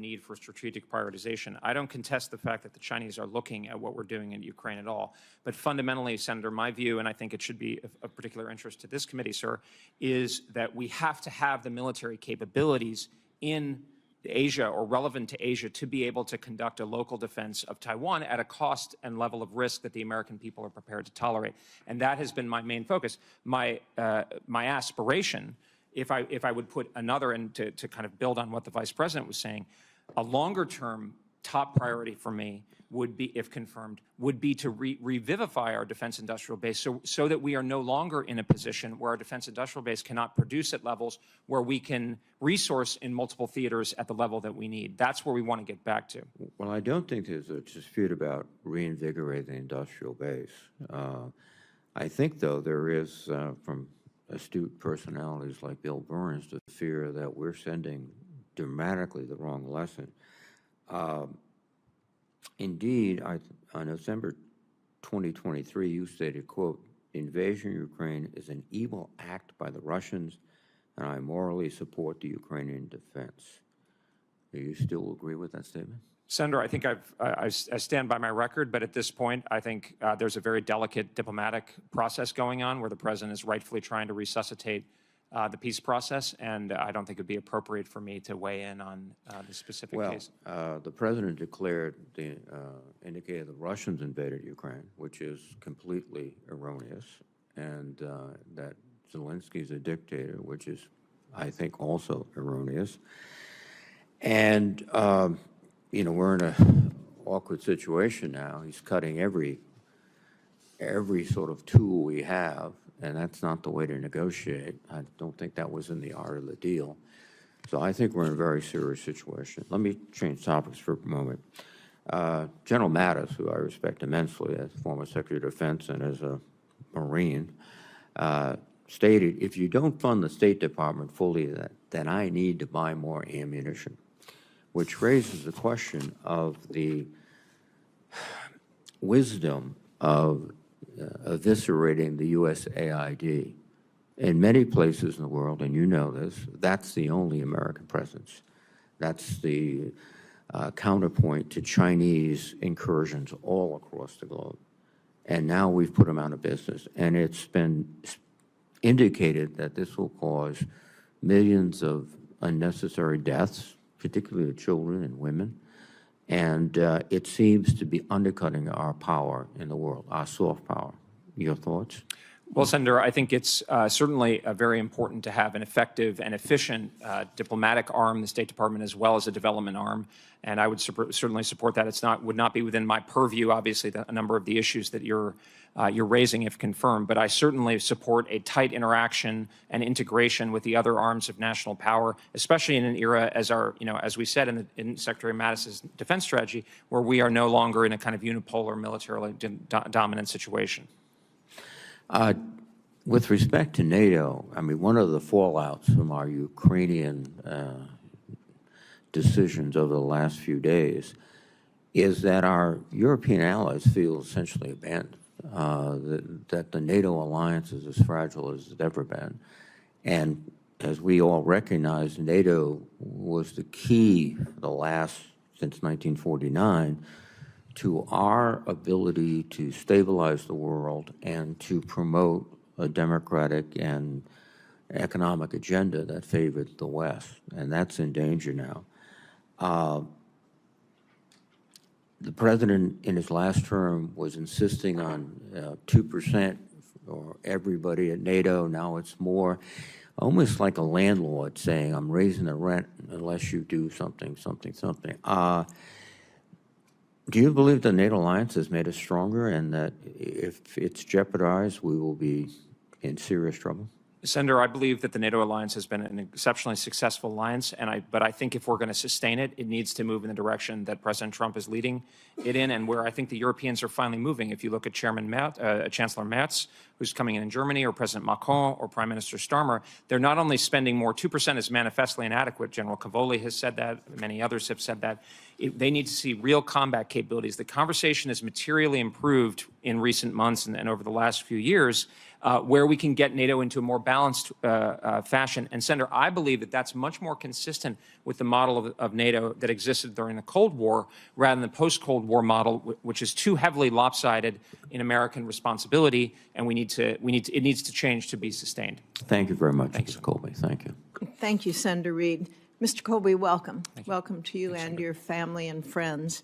need for strategic prioritization. I don't contest the fact that the Chinese are looking at what we're doing in Ukraine at all. But fundamentally, Senator, my view, and I think it should be of particular interest to this committee, sir, is that we have to have the military capabilities in Asia or relevant to Asia to be able to conduct a local defense of Taiwan at a cost and level of risk that the American people are prepared to tolerate. And that has been my main focus. My aspiration, if I would put another in to kind of build on what the Vice President was saying, a longer-term top priority for me would be, if confirmed, would be to revivify our defense industrial base so that we are no longer in a position where our defense industrial base cannot produce at levels where we can resource in multiple theaters at the level that we need. That's where we want to get back to. Well, I don't think there's a dispute about reinvigorating the industrial base. I think, though, there is, from astute personalities like Bill Burns, the fear that we're sending dramatically the wrong lesson. Indeed, on December 2023, you stated, quote, "The invasion of Ukraine is an evil act by the Russians, and I morally support the Ukrainian defense." Do you still agree with that statement? Senator, I think I stand by my record, but at this point, I think there's a very delicate diplomatic process going on where the president is rightfully trying to resuscitate the peace process, and I don't think it would be appropriate for me to weigh in on the specific case. The president declared, indicated the Russians invaded Ukraine, which is completely erroneous, and that Zelensky is a dictator, which is, I think, also erroneous. And, you know, we're in an awkward situation now. He's cutting every sort of tool we have, and that's not the way to negotiate. I don't think that was in the art of the deal. So I think we're in a very serious situation. Let me change topics for a moment. General Mattis, who I respect immensely as former Secretary of Defense and as a Marine, stated, "If you don't fund the State Department fully, then I need to buy more ammunition," which raises the question of the wisdom of eviscerating the USAID. In many places in the world, and you know this, that's the only American presence. That's the counterpoint to Chinese incursions all across the globe. And now we've put them out of business. And it's been indicated that this will cause millions of unnecessary deaths, particularly of children and women. And it seems to be undercutting our power in the world, our soft power. Your thoughts? Well, Senator, I think it's certainly very important to have an effective and efficient diplomatic arm, the State Department, as well as a development arm. And I would certainly support that. Would not be within my purview, obviously, a number of the issues that you're raising, if confirmed. But I certainly support a tight interaction and integration with the other arms of national power, especially in an era, as we said in Secretary Mattis's defense strategy, where we are no longer in a kind of unipolar militarily dominant situation. With respect to NATO, I mean, one of the fallouts from our Ukrainian decisions over the last few days is that our European allies feel essentially abandoned, that the NATO alliance is as fragile as it's ever been. And as we all recognize, NATO was the key for the last, since 1949, to our ability to stabilize the world and to promote a democratic and economic agenda that favored the West, and that's in danger now. The president in his last term was insisting on 2% for everybody at NATO. Now it's more almost like a landlord saying, "I'm raising the rent unless you do something, something, something." Do you believe the NATO alliance has made us stronger and that if it's jeopardized, we will be in serious trouble? Senator, I believe that the NATO alliance has been an exceptionally successful alliance, but I think if we're going to sustain it, it needs to move in the direction that President Trump is leading it in, and where I think the Europeans are finally moving. If you look at Chancellor Merz, who's coming in Germany, or President Macron, or Prime Minister Starmer, they're not only spending more. 2% is manifestly inadequate. General Cavoli has said that. Many others have said that. They need to see real combat capabilities. The conversation has materially improved in recent months and over the last few years where we can get NATO into a more balanced fashion. And Senator, I believe that that's much more consistent with the model of NATO that existed during the Cold War, rather than the post-Cold War model, which is too heavily lopsided in American responsibility, and it needs to change to be sustained. Thank you very much, Mr. Colby. Thank you. Thank you, Senator Reid. Mr. Colby, welcome. Welcome to you and your family and friends.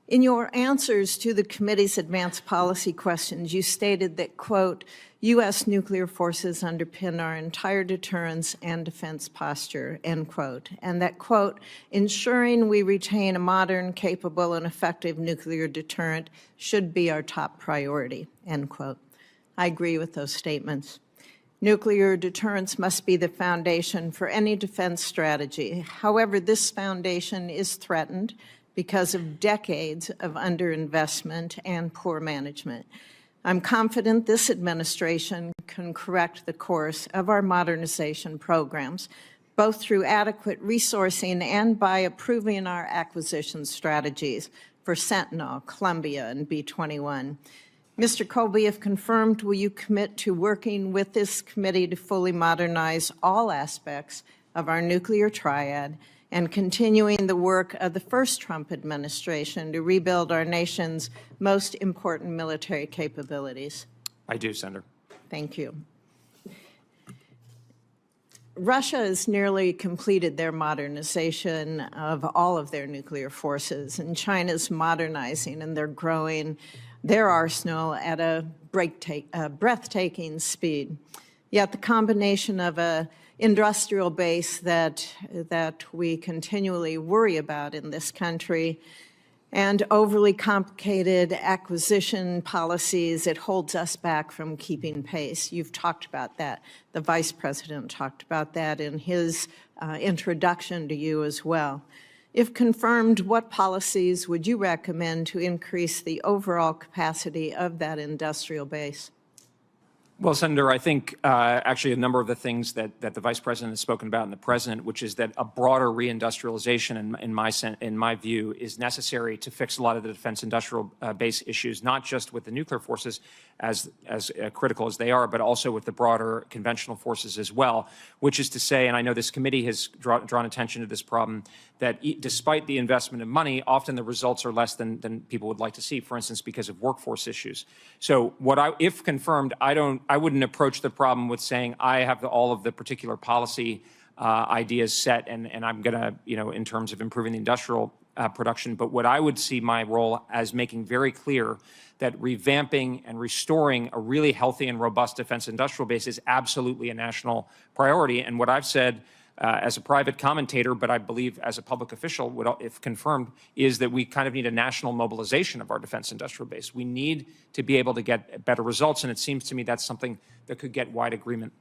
In your answers to the committee's advanced policy questions, you stated that, quote, U.S. nuclear forces underpin our entire deterrence and defense posture, end quote, and that, quote, ensuring we retain a modern, capable, and effective nuclear deterrent should be our top priority, end quote. I agree with those statements. Nuclear deterrence must be the foundation for any defense strategy. However, this foundation is threatened because of decades of underinvestment and poor management. I'm confident this administration can correct the course of our modernization programs, both through adequate resourcing and by approving our acquisition strategies for Sentinel, Columbia, and B-21. Mr. Colby, if confirmed, will you commit to working with this committee to fully modernize all aspects of our nuclear triad and continuing the work of the first Trump administration to rebuild our nation's most important military capabilities? I do, Senator. Thank you. Russia has nearly completed their modernization of all of their nuclear forces, and China's modernizing and they're growing their arsenal at a breathtaking speed. Yet the combination of an industrial base that we continually worry about in this country and overly complicated acquisition policies, it holds us back from keeping pace. You've talked about that. The Vice President talked about that in his introduction to you as well. If confirmed, what policies would you recommend to increase the overall capacity of that industrial base? Well, Senator, I think actually a number of the things that the Vice President has spoken about and the President, which is that a broader reindustrialization, in my view, is necessary to fix a lot of the defense industrial base issues, not just with the nuclear forces, as critical as they are, but also with the broader conventional forces as well, which is to say, and I know this committee has drawn attention to this problem, that despite the investment of money, often the results are less than people would like to see, for instance, because of workforce issues. So if confirmed, I wouldn't approach the problem with saying I have all of the particular policy ideas set and I'm going to, in terms of improving the industrial production. But what I would see my role as making very clear that revamping and restoring a really healthy and robust defense industrial base is absolutely a national priority. And what I've said as a private commentator, but I believe as a public official, if confirmed, is that we kind of need a national mobilization of our defense industrial base. We need to be able to get better results, and it seems to me that's something that could get wide agreement.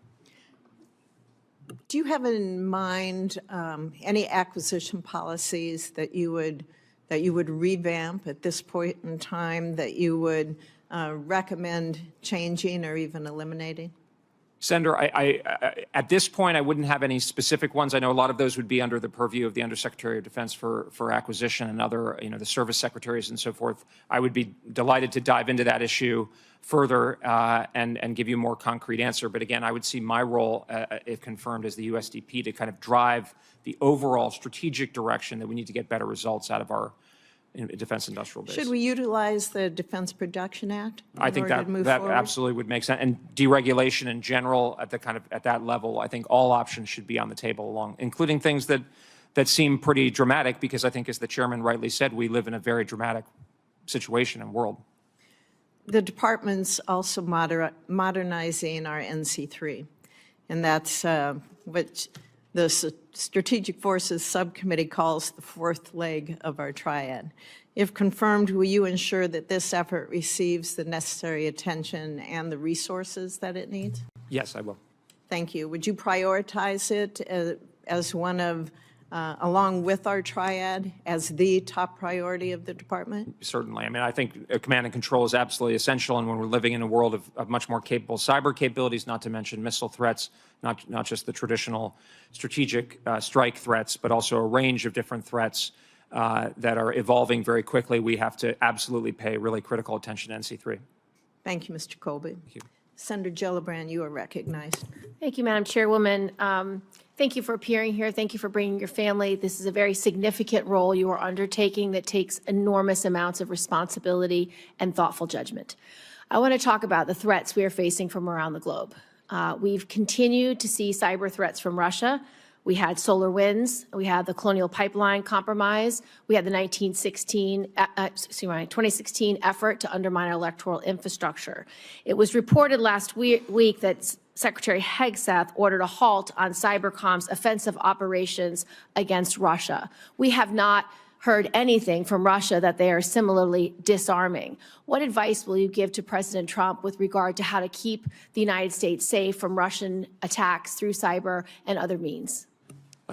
Do you have in mind any acquisition policies that you would revamp at this point in time, that you would recommend changing or even eliminating? Senator, at this point, I wouldn't have any specific ones. I know a lot of those would be under the purview of the Undersecretary of Defense for acquisition and other, the service secretaries and so forth. I would be delighted to dive into that issue further and give you a more concrete answer. But again, I would see my role, if confirmed, as the USDP to kind of drive the overall strategic direction that we need to get better results out of our defense industrial base. Should we utilize the Defense Production Act in I think order to move that forward? absolutely would make sense. And deregulation in general at that level, I think all options should be on the table, including things that seem pretty dramatic, because I think, as the chairman rightly said, we live in a very dramatic situation and world. The department's also modernizing our NC3, and that's what the Strategic Forces Subcommittee calls the fourth leg of our triad. If confirmed, will you ensure that this effort receives the necessary attention and the resources that it needs? Yes, I will. Thank you. Would you prioritize it as one of, along with our triad, as the top priority of the department? Certainly. I mean, I think command and control is absolutely essential, and when we're living in a world of much more capable cyber capabilities, not to mention missile threats, not just the traditional strategic strike threats, but also a range of different threats that are evolving very quickly, we have to absolutely pay really critical attention to NC3. Thank you, Mr. Colby. Thank you. Senator Gillibrand, you are recognized. Thank you, Madam Chairwoman. Thank you for appearing here. Thank you for bringing your family. This is a very significant role you are undertaking that takes enormous amounts of responsibility and thoughtful judgment. I want to talk about the threats we are facing from around the globe. We've continued to see cyber threats from Russia. We had SolarWinds. We had the Colonial Pipeline compromise. We had the 2016 effort to undermine our electoral infrastructure. It was reported last week that Secretary Hegseth ordered a halt on Cybercom's offensive operations against Russia. We have not heard anything from Russia that they are similarly disarming. What advice will you give to President Trump with regard to how to keep the United States safe from Russian attacks through cyber and other means?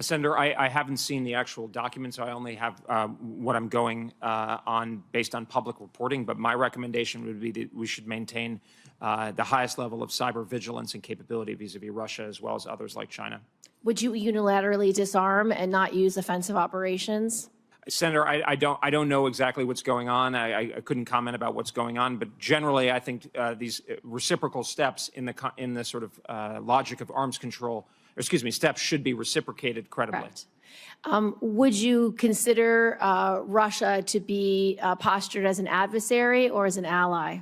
Senator, I haven't seen the actual documents. So I only have what I'm going on based on public reporting. But my recommendation would be that we should maintain the highest level of cyber vigilance and capability vis-a-vis Russia, as well as others like China. Would you unilaterally disarm and not use offensive operations? Senator, I don't know exactly what's going on. I couldn't comment about what's going on. But generally, I think these reciprocal steps in the sort of logic of arms control, steps should be reciprocated credibly. Correct. Would you consider Russia to be postured as an adversary or as an ally?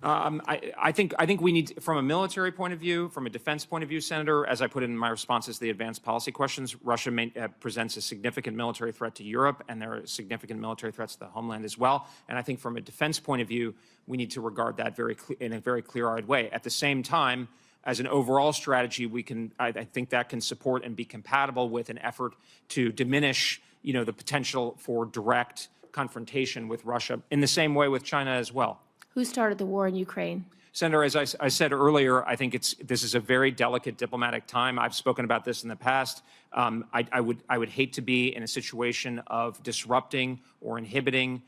I think we need, from a military point of view, from a defense point of view, Senator, as I put in my responses to the advanced policy questions, Russia presents a significant military threat to Europe, and there are significant military threats to the homeland as well. And I think from a defense point of view, we need to regard that in a very clear-eyed way. At the same time, as an overall strategy, I think that can support and be compatible with an effort to diminish, the potential for direct confrontation with Russia in the same way with China as well. Who started the war in Ukraine? Senator, as I said earlier, I think this is a very delicate diplomatic time. I've spoken about this in the past. I would hate to be in a situation of disrupting or inhibiting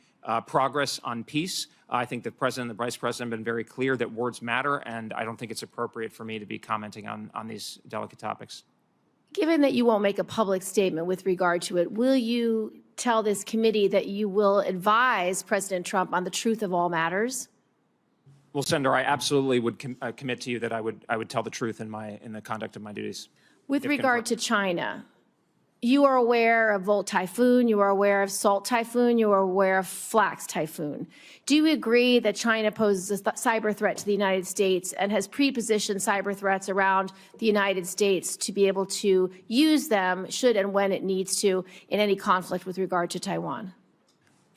progress on peace. I think the President and the Vice President have been very clear that words matter, and I don't think it's appropriate for me to be commenting on these delicate topics. Given that you won't make a public statement with regard to it, will you tell this committee that you will advise President Trump on the truth of all matters? Well, Senator, I absolutely would commit to you that I would tell the truth in the conduct of my duties. With regard to China, you are aware of Volt Typhoon, you are aware of Salt Typhoon, you are aware of Flax Typhoon. Do you agree that China poses a cyber threat to the United States and has pre-positioned cyber threats around the United States to be able to use them should and when it needs to in any conflict with regard to Taiwan?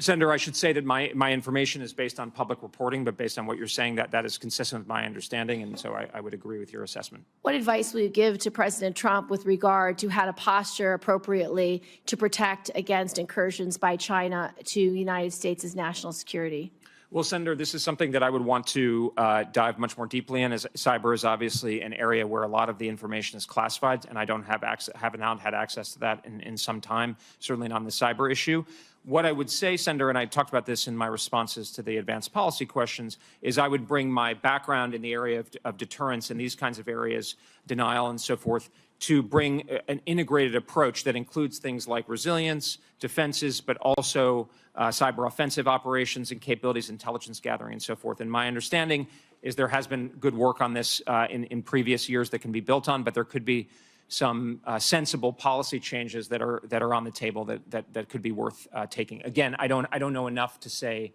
Senator, I should say that my information is based on public reporting, but based on what you're saying, that is consistent with my understanding, and so I would agree with your assessment. What advice will you give to President Trump with regard to how to posture appropriately to protect against incursions by China to the United States' national security? Well, Senator, this is something that I would want to dive much more deeply in, as cyber is obviously an area where a lot of the information is classified, and I haven't had access to that in some time, certainly not on the cyber issue. What I would say, Senator, and I talked about this in my responses to the advanced policy questions, is I would bring my background in the area of deterrence and these kinds of areas, denial and so forth, to bring an integrated approach that includes things like resilience, defenses, but also cyber offensive operations and capabilities, intelligence gathering, and so forth. And my understanding is there has been good work on this in previous years that can be built on, but there could be some sensible policy changes that are on the table that could be worth taking. Again, I don't know enough to say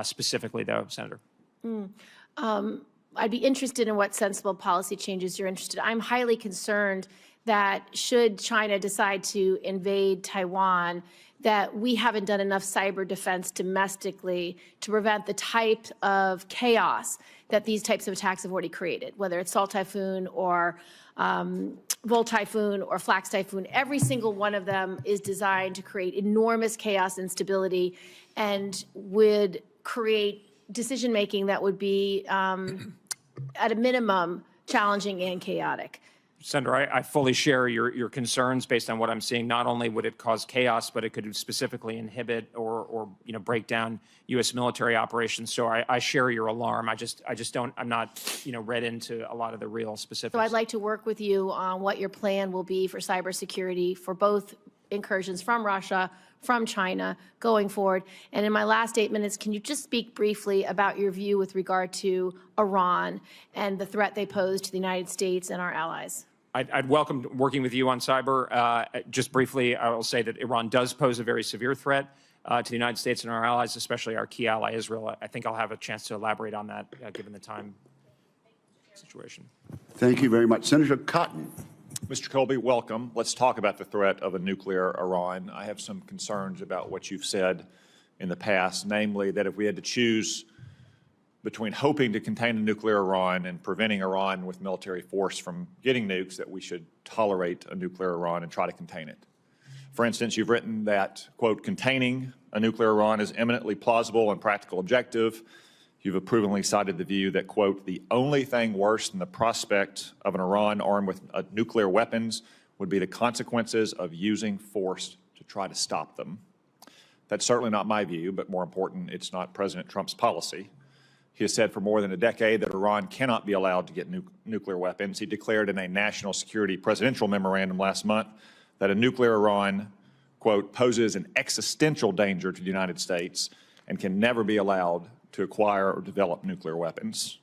specifically, though, Senator. I'd be interested in what sensible policy changes you're interested in. I'm highly concerned that should China decide to invade Taiwan, that we haven't done enough cyber defense domestically to prevent the type of chaos that these types of attacks have already created, whether it's Salt Typhoon or Volt Typhoon or Flax Typhoon. Every single one of them is designed to create enormous chaos and instability and would create decision-making that would be, at a minimum, challenging and chaotic. Senator, I fully share your concerns based on what I'm seeing. Not only would it cause chaos, but it could specifically inhibit or break down U.S. military operations. So I share your alarm. I'm not read into a lot of the real specifics. So I'd like to work with you on what your plan will be for cybersecurity for both incursions from Russia, from China going forward? And in my last 8 minutes, can you just speak briefly about your view with regard to Iran and the threat they pose to the United States and our allies? I'd welcome working with you on cyber. Just briefly, I will say that Iran does pose a very severe threat to the United States and our allies, especially our key ally, Israel. I think I'll have a chance to elaborate on that given the time situation. Thank you very much. Senator Cotton. Mr. Colby, welcome. Let's talk about the threat of a nuclear Iran. I have some concerns about what you've said in the past, namely that if we had to choose between hoping to contain a nuclear Iran and preventing Iran with military force from getting nukes, that we should tolerate a nuclear Iran and try to contain it. For instance, you've written that, quote, containing a nuclear Iran is eminently plausible and practical objective. You've approvingly cited the view that, quote, the only thing worse than the prospect of an Iran armed with nuclear weapons would be the consequences of using force to try to stop them. That's certainly not my view, but more important, it's not President Trump's policy. He has said for more than a decade that Iran cannot be allowed to get nuclear weapons. He declared in a national security presidential memorandum last month that a nuclear Iran, quote, poses an existential danger to the United States and can never be allowed to acquire or develop nuclear weapons.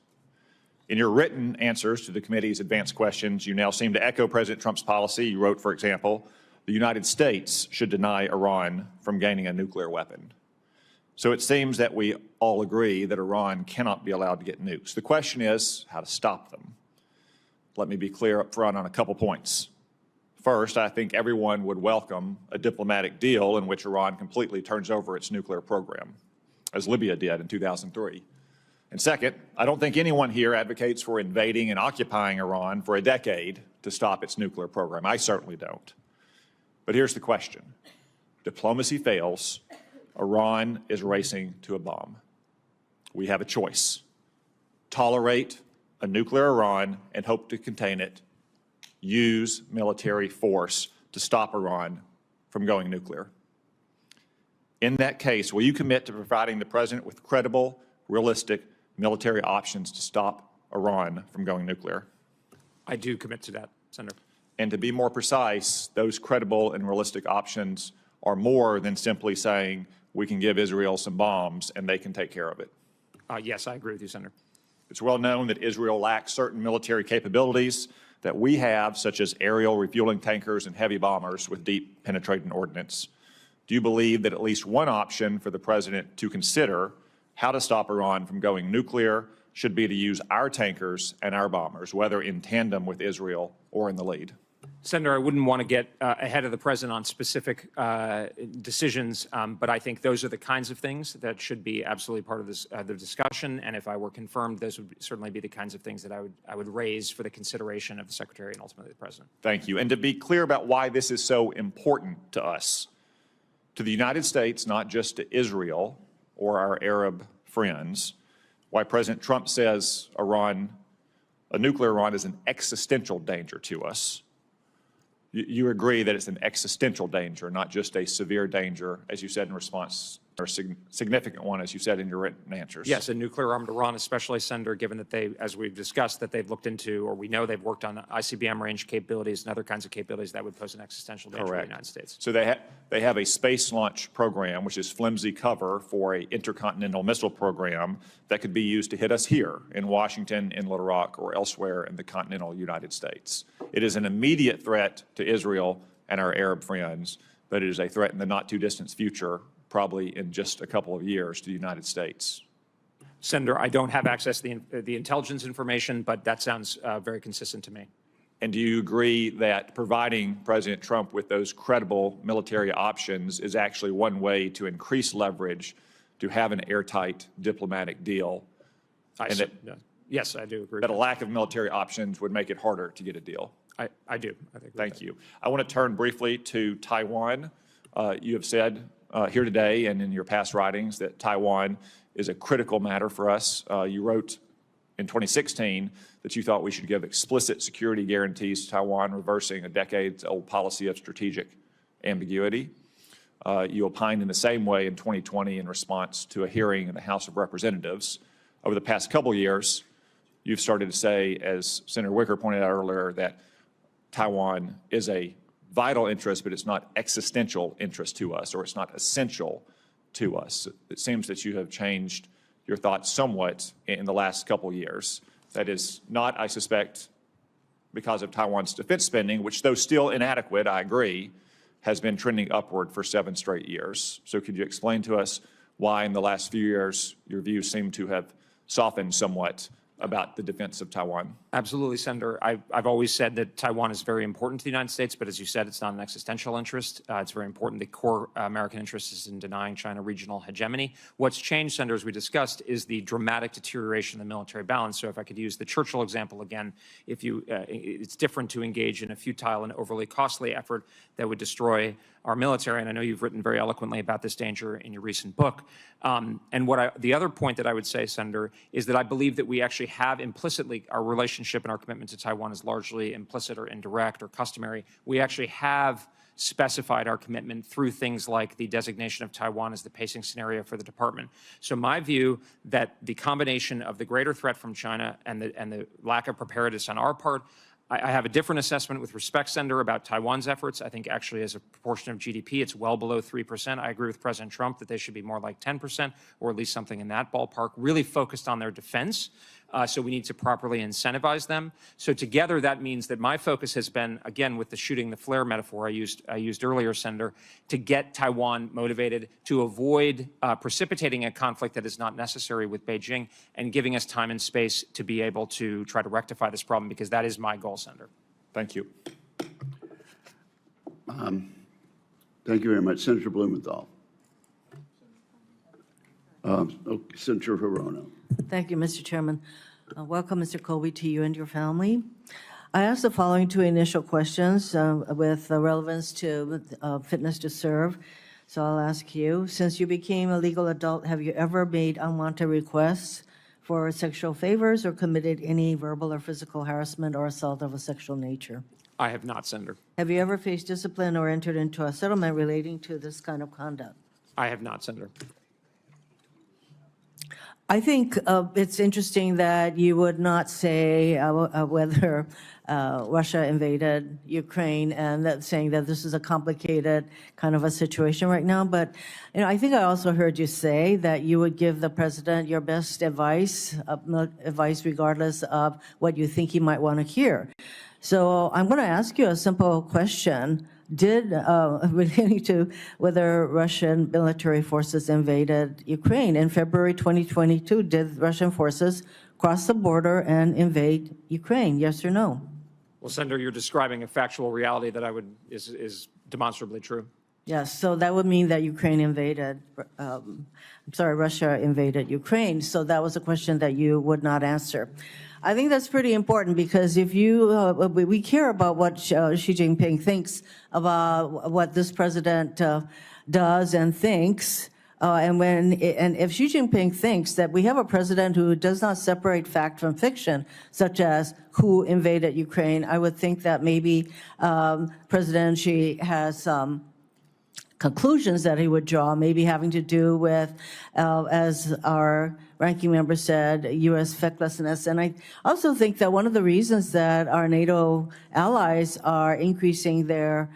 In your written answers to the committee's advanced questions, you now seem to echo President Trump's policy. You wrote, for example, the United States should deny Iran from gaining a nuclear weapon. So it seems that we all agree that Iran cannot be allowed to get nukes. The question is how to stop them. Let me be clear up front on a couple points. First, I think everyone would welcome a diplomatic deal in which Iran completely turns over its nuclear program, as Libya did in 2003. And second, I don't think anyone here advocates for invading and occupying Iran for a decade to stop its nuclear program. I certainly don't. But here's the question. Diplomacy fails. Iran is racing to a bomb. We have a choice. Tolerate a nuclear Iran and hope to contain it. Use military force to stop Iran from going nuclear. In that case, will you commit to providing the President with credible, realistic military options to stop Iran from going nuclear? I do commit to that, Senator. And to be more precise, those credible and realistic options are more than simply saying we can give Israel some bombs and they can take care of it. Yes, I agree with you, Senator. It's well known that Israel lacks certain military capabilities that we have, such as aerial refueling tankers and heavy bombers with deep penetrating ordnance. Do you believe that at least one option for the President to consider how to stop Iran from going nuclear should be to use our tankers and our bombers, whether in tandem with Israel or in the lead? Senator, I wouldn't want to get ahead of the President on specific decisions, but I think those are the kinds of things that should be absolutely part of this, the discussion. And if I were confirmed, those would certainly be the kinds of things that I would raise for the consideration of the Secretary and ultimately the President. Thank you. And to be clear about why this is so important to us, to the United States, not just to Israel or our Arab friends, why President Trump says Iran, a nuclear Iran, is an existential danger to us. You agree that it's an existential danger, not just a severe danger, as you said in response, or significant one, as you said in your written answers. Yes, a nuclear armed Iran, especially, Senator, given that they, as we've discussed, that they've looked into, or we know they've worked on ICBM range capabilities and other kinds of capabilities that would pose an existential danger to the United States. So they have a space launch program, which is flimsy cover for an intercontinental missile program that could be used to hit us here in Washington, in Little Rock, or elsewhere in the continental United States. It is an immediate threat to Israel and our Arab friends, but it is a threat in the not-too-distant future, probably in just a couple of years, to the United States. Senator, I don't have access to the intelligence information, but that sounds very consistent to me. And do you agree that providing President Trump with those credible military options is actually one way to increase leverage to have an airtight diplomatic deal? Yes, I do agree. That a lack of military options would make it harder to get a deal? I do. Thank you. I want to turn briefly to Taiwan. You have said here today and in your past writings that Taiwan is a critical matter for us. You wrote in 2016 that you thought we should give explicit security guarantees to Taiwan, reversing a decades-old policy of strategic ambiguity. You opined in the same way in 2020 in response to a hearing in the House of Representatives. Over the past couple years, you've started to say, as Senator Wicker pointed out earlier, that Taiwan is a vital interest, but it's not existential interest to us, or it's not essential to us. It seems that you have changed your thoughts somewhat in the last couple of years. That is not, I suspect, because of Taiwan's defense spending, which, though still inadequate, I agree, has been trending upward for 7 straight years. So could you explain to us why in the last few years your views seem to have softened somewhat about the defense of Taiwan? Absolutely, Senator. I've always said that Taiwan is very important to the United States, but as you said, it's not an existential interest. It's very important. The core American interest is in denying China regional hegemony. What's changed, Senator, as we discussed, is the dramatic deterioration of the military balance. So if I could use the Churchill example again, it's different to engage in a futile and overly costly effort that would destroy our military, and I know you've written very eloquently about this danger in your recent book. And the other point that I would say, Senator, is that I believe that we actually have implicitly, our relationship and our commitment to Taiwan is largely implicit or indirect or customary. We actually have specified our commitment through things like the designation of Taiwan as the pacing scenario for the department. So my view that the combination of the greater threat from China and the lack of preparedness on our part, I have a different assessment with respect, Senator, about Taiwan's efforts. I think actually as a proportion of GDP, it's well below 3%. I agree with President Trump that they should be more like 10%, or at least something in that ballpark, really focused on their defense. So we need to properly incentivize them. So together, that means that my focus has been, again, with the shooting the flare metaphor I used earlier, Senator, to get Taiwan motivated, to avoid precipitating a conflict that is not necessary with Beijing, and giving us time and space to be able to try to rectify this problem, because that is my goal, Senator. Thank you. Thank you very much. Senator Blumenthal. Senator Hirono. Thank you, Mr. Chairman. Welcome, Mr. Colby, to you and your family. I asked the following 2 initial questions with relevance to fitness to serve. So I'll ask you, since you became a legal adult, have you ever made unwanted requests for sexual favors or committed any verbal or physical harassment or assault of a sexual nature? I have not, Senator. Have you ever faced discipline or entered into a settlement relating to this kind of conduct? I have not, Senator. I think it's interesting that you would not say whether Russia invaded Ukraine, and that saying that this is a complicated kind of a situation right now. But I think I also heard you say that you would give the president your best advice regardless of what you think he might want to hear. So I'm going to ask you a simple question. Relating to whether Russian military forces invaded Ukraine. In February 2022, did Russian forces cross the border and invade Ukraine, yes or no? Well, Senator, you're describing a factual reality that is demonstrably true. Yes, so that would mean that Russia invaded Ukraine. So that was a question that you would not answer. I think that's pretty important, because if we care about what Xi Jinping thinks about what this president does and thinks, and if Xi Jinping thinks that we have a president who does not separate fact from fiction, such as who invaded Ukraine, I would think that maybe President Xi has conclusions that he would draw, maybe having to do with, as our ranking member said, U.S. fecklessness. And I also think that one of the reasons that our NATO allies are increasing their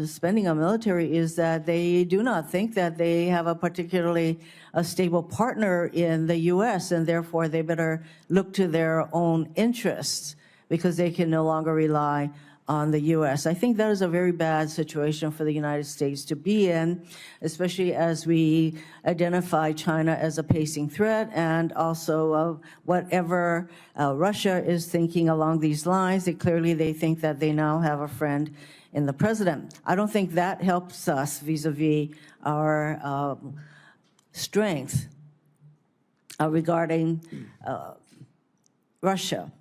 spending on military is that they do not think that they have a particularly stable partner in the U.S., and therefore they better look to their own interests, because they can no longer rely on the U.S. I think that is a very bad situation for the United States to be in, especially as we identify China as a pacing threat, and also whatever Russia is thinking along these lines, clearly they think that they now have a friend in the president. I don't think that helps us vis-a-vis our strength regarding Russia,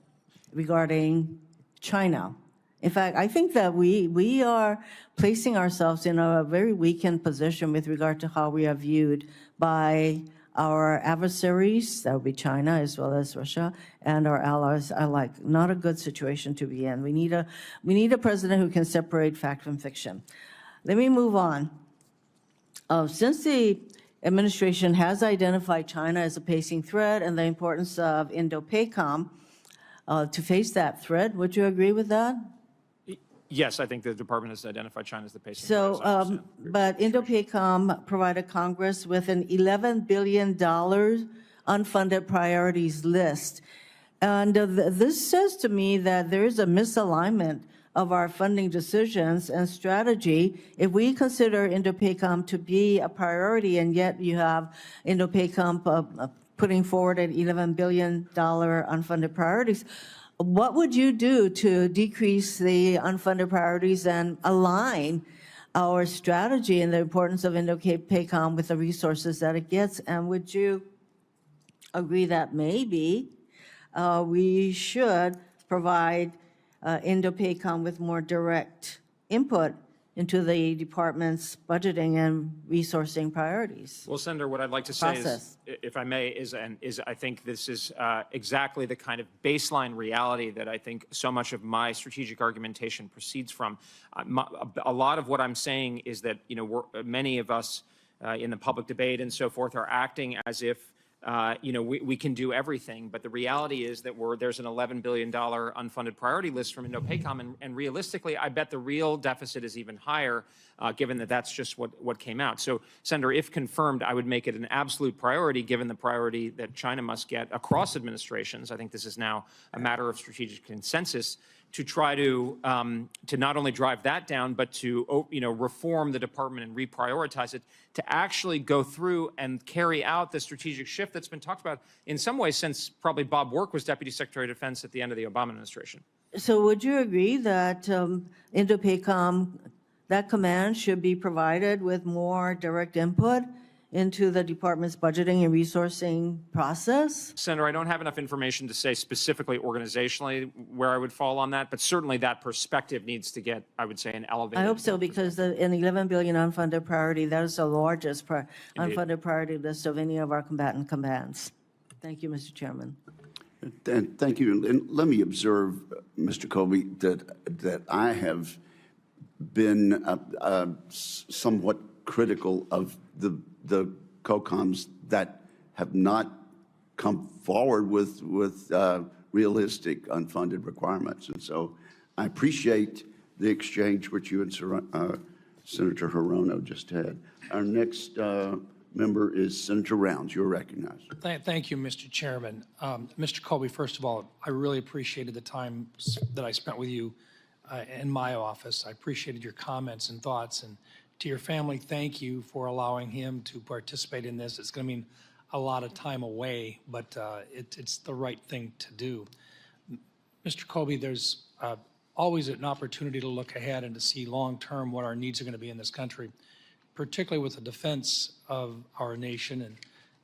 regarding China. In fact, I think that we are placing ourselves in a very weakened position with regard to how we are viewed by our adversaries, that would be China as well as Russia, and our allies alike. Not a good situation to be in. We need a president who can separate fact from fiction. Let me move on. Since the administration has identified China as a pacing threat and the importance of Indo-PACOM to face that threat, would you agree with that? Yes, I think the department has identified China as the pacing. So, but INDOPACOM provided Congress with an $11 billion unfunded priorities list. And this says to me that there is a misalignment of our funding decisions and strategy. If we consider INDOPACOM to be a priority, and yet you have INDOPACOM putting forward an $11 billion unfunded priorities, what would you do to decrease the unfunded priorities and align our strategy and the importance of INDOPACOM with the resources that it gets? And would you agree that maybe we should provide INDOPACOM with more direct input into the department's budgeting and resourcing priorities? Well, Senator, what I'd like to say Process. is, if I may, is I think this is exactly the kind of baseline reality that I think so much of my strategic argumentation proceeds from. A lot of what I'm saying is that, you know, many of us in the public debate and so forth are acting as if you know, we can do everything, but the reality is that there's an $11 billion unfunded priority list from INDOPACOM, and realistically, I bet the real deficit is even higher, given that that's just what came out. So, Senator, if confirmed, I would make it an absolute priority, given the priority that China must get across administrations. I think this is now a matter of strategic consensus, to try to not only drive that down, but to, you know, reform the department and reprioritize it, to actually go through and carry out the strategic shift that's been talked about in some ways since probably Bob Work was Deputy Secretary of Defense at the end of the Obama administration. So would you agree that INDOPACOM, that command should be provided with more direct input into the department's budgeting and resourcing process? Senator, I don't have enough information to say specifically organizationally where I would fall on that, but certainly that perspective needs to get, I would say, an elevated. I hope so, because an $11 billion unfunded priority, that is the largest unfunded priority list of any of our combatant commands. Thank you, Mr. Chairman. And thank you. And let me observe, Mr. Colby, that I have been somewhat critical of the COCOMs that have not come forward with realistic unfunded requirements. And so I appreciate the exchange which you and Senator Hirono just had. Our next member is Senator Rounds. You're recognized. Thank you, Mr. Chairman. Mr. Colby, first of all, I really appreciated the time that I spent with you in my office. I appreciated your comments and thoughts. And to your family, thank you for allowing him to participate in this. It's going to mean a lot of time away, but it's the right thing to do. Mr. Colby, there's always an opportunity to look ahead and to see long-term what our needs are going to be in this country, particularly with the defense of our nation. And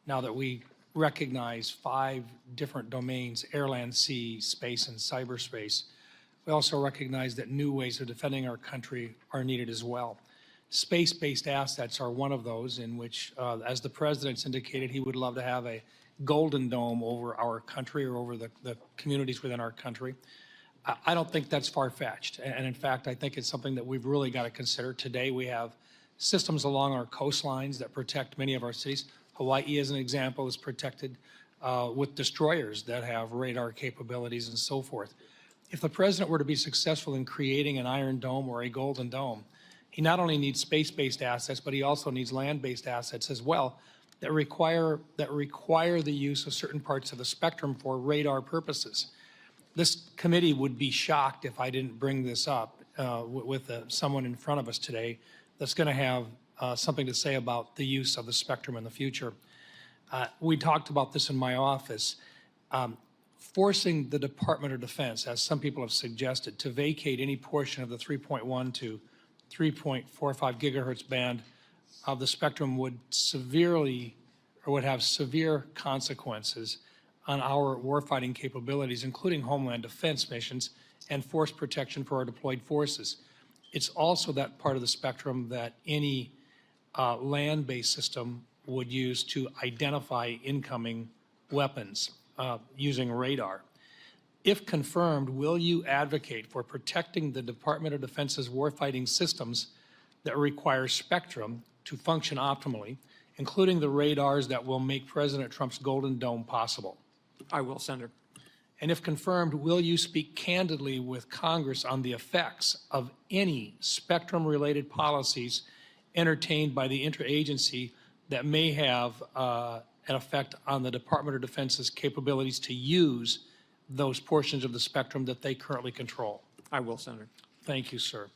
now that we recognize 5 different domains, air, land, sea, space, and cyberspace, we also recognize that new ways of defending our country are needed as well. Space-based assets are one of those in which, as the President's indicated, he would love to have a golden dome over our country or over the communities within our country. I don't think that's far-fetched. And in fact, I think it's something that we've really got to consider. Today, we have systems along our coastlines that protect many of our cities. Hawaii, as an example, is protected with destroyers that have radar capabilities and so forth. If the President were to be successful in creating an Iron Dome or a Golden Dome, he not only needs space-based assets, but he also needs land-based assets as well that require the use of certain parts of the spectrum for radar purposes. This committee would be shocked if I didn't bring this up with someone in front of us today that's going to have something to say about the use of the spectrum in the future. We talked about this in my office. Forcing the Department of Defense, as some people have suggested, to vacate any portion of the 3.1 to 3.45 gigahertz band of the spectrum would have severe consequences on our warfighting capabilities, including homeland defense missions and force protection for our deployed forces. It's also that part of the spectrum that any land-based system would use to identify incoming weapons using radar. If confirmed, will you advocate for protecting the Department of Defense's warfighting systems that require spectrum to function optimally, including the radars that will make President Trump's Golden Dome possible? I will, Senator. And if confirmed, will you speak candidly with Congress on the effects of any spectrum-related policies entertained by the interagency that may have an effect on the Department of Defense's capabilities to use those portions of the spectrum that they currently control? I will, Senator. Thank you, sir.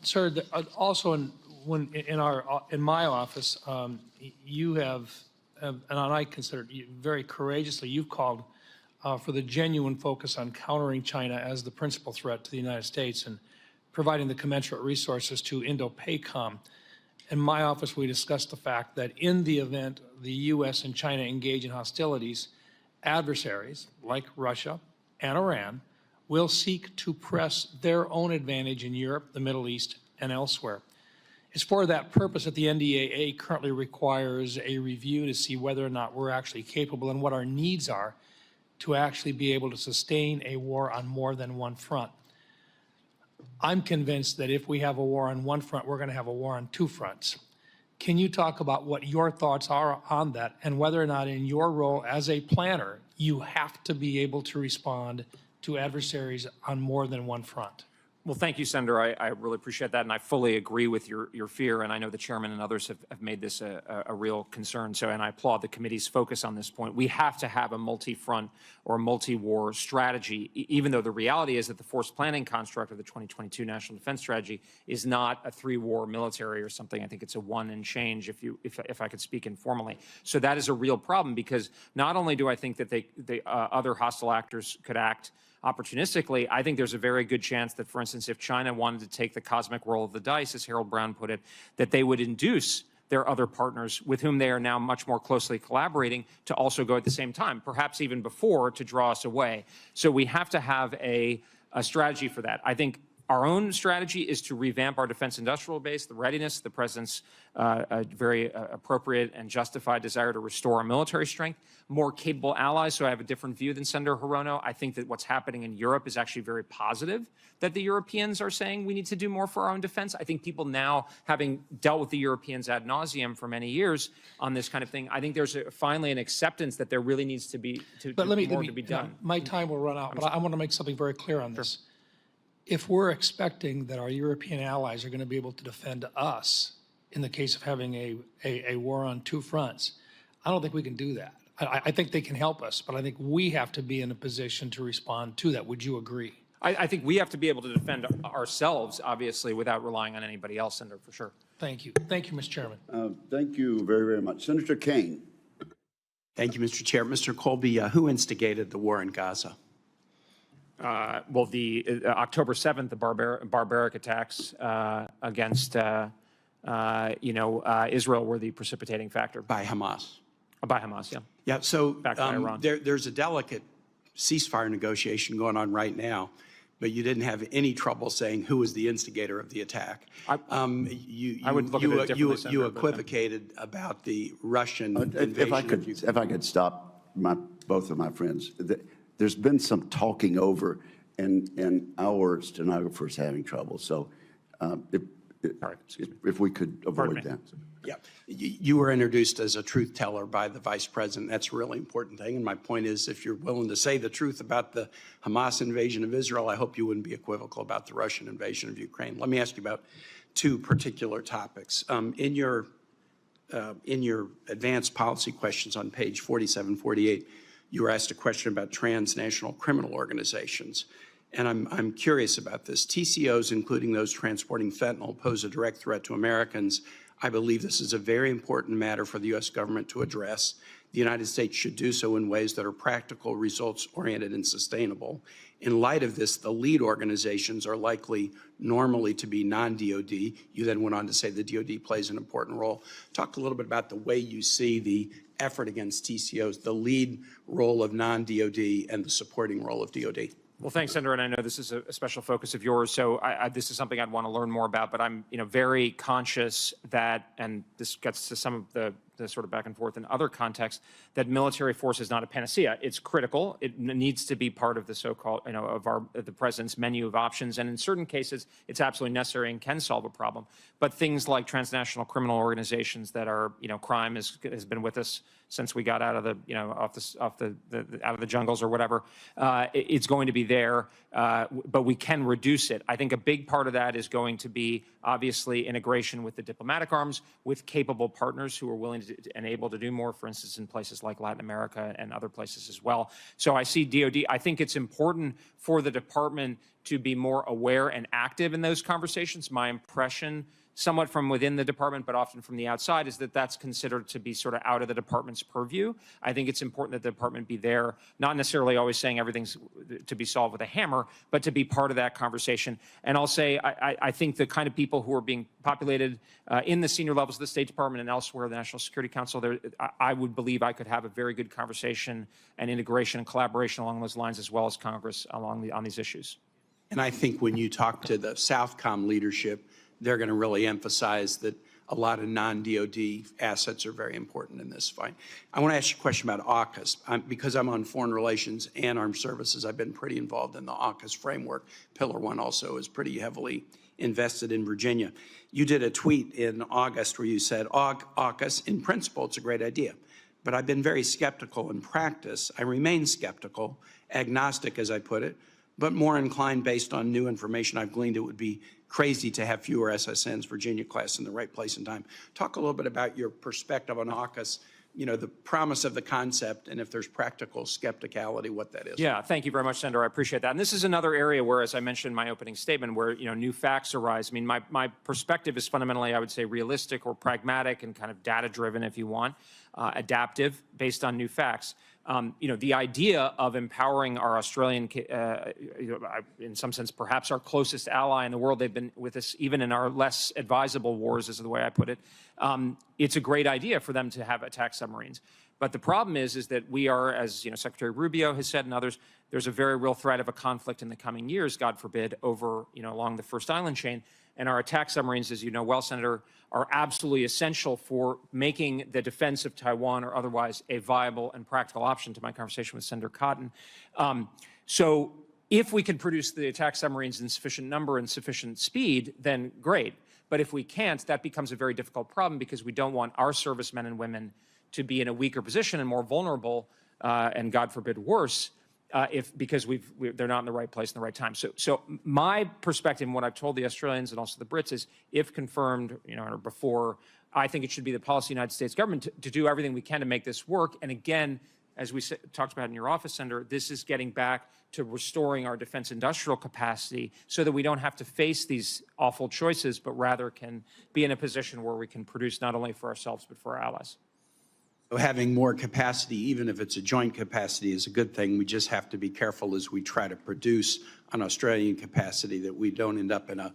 Sir, also in my office, you have, and I consider it very courageously, you've called for the genuine focus on countering China as the principal threat to the United States and providing the commensurate resources to Indo-PACOM. In my office, we discussed the fact that in the event the U.S. and China engage in hostilities, adversaries like Russia and Iran will seek to press their own advantage in Europe, the Middle East, and elsewhere. It's for that purpose that the NDAA currently requires a review to see whether or not we're actually capable and what our needs are to actually be able to sustain a war on more than one front. I'm convinced that if we have a war on one front, we're going to have a war on two fronts. Can you talk about what your thoughts are on that and whether or not in your role as a planner, you have to be able to respond to adversaries on more than one front? Well, thank you, Senator. I really appreciate that, and I fully agree with your fear, and I know the chairman and others have made this a real concern, and I applaud the committee's focus on this point. We have to have a multi-front or multi-war strategy, even though the reality is that the force planning construct of the 2022 National Defense Strategy is not a three-war military or something. I think it's a one and change, if I could speak informally. So that is a real problem, because not only do I think that other hostile actors could act opportunistically, I think there's a very good chance that, for instance, if China wanted to take the cosmic roll of the dice, as Harold Brown put it, that they would induce their other partners with whom they are now much more closely collaborating to also go at the same time, perhaps even before, to draw us away. So we have to have a strategy for that. I think our own strategy is to revamp our defense industrial base, the readiness, the president's very appropriate and justified desire to restore our military strength, more capable allies. So I have a different view than Senator Hirono. I think that what's happening in Europe is actually very positive, that the Europeans are saying we need to do more for our own defense. I think people now, having dealt with the Europeans ad nauseum for many years on this kind of thing, I think there's finally an acceptance that there really needs to be more to be done. My time will run out, but I want to make something very clear on this. If we're expecting that our European allies are going to be able to defend us in the case of having a war on two fronts, I don't think we can do that. I think they can help us, but I think we have to be in a position to respond to that. Would you agree? I think we have to be able to defend ourselves, obviously, without relying on anybody else, Senator, for sure. Thank you. Thank you, Mr. Chairman. Thank you very, very much. Senator Kane. Thank you, Mr. Chair. Mr. Colby, who instigated the war in Gaza? Well, the October 7th, the barbaric attacks against, Israel were the precipitating factor. By Hamas. By Hamas, yeah. Yeah, so Iran. There's a delicate ceasefire negotiation going on right now, but you didn't have any trouble saying who was the instigator of the attack. I would look at it differently, Senator, you equivocated about the Russian invasion. If I could stop both of my friends. There's been some talking over, and our stenographer's having trouble. So if we could avoid that. Yeah, you were introduced as a truth teller by the vice president. That's a really important thing. And my point is, if you're willing to say the truth about the Hamas invasion of Israel, I hope you wouldn't be equivocal about the Russian invasion of Ukraine. Let me ask you about two particular topics. In your advanced policy questions on page 4748, you were asked a question about transnational criminal organizations. And I'm curious about this. TCOs, including those transporting fentanyl, pose a direct threat to Americans. I believe this is a very important matter for the U.S. government to address. The United States should do so in ways that are practical, results-oriented, and sustainable. In light of this, the lead organizations are likely normally to be non-DOD. You then went on to say the DOD plays an important role. Talk a little bit about the way you see the effort against TCOs, the lead role of non-DOD and the supporting role of DOD. Well, thanks, Senator, and I know this is a special focus of yours, so this is something I'd want to learn more about, but I'm very conscious that, and this gets to some of the the sort of back and forth in other contexts, that military force is not a panacea. It's critical. It needs to be part of the so-called, of the president's menu of options. And in certain cases, it's absolutely necessary and can solve a problem. But things like transnational criminal organizations that are, crime has been with us since we got out of the, out of the jungles or whatever, it's going to be there, but we can reduce it. I think a big part of that is going to be obviously integration with the diplomatic arms, with capable partners who are willing to, and able to do more, for instance, in places like Latin America and other places as well. So I see DOD, I think it's important for the department to be more aware and active in those conversations. My impression, somewhat from within the department, but often from the outside, is that that's considered to be sort of out of the department's purview. I think it's important that the department be there, not necessarily always saying everything's to be solved with a hammer, but to be part of that conversation. And I'll say, I think the kind of people who are being populated in the senior levels of the State Department and elsewhere, the National Security Council, I would believe I could have a very good conversation and integration and collaboration along those lines, as well as Congress on these issues. And I think when you talk to the Southcom leadership, they're going to really emphasize that a lot of non-DOD assets are very important in this fight. I want to ask you a question about AUKUS. Because I'm on foreign relations and armed services, I've been pretty involved in the AUKUS framework. Pillar 1 also is pretty heavily invested in Virginia. You did a tweet in August where you said, AUKUS, in principle, it's a great idea. But I've been very skeptical in practice. I remain skeptical, agnostic as I put it, but more inclined based on new information I've gleaned it would be crazy to have fewer SSNs, Virginia class, in the right place and time. Talk a little bit about your perspective on AUKUS, the promise of the concept, and if there's practical skepticality, what that is. Yeah, thank you very much, Senator. I appreciate that. And this is another area where, as I mentioned in my opening statement, where new facts arise. I mean, my perspective is fundamentally, I would say, realistic or pragmatic and kind of data-driven, if you want, adaptive, based on new facts. The idea of empowering our Australian, in some sense, perhaps our closest ally in the world, they've been with us even in our less advisable wars, is the way I put it. It's a great idea for them to have attack submarines. But the problem is that we are, as Secretary Rubio has said and others, there's a very real threat of a conflict in the coming years, God forbid, over, along the first island chain. And our attack submarines, as you know well, Senator, are absolutely essential for making the defense of Taiwan or otherwise a viable and practical option, to my conversation with Senator Cotton. So if we can produce the attack submarines in sufficient number and sufficient speed, then great. But if we can't, that becomes a very difficult problem, because we don't want our servicemen and women to be in a weaker position and more vulnerable, and God forbid worse, because they're not in the right place in the right time. So my perspective, and what I've told the Australians and also the Brits, is, if confirmed, or before, I think it should be the policy of the United States government to do everything we can to make this work. And again, as we talked about in your office, Senator, this is getting back to restoring our defense industrial capacity so that we don't have to face these awful choices, but rather can be in a position where we can produce not only for ourselves, but for our allies. So having more capacity, even if it's a joint capacity, is a good thing. We just have to be careful as we try to produce an Australian capacity that we don't end up in a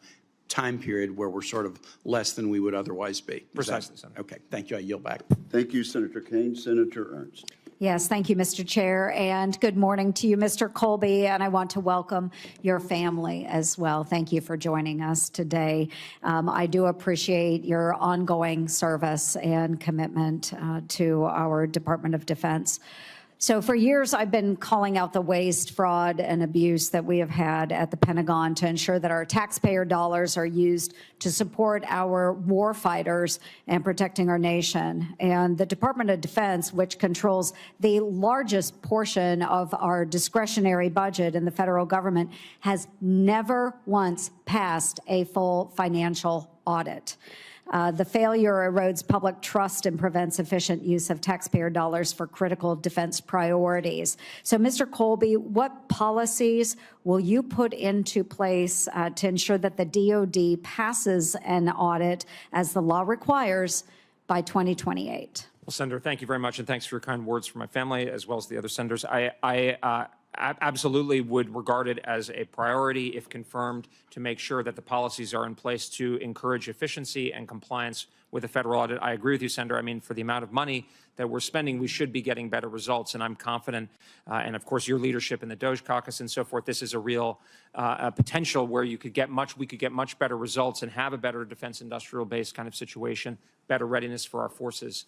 time period where we're sort of less than we would otherwise be. Precisely, Senator. Okay, thank you. I yield back. Thank you, Senator Kane. Senator Ernst. Yes, thank you, Mr. Chair, and good morning to you, Mr. Colby, and I want to welcome your family as well. Thank you for joining us today. I do appreciate your ongoing service and commitment to our Department of Defense. So for years, I've been calling out the waste, fraud, and abuse that we have had at the Pentagon to ensure that our taxpayer dollars are used to support our war fighters and protecting our nation. And the Department of Defense, which controls the largest portion of our discretionary budget in the federal government, has never once passed a full financial audit. The failure erodes public trust and prevents efficient use of taxpayer dollars for critical defense priorities. So, Mr. Colby, what policies will you put into place to ensure that the DOD passes an audit, as the law requires, by 2028? Well, Senator, thank you very much, and thanks for your kind words for my family, as well as the other senators. I absolutely would regard it as a priority, if confirmed, to make sure that the policies are in place to encourage efficiency and compliance with the federal audit. I agree with you, Senator. I mean, for the amount of money that we're spending, we should be getting better results, and I'm confident, and of course your leadership in the Doge Caucus and so forth, this is a real potential where we could get much better results and have a better defense industrial base kind of situation better readiness for our forces.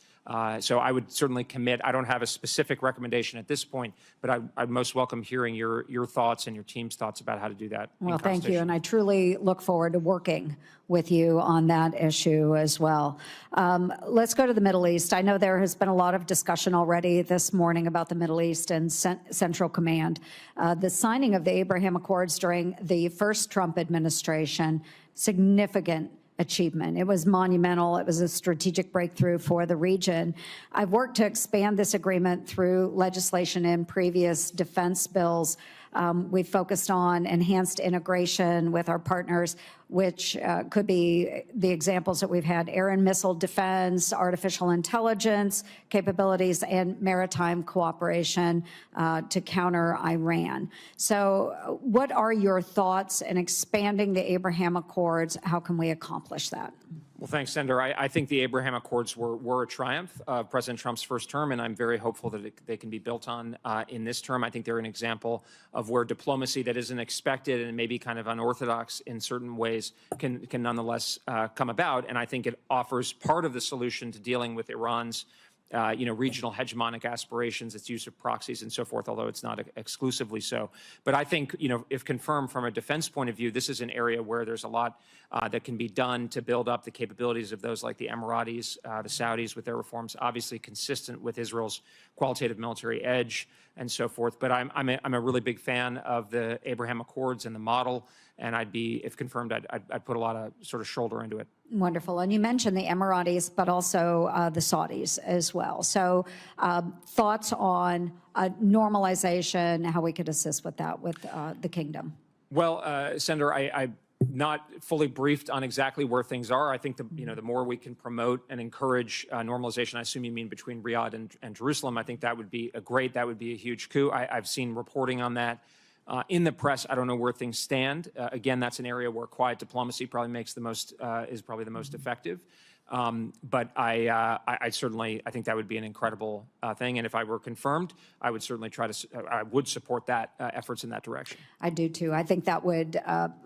So I would certainly commit. I don't have a specific recommendation at this point, but I'd most welcome hearing your thoughts and your team's thoughts about how to do that. Well, thank you, and I truly look forward to working with you on that issue as well. Let's go to the Middle East. I know there has been a lot of discussion already this morning about the Middle East and Central Command. The signing of the Abraham Accords during the first Trump administration, significant achievement. It was monumental. It was a strategic breakthrough for the region. I've worked to expand this agreement through legislation in previous defense bills. We've focused on enhanced integration with our partners, which could be the examples that we've had: air and missile defense, artificial intelligence capabilities, and maritime cooperation to counter Iran. So what are your thoughts in expanding the Abraham Accords? How can we accomplish that? Well, thanks, Senator. I think the Abraham Accords were a triumph of President Trump's first term, and I'm very hopeful that they can be built on in this term. I think they're an example of where diplomacy that isn't expected and maybe kind of unorthodox in certain ways can nonetheless come about. And I think it offers part of the solution to dealing with Iran's regional hegemonic aspirations, its use of proxies and so forth, although it's not exclusively so. But I think, if confirmed from a defense point of view, this is an area where there's a lot that can be done to build up the capabilities of those like the Emiratis, the Saudis with their reforms, obviously consistent with Israel's qualitative military edge and so forth. But I'm a really big fan of the Abraham Accords and the model, and I'd be, if confirmed, I'd put a lot of sort of shoulder into it. Wonderful. And you mentioned the Emiratis, but also the Saudis as well. So thoughts on normalization, how we could assist with that with the kingdom? Well, Senator, I'm not fully briefed on exactly where things are. I think the more we can promote and encourage normalization, I assume you mean between Riyadh and Jerusalem, I think that would be that would be a huge coup. I've seen reporting on that. In the press, I don't know where things stand. Again, that's an area where quiet diplomacy probably makes the most is probably the most effective. But I certainly think that would be an incredible thing. And if I were confirmed, I would certainly I would support that efforts in that direction. I do too. I think that would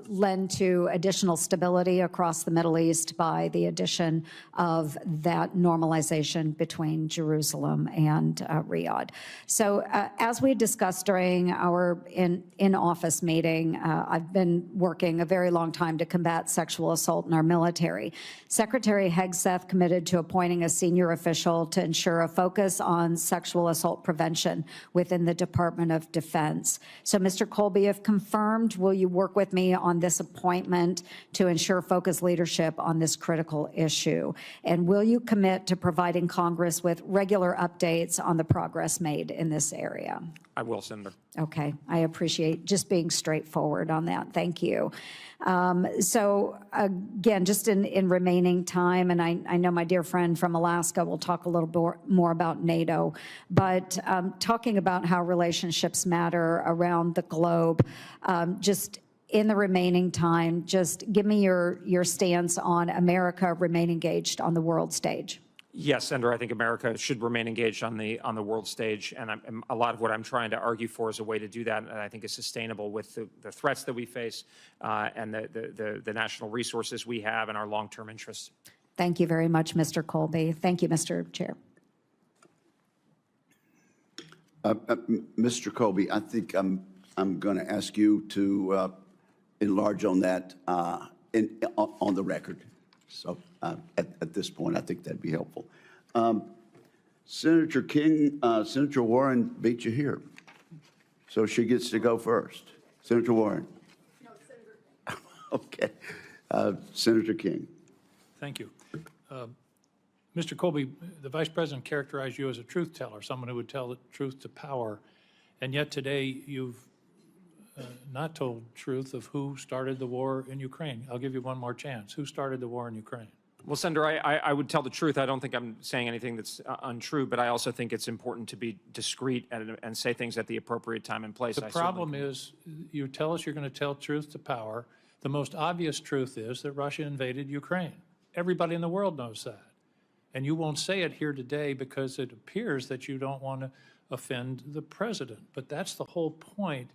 lend to additional stability across the Middle East by the addition of that normalization between Jerusalem and Riyadh. So as we discussed during our in-office meeting, I've been working a very long time to combat sexual assault in our military. Secretary Hegseth committed to appointing a senior official to ensure a focus on sexual assault prevention within the Department of Defense. So, Mr. Colby, if confirmed, will you work with me on this appointment to ensure focused leadership on this critical issue? And will you commit to providing Congress with regular updates on the progress made in this area? I will, Senator. Okay. I appreciate just being straightforward on that. Thank you. So again, just in remaining time, and I know my dear friend from Alaska will talk a little more about NATO, but talking about how relationships matter around the globe, just in the remaining time, just give me your stance on America remain engaged on the world stage. Yes, Senator, I think America should remain engaged on the world stage, and a lot of what I'm trying to argue for is a way to do that, and I think is sustainable with the threats that we face and the national resources we have and our long-term interests. Thank you very much, Mr. Colby. Thank you, Mr. Chair. Mr. Colby, I think I'm going to ask you to enlarge on that on the record. So at this point, I think that'd be helpful. Senator King, Senator Warren beat you here, so she gets to go first. Senator Warren. No, Senator. Okay. Senator King. Thank you. Mr. Colby, the Vice President characterized you as a truth teller, someone who would tell the truth to power, and yet today you've not told truth of who started the war in Ukraine. I'll give you one more chance. Who started the war in Ukraine? Well, Senator, I would tell the truth. I don't think I'm saying anything that's untrue, but I also think it's important to be discreet and say things at the appropriate time and place. The problem is you tell us you're going to tell truth to power. The most obvious truth is that Russia invaded Ukraine. Everybody in the world knows that. And you won't say it here today because it appears that you don't want to offend the president. But that's the whole point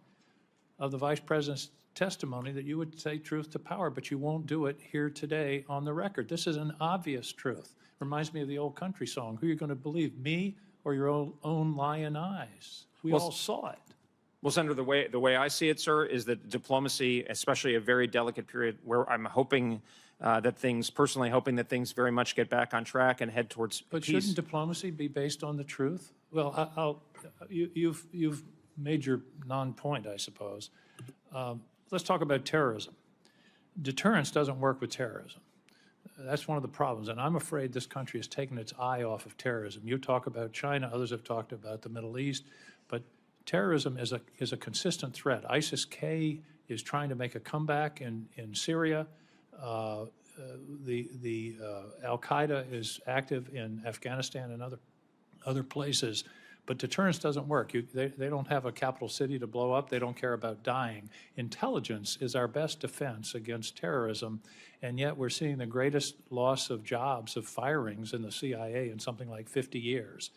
of the Vice President's testimony that you would say truth to power, but you won't do it here today on the record. This is an obvious truth. Reminds me of the old country song, who are you going to believe, me or your own lying eyes? We all saw it. Well, Senator, the way I see it, sir, is that diplomacy, especially a very delicate period where I'm hoping personally hoping that things very much get back on track and head towards But peace. shouldn't diplomacy be based on the truth? Well, you've made your non-point, I suppose. Let's talk about terrorism. Deterrence doesn't work with terrorism. That's one of the problems, and I'm afraid this country has taken its eye off of terrorism. You talk about China, others have talked about the Middle East, but terrorism is a consistent threat. ISIS-K is trying to make a comeback in Syria. The Al-Qaeda is active in Afghanistan and other places. But deterrence doesn't work. They don't have a capital city to blow up. They don't care about dying. Intelligence is our best defense against terrorism, and yet we're seeing the greatest loss of jobs, of firings in the CIA in something like 50 years.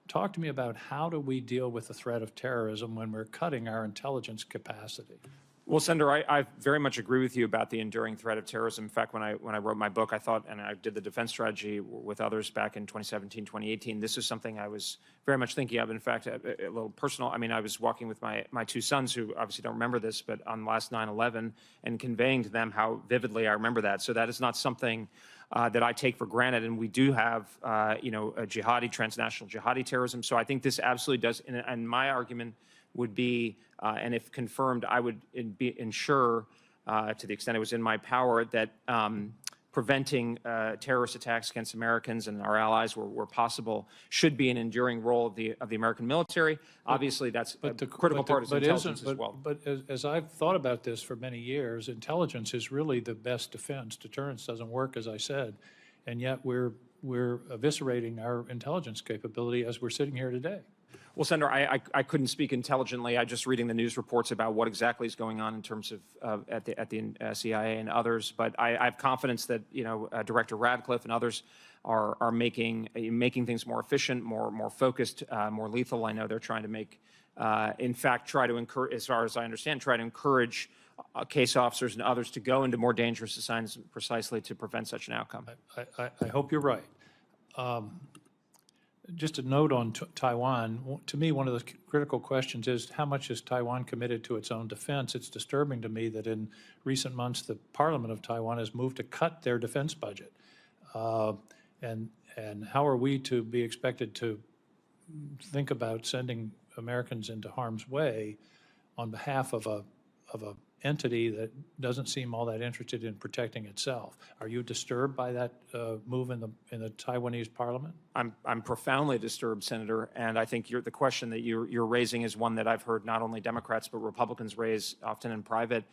Talk to me about how do we deal with the threat of terrorism when we're cutting our intelligence capacity? Well, Senator, I very much agree with you about the enduring threat of terrorism. In fact, when I wrote my book, I thought, and I did the defense strategy with others back in 2017, 2018, this is something I was very much thinking of. In fact, a little personal. I mean, I was walking with my two sons, who obviously don't remember this, but on last 9/11, and conveying to them how vividly I remember that. So that is not something that I take for granted. And we do have, a transnational jihadi terrorism. So I think this absolutely does. And my argument would be, and if confirmed, I would ensure, to the extent it was in my power, that preventing terrorist attacks against Americans and our allies where possible should be an enduring role of the American military. Obviously, that's a critical part of intelligence as well. But as I've thought about this for many years, intelligence is really the best defense. Deterrence doesn't work, as I said, and yet we're eviscerating our intelligence capability as we're sitting here today. Well, Senator, I couldn't speak intelligently. I'm just reading the news reports about what exactly is going on in terms of at the CIA and others. But I have confidence that Director Radcliffe and others are making things more efficient, more focused, more lethal. I know they're trying to make, in fact, try to encourage, as far as I understand, try to encourage case officers and others to go into more dangerous assignments precisely to prevent such an outcome. I hope you're right. Just a note on Taiwan. To me, one of the critical questions is how much is Taiwan committed to its own defense? It's disturbing to me that in recent months, the Parliament of Taiwan has moved to cut their defense budget. And how are we to be expected to think about sending Americans into harm's way on behalf of a entity that doesn't seem all that interested in protecting itself? Are you disturbed by that move in the Taiwanese Parliament? I'm profoundly disturbed, Senator, and I think the question that you're raising is one that I've heard not only Democrats but Republicans raise often in private.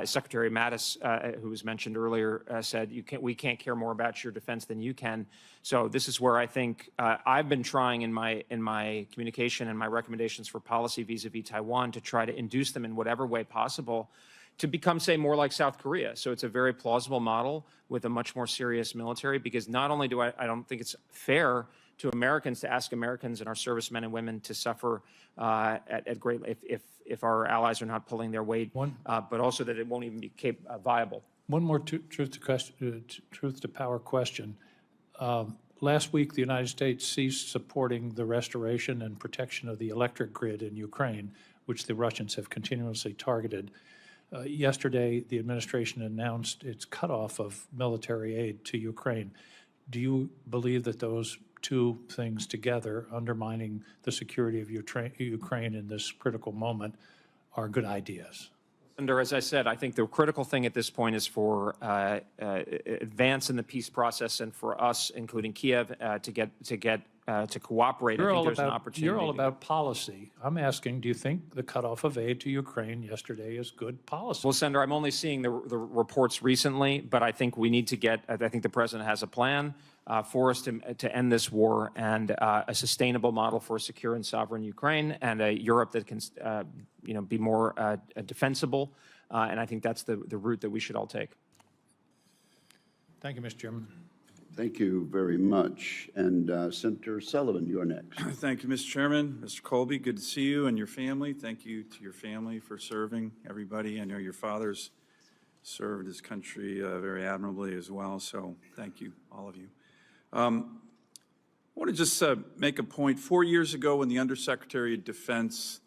Secretary Mattis, who was mentioned earlier, said we can't care more about your defense than you can. So this is where I think I've been trying in my communication and my recommendations for policy vis-a-vis Taiwan to try to induce them in whatever way possible to become, say, more like South Korea. So it's a very plausible model with a much more serious military, because not only do I don't think it's fair to Americans to ask Americans and our servicemen and women to suffer at great if our allies are not pulling their weight, but also that it won't even be viable. One more truth to power question. Last week, the United States ceased supporting the restoration and protection of the electric grid in Ukraine, which the Russians have continuously targeted. Yesterday, the administration announced its cutoff of military aid to Ukraine. Do you believe that those two things together, undermining the security of Ukraine in this critical moment, are good ideas? Senator, as I said, I think the critical thing at this point is for advance in the peace process, and for us, including Kiev, to cooperate. I think there's an opportunity. You're all about policy. I'm asking, do you think the cutoff of aid to Ukraine yesterday is good policy? Well, Senator, I'm only seeing the reports recently, but I think we need to I think the president has a plan for us to end this war, and a sustainable model for a secure and sovereign Ukraine, and a Europe that can be more defensible. And I think that's the route that we should all take. Thank you, Mr. Chairman. Thank you very much. And Senator Sullivan, you're next. Thank you, Mr. Chairman. Mr. Colby, good to see you and your family. Thank you to your family for serving everybody. I know your father's served his country very admirably as well, so thank you, all of you. I want to just make a point. 4 years ago, when the Undersecretary of Defense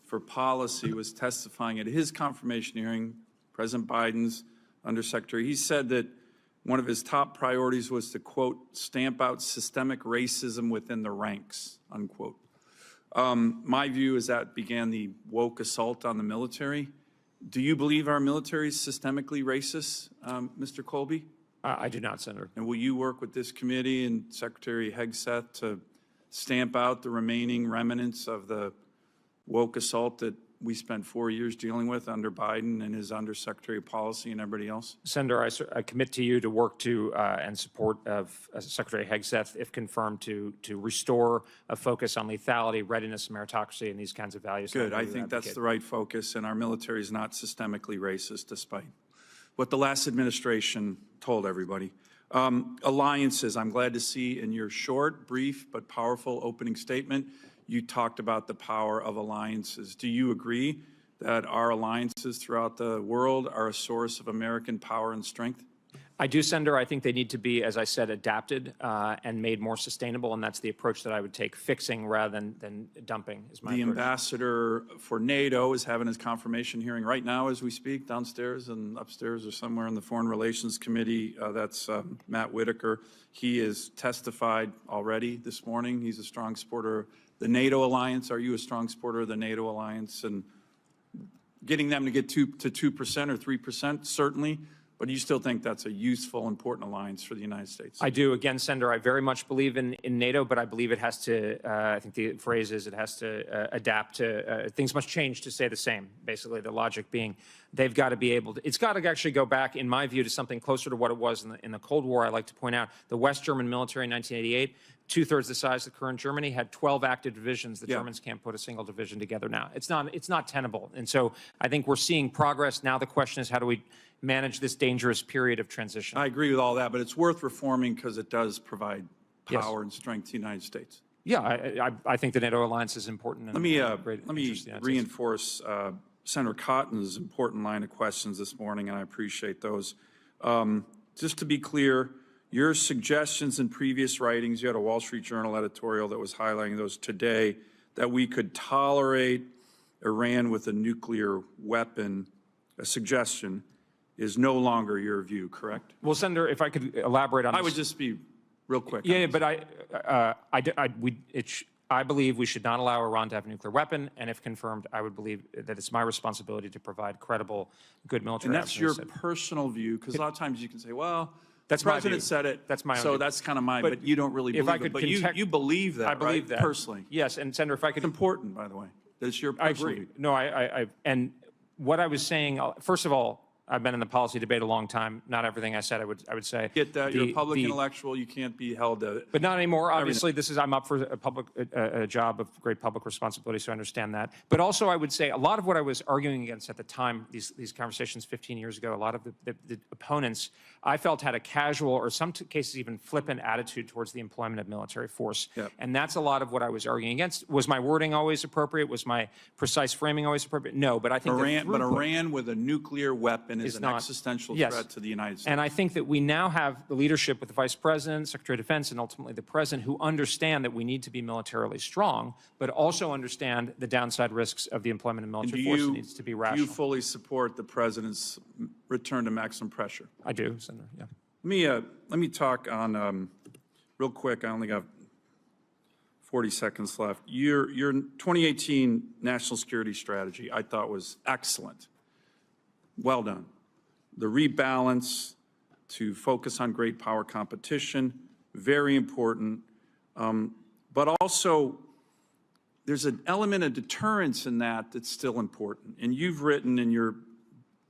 for Policy was testifying at his confirmation hearing, President Biden's Undersecretary, he said that one of his top priorities was to, quote, stamp out systemic racism within the ranks, unquote. My view is that began the woke assault on the military. Do you believe our military is systemically racist, Mr. Colby? I do not, Senator. And will you work with this committee and Secretary Hegseth to stamp out the remaining remnants of the woke assault that we spent 4 years dealing with under Biden and his Undersecretary of Policy and everybody else? Senator, I commit to you to work to and support of Secretary Hegseth, if confirmed, to restore a focus on lethality, readiness, meritocracy, and these kinds of values. Good. I think that's the right focus, and our military is not systemically racist, despite what the last administration told everybody. Alliances, I'm glad to see in your short, brief, but powerful opening statement, you talked about the power of alliances. Do you agree that our alliances throughout the world are a source of American power and strength? I do, Senator. I think they need to be, as I said, adapted and made more sustainable, and that's the approach that I would take, fixing rather than dumping is my approach. The ambassador for NATO is having his confirmation hearing right now as we speak, downstairs and upstairs or somewhere in the Foreign Relations Committee. That's Matt Whitaker. He has testified already this morning. He's a strong supporter of the NATO alliance. Are you a strong supporter of the NATO alliance? And getting them to get to 2% or 3%, certainly. But you still think that's a useful, important alliance for the United States? I do. Again, Senator, I very much believe in NATO, but I believe it has to, I think the phrase is it has to adapt to, things must change to stay the same, basically the logic being they've got to be able to, it's got to actually go back, in my view, to something closer to what it was in the Cold War. I like to point out the West German military in 1988, two-thirds the size of current Germany, had 12 active divisions. The Germans can't put a single division together now. It's not tenable. And so I think we're seeing progress. Now the question is, how do we manage this dangerous period of transition? I agree with all that, but it's worth reforming because it does provide power and strength to the United States. Yeah, I think the NATO alliance is important. Let me reinforce Senator Cotton's important line of questions this morning, and I appreciate those. Just to be clear, your suggestions in previous writings, you had a Wall Street Journal editorial that was highlighting those today, that we could tolerate Iran with a nuclear weapon, a suggestion, is no longer your view, correct? Well, Senator, if I could elaborate on this. I would just be real quick. Yeah, but I believe we should not allow Iran to have a nuclear weapon, and if confirmed, I would believe that it's my responsibility to provide credible, good military. And that's your personal view, because a lot of times you can say, well, that's the president said it. That's my own so view. that's kind of mine, but you don't really believe it. But you believe that, I believe that personally. Yes, and Senator, if I could. It's important, by the way. That it's your personal view. No, and what I was saying, first of all, I've been in the policy debate a long time. Not everything I said I would say. Get that. You're a public intellectual. You can't be held to it. But not anymore. Obviously, I'm up for a job of great public responsibility, so I understand that. But also, I would say a lot of what I was arguing against at the time, these conversations 15 years ago, a lot of the opponents, I felt had a casual or some cases even flippant attitude towards the employment of military force. Yep. And that's a lot of what I was arguing against. Was my wording always appropriate? Was my precise framing always appropriate? No, but I think Iran with a nuclear weapon is an existential threat to the United States. And I think that we now have the leadership with the Vice President, Secretary of Defense, and ultimately the President who understand that we need to be militarily strong, but also understand the downside risks of the employment of military force. It needs to be rational. Do you fully support the President's return to maximum pressure? I do, Senator, yeah. Let me talk on, real quick, I only got 40 seconds left. Your 2018 national security strategy I thought was excellent. Well done. The rebalance to focus on great power competition, very important. But also, there's an element of deterrence in that that's still important. And you've written in your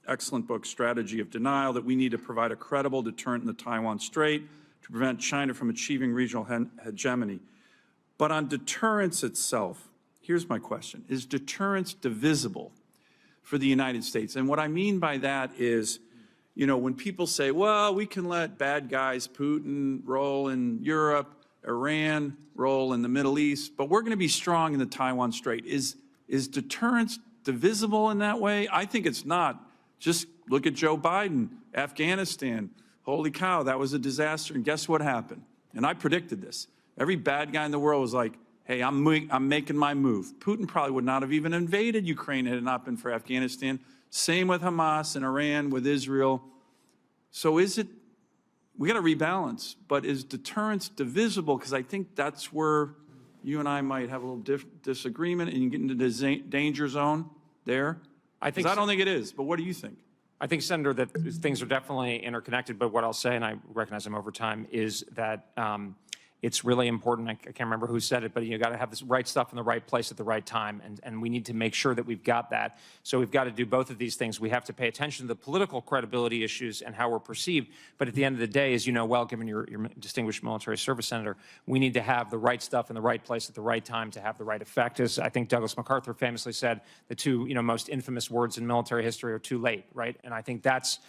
excellent book, Strategy of Denial, that we need to provide a credible deterrent in the Taiwan Strait to prevent China from achieving regional hegemony. But on deterrence itself, here's my question. Is deterrence divisible for the United States? And what I mean by that is, you know, when people say, well, we can let bad guys, Putin, roll in Europe, Iran roll in the Middle East, but we're going to be strong in the Taiwan Strait. Is deterrence divisible in that way? I think it's not. Just look at Joe Biden, Afghanistan. Holy cow, that was a disaster. And guess what happened? And I predicted this. Every bad guy in the world was like, hey, I'm making my move. Putin probably would not have even invaded Ukraine had it not been for Afghanistan. Same with Hamas and Iran, with Israel. So is it, we got to rebalance, but is deterrence divisible? Because I think that's where you and I might have a little disagreement and you get into the danger zone there. I don't think it is, but what do you think? I think, Senator, that things are definitely interconnected, but what I'll say, and I recognize them over time, is that it's really important. I can't remember who said it, but you got to have this right stuff in the right place at the right time, and we need to make sure that we've got that. So we've got to do both of these things. We have to pay attention to the political credibility issues and how we're perceived, but at the end of the day, as you know well, given your distinguished military service, Senator, we need to have the right stuff in the right place at the right time to have the right effect. As I think Douglas MacArthur famously said, the two most infamous words in military history are too late, right? And I think that's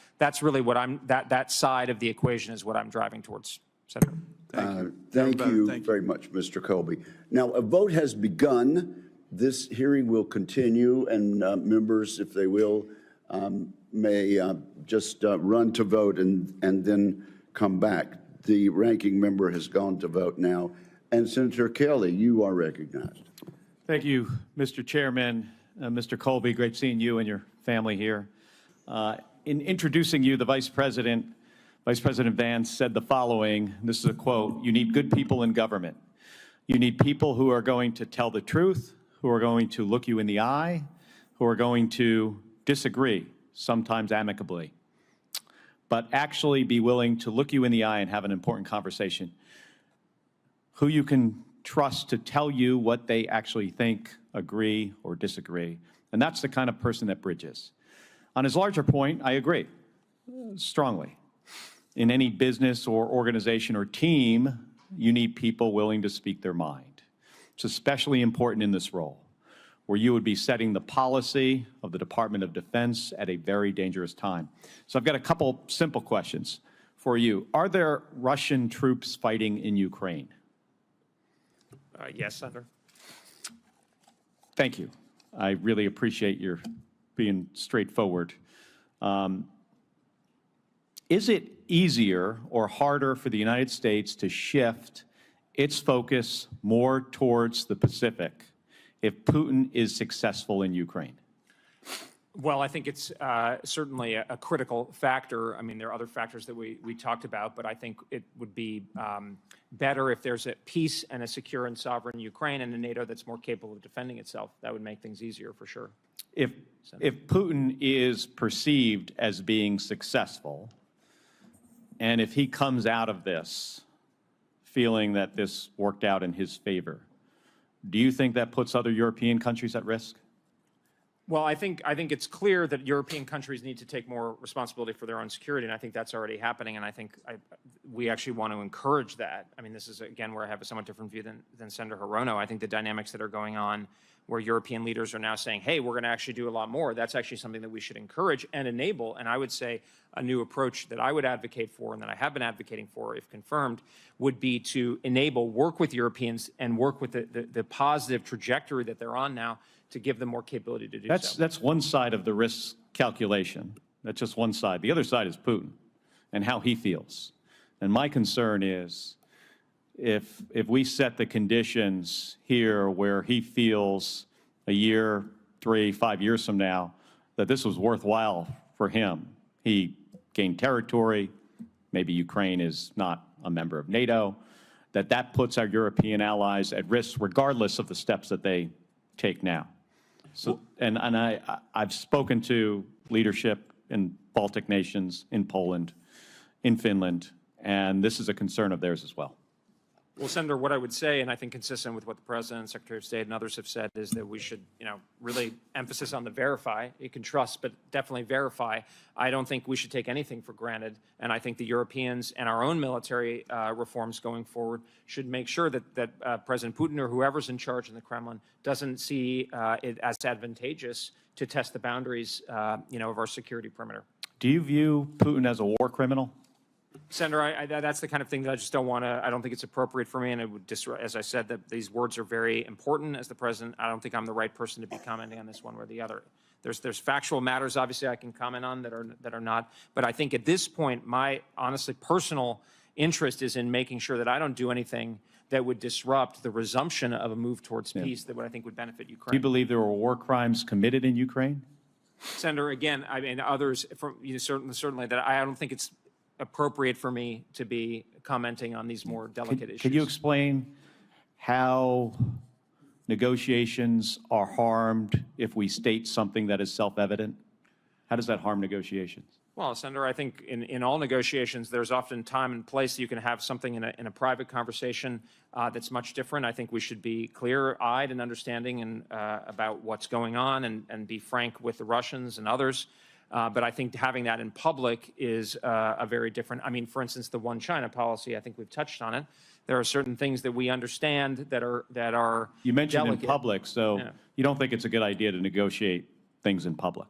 really what that side of the equation is what I'm driving towards, Senator. Thank you very much, Mr. Colby. Now, a vote has begun. This hearing will continue, and members, if they will, may just run to vote and then come back. The ranking member has gone to vote now. And Senator Kelly, you are recognized. Thank you, Mr. Chairman. Mr. Colby, great seeing you and your family here. In introducing you, the Vice President Vance said the following, this is a quote, "You need good people in government. You need people who are going to tell the truth, who are going to look you in the eye, who are going to disagree, sometimes amicably, but actually be willing to look you in the eye and have an important conversation. Who you can trust to tell you what they actually think, agree, or disagree. And that's the kind of person that bridges." On his larger point, I agree strongly. In any business or organization or team, you need people willing to speak their mind. It's especially important in this role, where you would be setting the policy of the Department of Defense at a very dangerous time. So I've got a couple simple questions for you. Are there Russian troops fighting in Ukraine? Yes, Senator. Thank you. I really appreciate your being straightforward. Is it easier or harder for the United States to shift its focus more towards the Pacific if Putin is successful in Ukraine? Well, I think it's certainly a critical factor. I mean, there are other factors that we talked about, but I think it would be better if there's a peace and a secure and sovereign Ukraine and a NATO that's more capable of defending itself. That would make things easier for sure. If Putin is perceived as being successful, and if he comes out of this feeling that this worked out in his favor, do you think that puts other European countries at risk? Well, I think it's clear that European countries need to take more responsibility for their own security, and I think that's already happening, and I think we actually want to encourage that. I mean, this is, again, where I have a somewhat different view than Senator Hirono. I think the dynamics that are going on where European leaders are now saying, hey, we're going to actually do a lot more, that's actually something that we should encourage and enable. And I would say a new approach that I would advocate for and that I have been advocating for, if confirmed, would be to enable, work with Europeans and work with the positive trajectory that they're on now to give them more capability to do so. That's one side of the risk calculation. That's just one side. The other side is Putin and how he feels. And my concern is if we set the conditions here where he feels a year, 3, 5 years from now, that this was worthwhile for him, he gained territory, maybe Ukraine is not a member of NATO, that puts our European allies at risk regardless of the steps that they take now. So, and I've spoken to leadership in Baltic nations, in Poland, in Finland, and this is a concern of theirs as well. Well, Senator, what I would say, and I think consistent with what the President, Secretary of State, and others have said, is that we should, really emphasis on the verify. You can trust, but definitely verify. I don't think we should take anything for granted, and I think the Europeans and our own military reforms going forward should make sure that President Putin or whoever's in charge in the Kremlin doesn't see it as advantageous to test the boundaries, of our security perimeter. Do you view Putin as a war criminal? Senator, that's the kind of thing that I just don't want to, I don't think it's appropriate for me, and it would as I said, that these words are very important as the president. I don't think I'm the right person to be commenting on this one way or the other. There's factual matters, obviously, I can comment on that are not, but I think at this point, my honestly personal interest is in making sure that I don't do anything that would disrupt the resumption of a move towards peace that I think would benefit Ukraine. Do you believe there were war crimes committed in Ukraine? Senator, again, I mean, others, from, certainly that I don't think it's appropriate for me to be commenting on these more delicate issues. Can you explain how negotiations are harmed if we state something that is self-evident? How does that harm negotiations? Well, Senator, I think in all negotiations, there's often time and place. You can have something in a private conversation that's much different. I think we should be clear-eyed and understanding about what's going on and be frank with the Russians and others. But I think having that in public is a very different. I mean, for instance, the one China policy, I think we've touched on it. There are certain things that we understand that are You mentioned delicate. in public, so you don't think it's a good idea to negotiate things in public?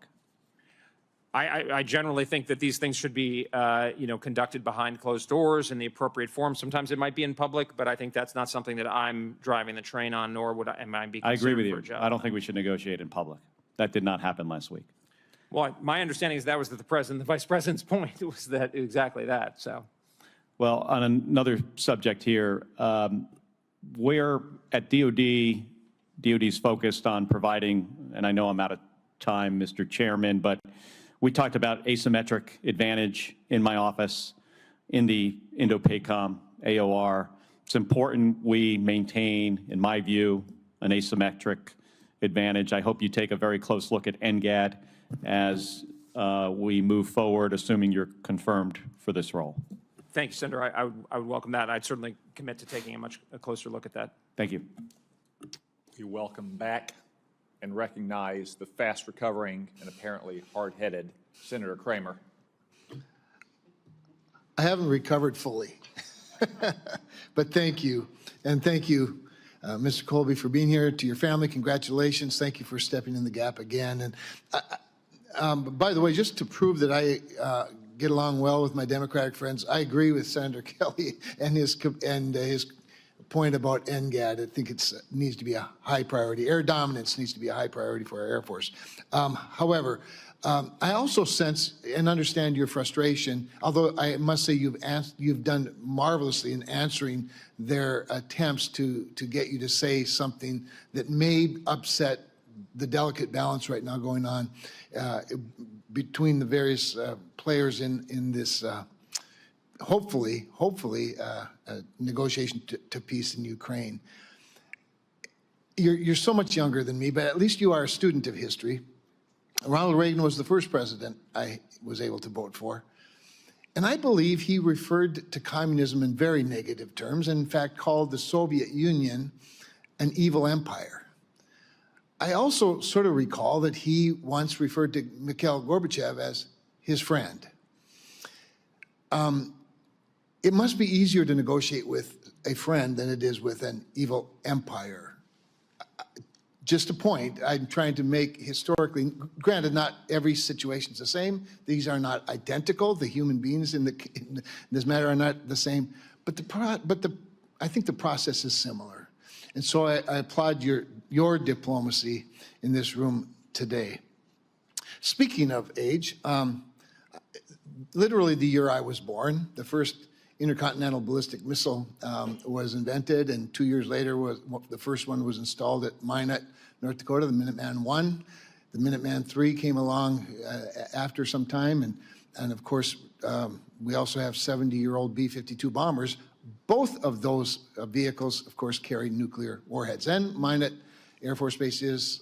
I generally think that these things should be, conducted behind closed doors in the appropriate form. Sometimes it might be in public, but I think that's not something that I'm driving the train on, nor would I be I agree with considered you. for a job. I don't think we should negotiate in public. That did not happen last week. Well, my understanding is that was the vice president's point was that exactly that. So, well, on another subject here, we're at DOD's focused on providing, and I know I'm out of time, Mr. Chairman, but we talked about asymmetric advantage in my office in the Indo-PACOM AOR. It's important we maintain, in my view, an asymmetric advantage. I hope you take a very close look at NGAD as we move forward, assuming you're confirmed for this role. thank you, Senator. I would welcome that. I'd certainly commit to taking a closer look at that. Thank you. You welcome back and recognize the fast recovering and apparently hard-headed Senator Kramer. I haven't recovered fully, but thank you. And thank you, Mr. Colby, for being here. To your family, congratulations. Thank you for stepping in the gap again. And by the way, just to prove that I get along well with my Democratic friends, I agree with Senator Kelly and his point about NGAD. I think it needs to be a high priority. Air dominance needs to be a high priority for our Air Force. However, I also sense and understand your frustration, although I must say you've done marvelously in answering their attempts to get you to say something that may upset the delicate balance right now going on between the various players in this hopefully negotiation to peace in Ukraine. You're so much younger than me, but at least you are a student of history. Ronald Reagan was the first president I was able to vote for. And I believe he referred to communism in very negative terms, and in fact called the Soviet Union an evil empire. I also sort of recall that he once referred to Mikhail Gorbachev as his friend. It must be easier to negotiate with a friend than it is with an evil empire. Just a point I'm trying to make historically, granted not every situation is the same, these are not identical, the human beings in this matter are not the same, but I think the process is similar. And so I applaud your diplomacy in this room today. Speaking of age, literally the year I was born, the first intercontinental ballistic missile was invented, and 2 years later the first one was installed at Minot, North Dakota, the Minuteman I. The Minuteman III came along after some time, and of course we also have 70-year-old B-52 bombers. Both of those vehicles, of course, carry nuclear warheads, and Minot Air Force Base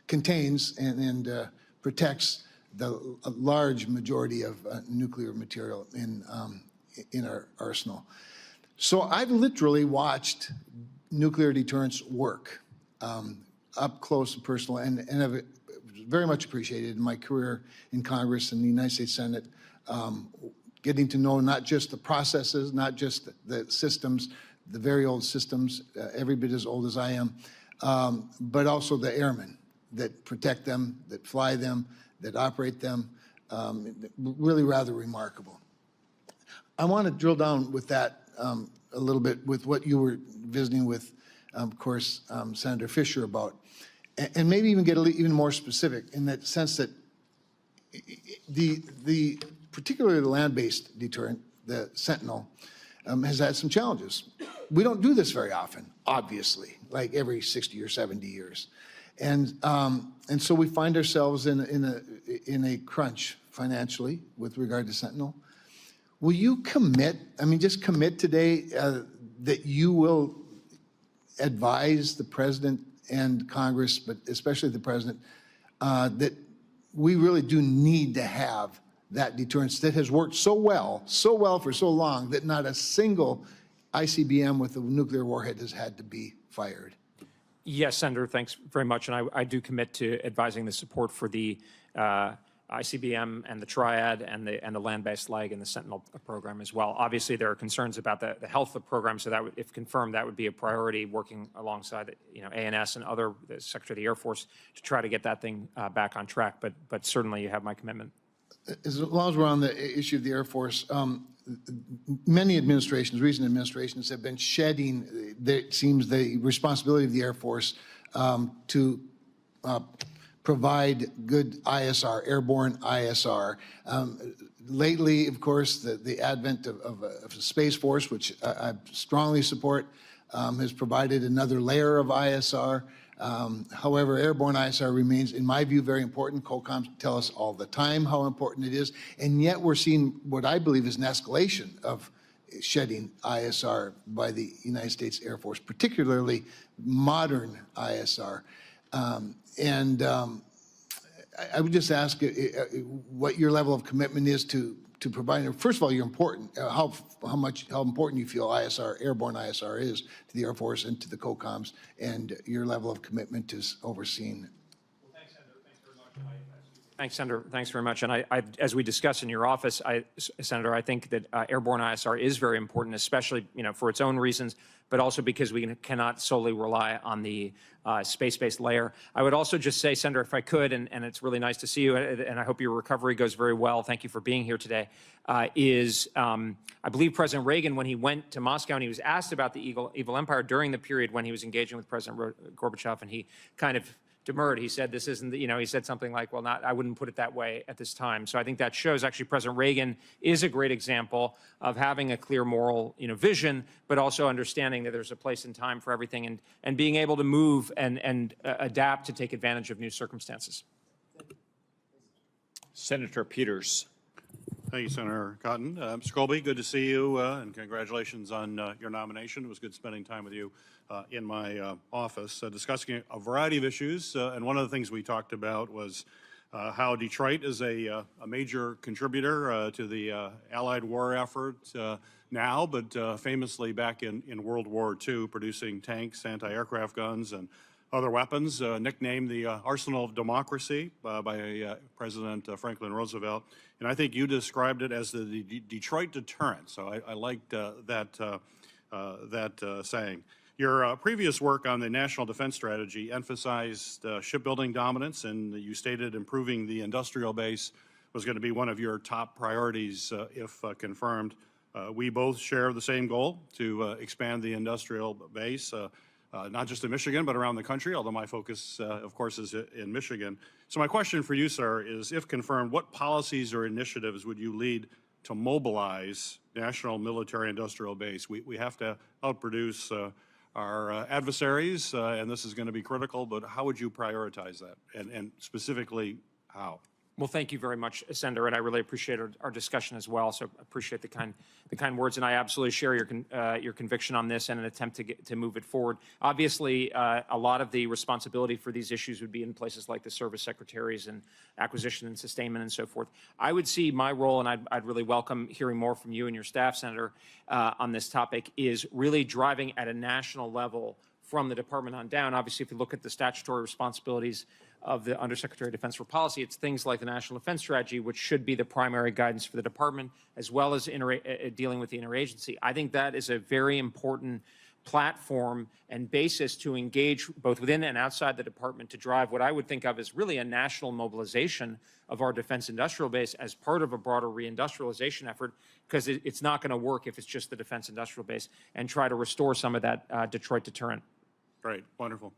contains and protects the large majority of nuclear material in our arsenal. So I've literally watched nuclear deterrence work up close and personal, and have very much appreciated in my career in Congress and the United States Senate, getting to know not just the processes, not just the systems, the very old systems, every bit as old as I am, but also the airmen that protect them, that fly them, that operate them. Really rather remarkable. I want to drill down with that a little bit with what you were visiting with, of course, Senator Fisher about, and maybe even get even more specific in that sense that particularly the land-based deterrent, the Sentinel, has had some challenges. We don't do this very often, obviously, like every 60 or 70 years. And so we find ourselves in a crunch financially with regard to Sentinel. Will you commit, I mean, just commit today that you will advise the President and Congress, but especially the President, that we really do need to have that deterrence that has worked so well for so long that not a single ICBM with a nuclear warhead has had to be fired? Yes, Senator, thanks very much. And I do commit to advising the support for the ICBM and the Triad and the land-based leg and the Sentinel program as well. Obviously, there are concerns about the health of the program, so that would, if confirmed, that would be a priority, working alongside ANS and other, the Secretary of the Air Force, to try to get that thing back on track. But certainly, you have my commitment. As long as we're on the issue of the Air Force, many administrations, recent administrations, have been shedding, it seems, the responsibility of the Air Force to provide good ISR, airborne ISR. Lately, of course, the advent of a Space Force, which I strongly support, has provided another layer of ISR. However, airborne ISR remains, in my view, very important. COCOMs tell us all the time how important it is, and yet we're seeing what I believe is an escalation of shedding ISR by the United States Air Force, particularly modern ISR. I would just ask what your level of commitment is to providing. First of all, you're important. How important you feel ISR, airborne ISR, is to the Air Force and to the COCOMs, and your level of commitment to overseeing. Well, thanks, Senator. Thanks very much. Thanks, Senator. Thanks very much. And as we discussed in your office, Senator, I think that airborne ISR is very important, especially for its own reasons, but also because we cannot solely rely on the space-based layer. I would also just say, Senator, if I could, and it's really nice to see you, and I hope your recovery goes very well. Thank you for being here today. I believe President Reagan, when he went to Moscow and he was asked about the evil empire during the period when he was engaging with President Gorbachev, and he kind of demurred. He said, "This isn't," he said something like, "Well, I wouldn't put it that way at this time." So I think that shows actually President Reagan is a great example of having a clear moral, vision, but also understanding that there's a place and time for everything, and being able to move and adapt to take advantage of new circumstances. Senator Peters. Thank you, Senator Cotton. Mr. Colby, good to see you, and congratulations on your nomination. It was good spending time with you in my office, discussing a variety of issues. And one of the things we talked about was how Detroit is a major contributor to the Allied war effort now, but famously back in World War II, producing tanks, anti-aircraft guns, and other weapons, nicknamed the Arsenal of Democracy by President Franklin Roosevelt. And I think you described it as the Detroit deterrent. So I liked that saying. Your previous work on the National Defense Strategy emphasized shipbuilding dominance, and you stated improving the industrial base was going to be one of your top priorities if confirmed. We both share the same goal to expand the industrial base, not just in Michigan, but around the country, although my focus, of course, is in Michigan. So my question for you, sir, is if confirmed, what policies or initiatives would you lead to mobilize national military industrial base? We have to outproduce our adversaries, and this is going to be critical, but how would you prioritize that, and specifically how? Well, thank you very much, Senator, and I really appreciate our discussion as well. So appreciate the kind words, and I absolutely share your conviction on this and an attempt to move it forward. Obviously, a lot of the responsibility for these issues would be in places like the service secretaries and acquisition and sustainment and so forth. I would see my role, and I'd really welcome hearing more from you and your staff, Senator, on this topic, is really driving at a national level from the department on down. Obviously, if you look at the statutory responsibilities of the Undersecretary of Defense for Policy, it's things like the National Defense Strategy, which should be the primary guidance for the department, as well as dealing with the interagency. I think that is a very important platform and basis to engage both within and outside the department to drive what I would think of as really a national mobilization of our defense industrial base as part of a broader reindustrialization effort, because it's not going to work if it's just the defense industrial base, and try to restore some of that Detroit deterrent. Great, wonderful.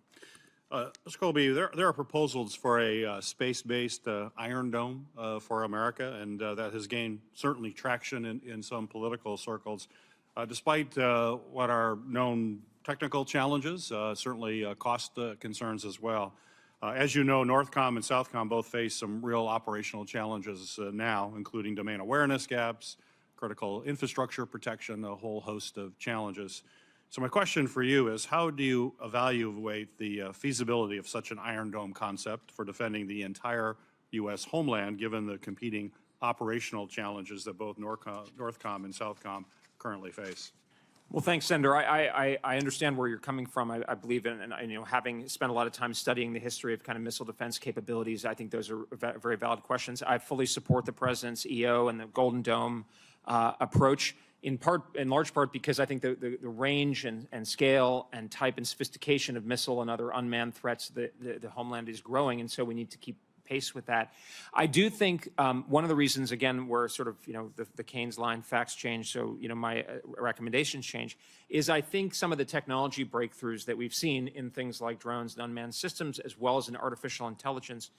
Mr. Colby, there are proposals for a space-based Iron Dome for America, and that has gained certainly traction in some political circles. Despite what are known technical challenges, certainly cost concerns as well. As you know, Northcom and Southcom both face some real operational challenges now, including domain awareness gaps, critical infrastructure protection, a whole host of challenges. So my question for you is, how do you evaluate the feasibility of such an Iron Dome concept for defending the entire U.S. homeland, given the competing operational challenges that both Northcom and Southcom currently face? Well, thanks, Senator. I understand where you're coming from. I believe in, and you know, having spent a lot of time studying the history of kind of missile defense capabilities, I think those are very valid questions. I fully support the President's EO and the Golden Dome approach, in large part because I think the range and scale and type and sophistication of missile and other unmanned threats, the homeland is growing, and so we need to keep pace with that. I do think one of the reasons, again, where sort of, you know, the Keynes line facts change, so, you know, my recommendations change, is I think some of the technology breakthroughs that we've seen in things like drones and unmanned systems, as well as in artificial intelligence,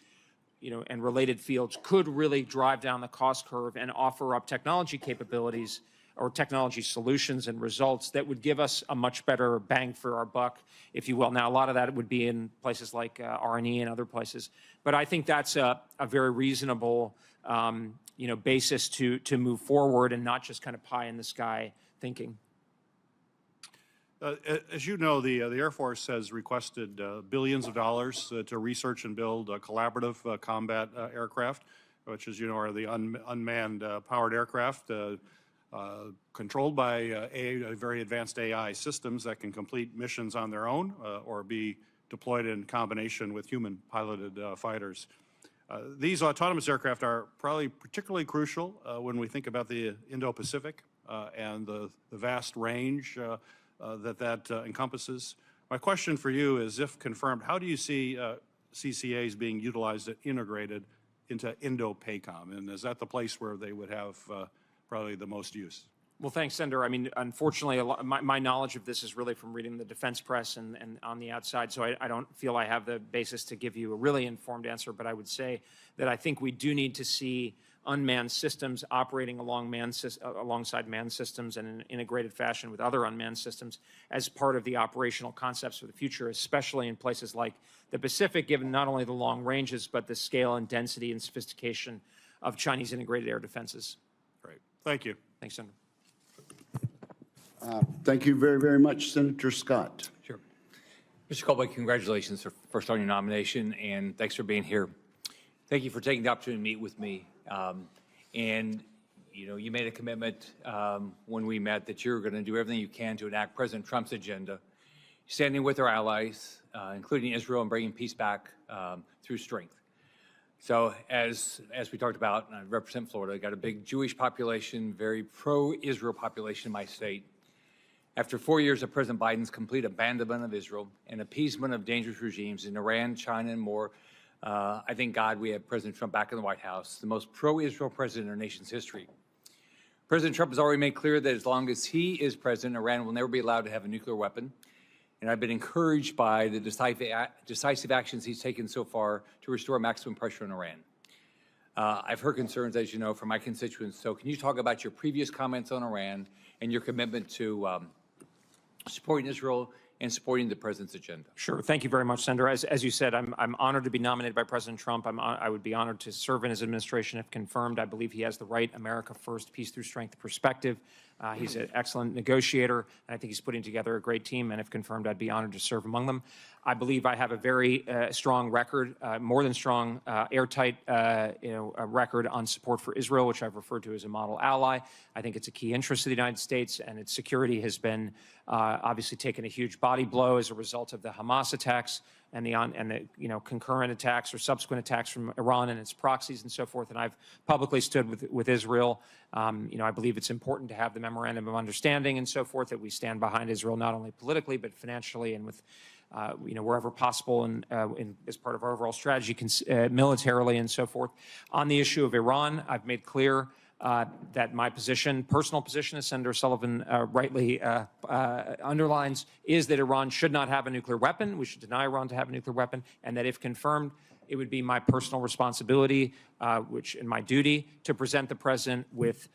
you know, and related fields, could really drive down the cost curve and offer up technology capabilities or technology solutions and results that would give us a much better bang for our buck, if you will. Now, a lot of that would be in places like R&E and other places, but I think that's a very reasonable, you know, basis to move forward and not just kind of pie in the sky thinking. As you know, the Air Force has requested billions of dollars to research and build collaborative combat aircraft, which, as you know, are the unmanned powered aircraft controlled by very advanced AI systems that can complete missions on their own or be deployed in combination with human-piloted fighters. These autonomous aircraft are probably particularly crucial when we think about the Indo-Pacific and the vast range that encompasses. My question for you is, if confirmed, how do you see CCAs being utilized and integrated into Indo-PACOM? And is that the place where they would have probably the most use? Well, thanks, Senator. I mean, unfortunately, my knowledge of this is really from reading the defense press and on the outside, so I don't feel I have the basis to give you a really informed answer, but I would say that I think we do need to see unmanned systems operating alongside manned systems in an integrated fashion with other unmanned systems as part of the operational concepts for the future, especially in places like the Pacific, given not only the long ranges, but the scale and density and sophistication of Chinese integrated air defenses. Great. Thank you. Thanks, Senator. Thank you very, very much, Senator Scott. Sure. Mr. Colby, congratulations first on your nomination, and thanks for being here. Thank you for taking the opportunity to meet with me. And, you know, you made a commitment when we met that you're going to do everything you can to enact President Trump's agenda, standing with our allies, including Israel, and bringing peace back through strength. So as we talked about, and I represent Florida, got a big Jewish population, very pro-Israel population in my state. After 4 years of President Biden's complete abandonment of Israel and appeasement of dangerous regimes in Iran, China, and more, I thank God we have President Trump back in the White House, the most pro-Israel president in our nation's history. President Trump has already made clear that as long as he is president, Iran will never be allowed to have a nuclear weapon. And I've been encouraged by the decisive actions he's taken so far to restore maximum pressure on Iran. I've heard concerns, as you know, from my constituents. So can you talk about your previous comments on Iran and your commitment to supporting Israel and supporting the president's agenda? Sure. Thank you very much, Senator. As you said, I'm honored to be nominated by President Trump. I would be honored to serve in his administration if confirmed. I believe he has the right America First, peace through strength perspective. He's an excellent negotiator, and I think he's putting together a great team, and if confirmed, I'd be honored to serve among them. I believe I have a very strong record, more than strong, airtight record on support for Israel, which I've referred to as a model ally. I think it's a key interest of the United States, and its security has been obviously taken a huge body blow as a result of the Hamas attacks and the concurrent attacks or subsequent attacks from Iran and its proxies and so forth. And I've publicly stood with Israel. I believe it's important to have the memorandum of understanding and so forth, that we stand behind Israel not only politically but financially and with wherever possible and as part of our overall strategy, militarily and so forth. On the issue of Iran, I've made clear that my personal position, as Senator Sullivan rightly underlines, is that Iran should not have a nuclear weapon. We should deny Iran to have a nuclear weapon, and that if confirmed, it would be my personal responsibility, and my duty, to present the president with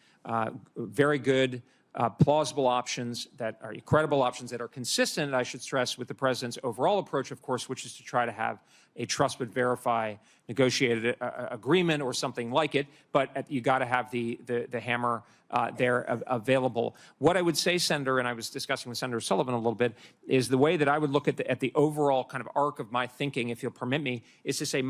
very good, plausible options that are credible options that are consistent, I should stress, with the president's overall approach, of course, which is to try to have a trust but verify negotiated agreement or something like it. But you got to have the hammer there available. What I would say, Senator, and I was discussing with Senator Sullivan a little bit, is the way that I would look at the overall kind of arc of my thinking, if you'll permit me, is to say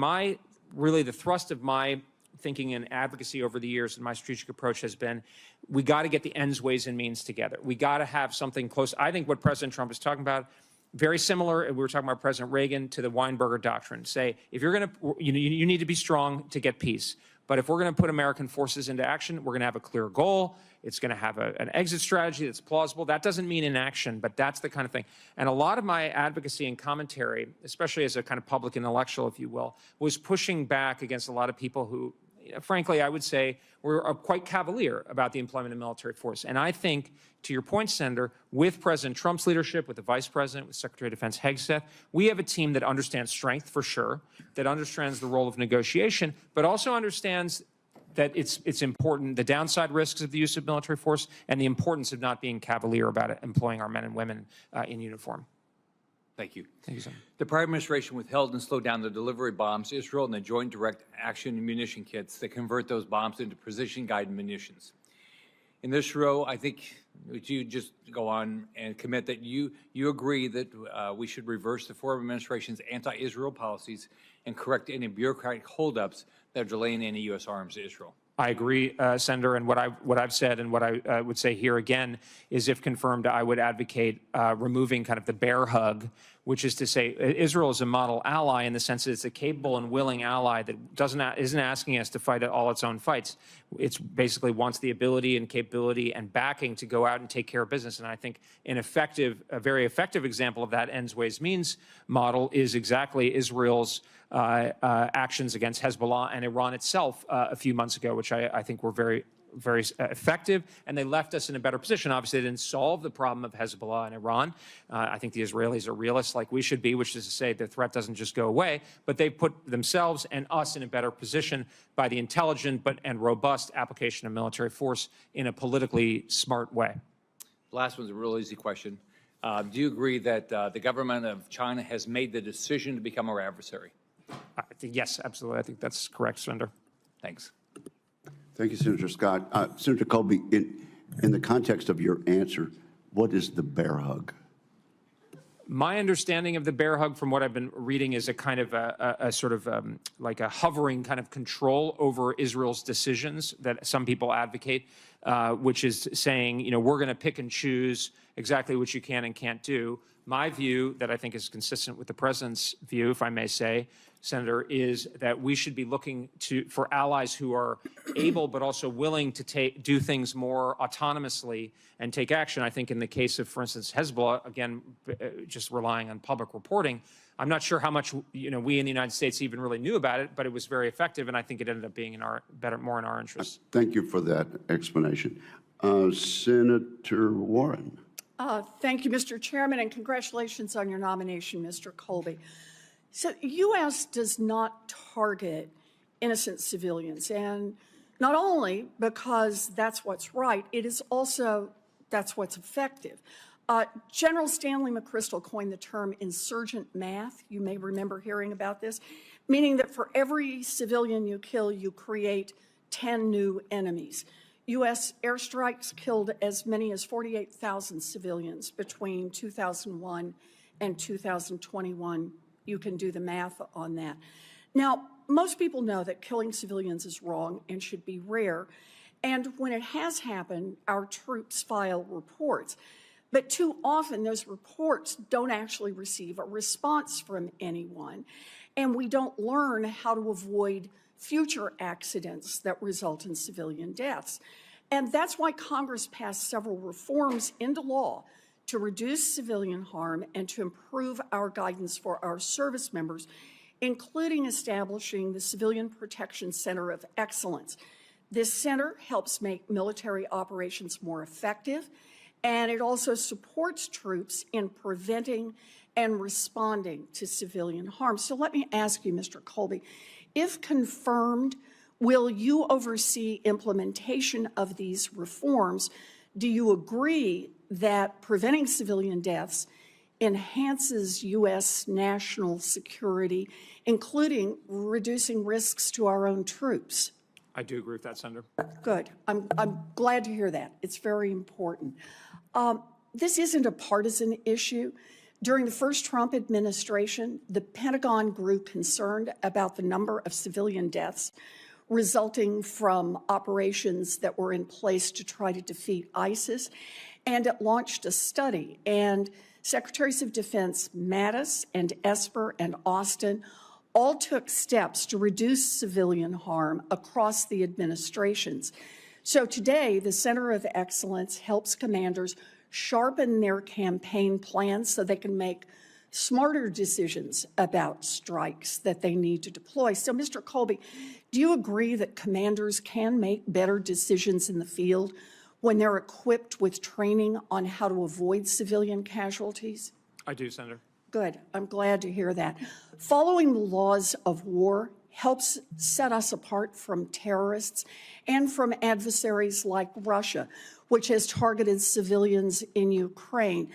really the thrust of my thinking and advocacy over the years and my strategic approach has been, we got to get the ends, ways, and means together. We got to have something close. I think what President Trump is talking about, very similar, we were talking about President Reagan, to the Weinberger Doctrine. Say, if you're going to, you need to be strong to get peace. But if we're going to put American forces into action, we're going to have a clear goal. It's going to have an exit strategy that's plausible. That doesn't mean inaction, but that's the kind of thing. And a lot of my advocacy and commentary, especially as a kind of public intellectual, if you will, was pushing back against a lot of people who, frankly, I would say, were quite cavalier about the employment of military force. And I think, to your point, Senator, with President Trump's leadership, with the Vice President, with Secretary of Defense Hegseth, we have a team that understands strength, for sure, that understands the role of negotiation, but also understands that it's important, the downside risks of the use of military force and the importance of not being cavalier about it, employing our men and women in uniform. Thank you. Thank you, sir. The prior administration withheld and slowed down the delivery of bombs to Israel and the Joint Direct Action Munition Kits that convert those bombs into precision-guided munitions. In this row, I think would you just go on and commit that you agree that we should reverse the former administration's anti-Israel policies and correct any bureaucratic holdups that are delaying any U.S. arms to Israel? I agree, Senator, and what I've said and what I would say here again is, if confirmed, I would advocate removing kind of the bear hug, which is to say Israel is a model ally in the sense that it's a capable and willing ally that isn't asking us to fight all its own fights. It's basically wants the ability and capability and backing to go out and take care of business. And I think a very effective example of that ends, ways, means model is exactly Israel's actions against Hezbollah and Iran itself a few months ago, which I think were very effective, and they left us in a better position. Obviously, they didn't solve the problem of Hezbollah and Iran. I think the Israelis are realists, like we should be, which is to say the threat doesn't just go away, but they put themselves and us in a better position by the intelligent and robust application of military force in a politically smart way. The last one's a real easy question. Do you agree that the government of China has made the decision to become our adversary? I think, yes, absolutely. I think that's correct, Senator. Thanks. Thank you, Senator Scott. Senator Colby, in the context of your answer, what is the bear hug? My understanding of the bear hug, from what I've been reading, is a kind of a sort of like a hovering kind of control over Israel's decisions that some people advocate, which is saying, we're going to pick and choose exactly what you can and can't do. My view, that I think is consistent with the president's view, if I may say, Senator, is that we should be looking for allies who are able but also willing to do things more autonomously and take action. I think in the case of, for instance, Hezbollah, again, just relying on public reporting, I'm not sure how much we in the United States even really knew about it, but it was very effective, and I think it ended up being more in our interest. Thank you for that explanation. Senator Warren. Thank you, Mr. Chairman, and congratulations on your nomination, Mr. Colby. So the U.S. does not target innocent civilians, and not only because that's what's right, it is also that's what's effective. General Stanley McChrystal coined the term insurgent math. You may remember hearing about this, meaning that for every civilian you kill, you create 10 new enemies. U.S. airstrikes killed as many as 48,000 civilians between 2001 and 2021. You can do the math on that. Now, most people know that killing civilians is wrong and should be rare. And when it has happened, our troops file reports. But too often, those reports don't actually receive a response from anyone, and we don't learn how to avoid future accidents that result in civilian deaths. And that's why Congress passed several reforms into law to reduce civilian harm and to improve our guidance for our service members, including establishing the Civilian Protection Center of Excellence. This center helps make military operations more effective, and it also supports troops in preventing and responding to civilian harm. So let me ask you, Mr. Colby, if confirmed, will you oversee implementation of these reforms? Do you agree that preventing civilian deaths enhances U.S. national security, including reducing risks to our own troops? I do agree with that, Senator. Good. I'm glad to hear that. It's very important. This isn't a partisan issue. During the first Trump administration, the Pentagon grew concerned about the number of civilian deaths resulting from operations that were in place to try to defeat ISIS, and it launched a study. And Secretaries of Defense Mattis and Esper and Austin all took steps to reduce civilian harm across the administrations. So today, the Center of Excellence helps commanders sharpen their campaign plans so they can make smarter decisions about strikes that they need to deploy. So, Mr. Colby, do you agree that commanders can make better decisions in the field when they're equipped with training on how to avoid civilian casualties? I do, Senator. Good. I'm glad to hear that. Following the laws of war helps set us apart from terrorists and from adversaries like Russia, which has targeted civilians in Ukraine.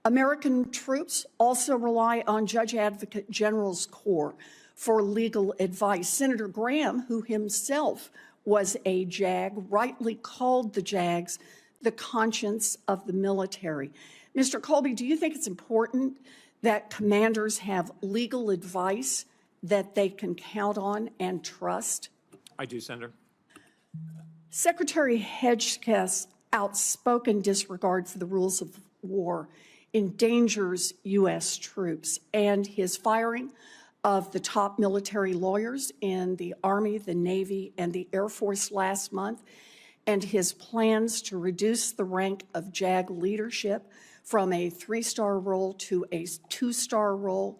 American troops also rely on Judge Advocate General's Corps for legal advice. Senator Graham, who himself was a JAG, rightly called the JAGs the conscience of the military. Mr. Colby, do you think it's important that commanders have legal advice that they can count on and trust? I do, Senator. Secretary Hedgecoth's outspoken disregard for the rules of war endangers U.S. troops, and his firing of the top military lawyers in the Army, the Navy, and the Air Force last month, and his plans to reduce the rank of JAG leadership from a 3-star role to a 2-star role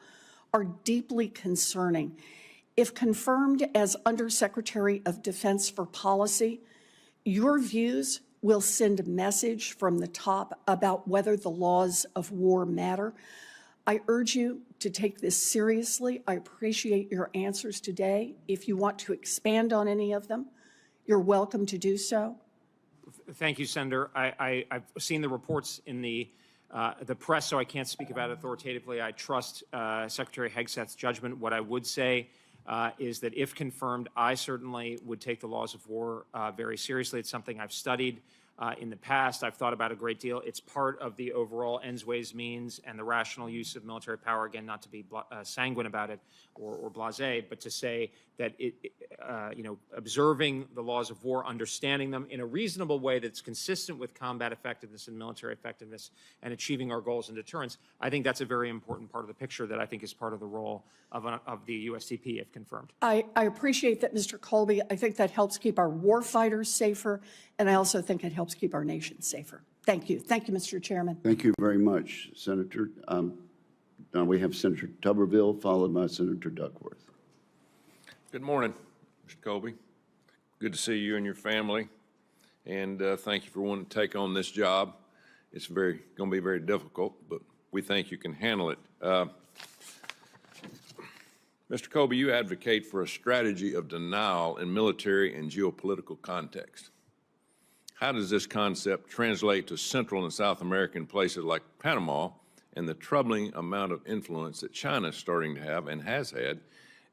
are deeply concerning. If confirmed as Undersecretary of Defense for Policy, your views will send a message from the top about whether the laws of war matter. I urge you to take this seriously. I appreciate your answers today. If you want to expand on any of them, you're welcome to do so. Thank you, Senator. I've seen the reports in the press, so I can't speak about it authoritatively. I trust Secretary Hegseth's judgment. What I would say is that if confirmed, I certainly would take the laws of war very seriously. It's something I've studied in the past. I've thought about a great deal. It's part of the overall ends, ways, means, and the rational use of military power. Again, not to be sanguine about it or blasé, but to say that observing the laws of war, understanding them in a reasonable way that's consistent with combat effectiveness and military effectiveness and achieving our goals and deterrence, I think that's a very important part of the picture that I think is part of the role of the USDP if confirmed. I appreciate that, Mr. Colby. I think that helps keep our war fighters safer, and I also think it helps keep our nation safer. Thank you. Thank you, Mr. Chairman. Thank you very much, Senator. Now we have Senator Tuberville, followed by Senator Duckworth. Good morning, Mr. Colby. Good to see you and your family, and thank you for wanting to take on this job. It's going to be very difficult, but we think you can handle it. Mr. Colby, you advocate for a strategy of denial in military and geopolitical context. How does this concept translate to Central and South American places like Panama and the troubling amount of influence that China is starting to have and has had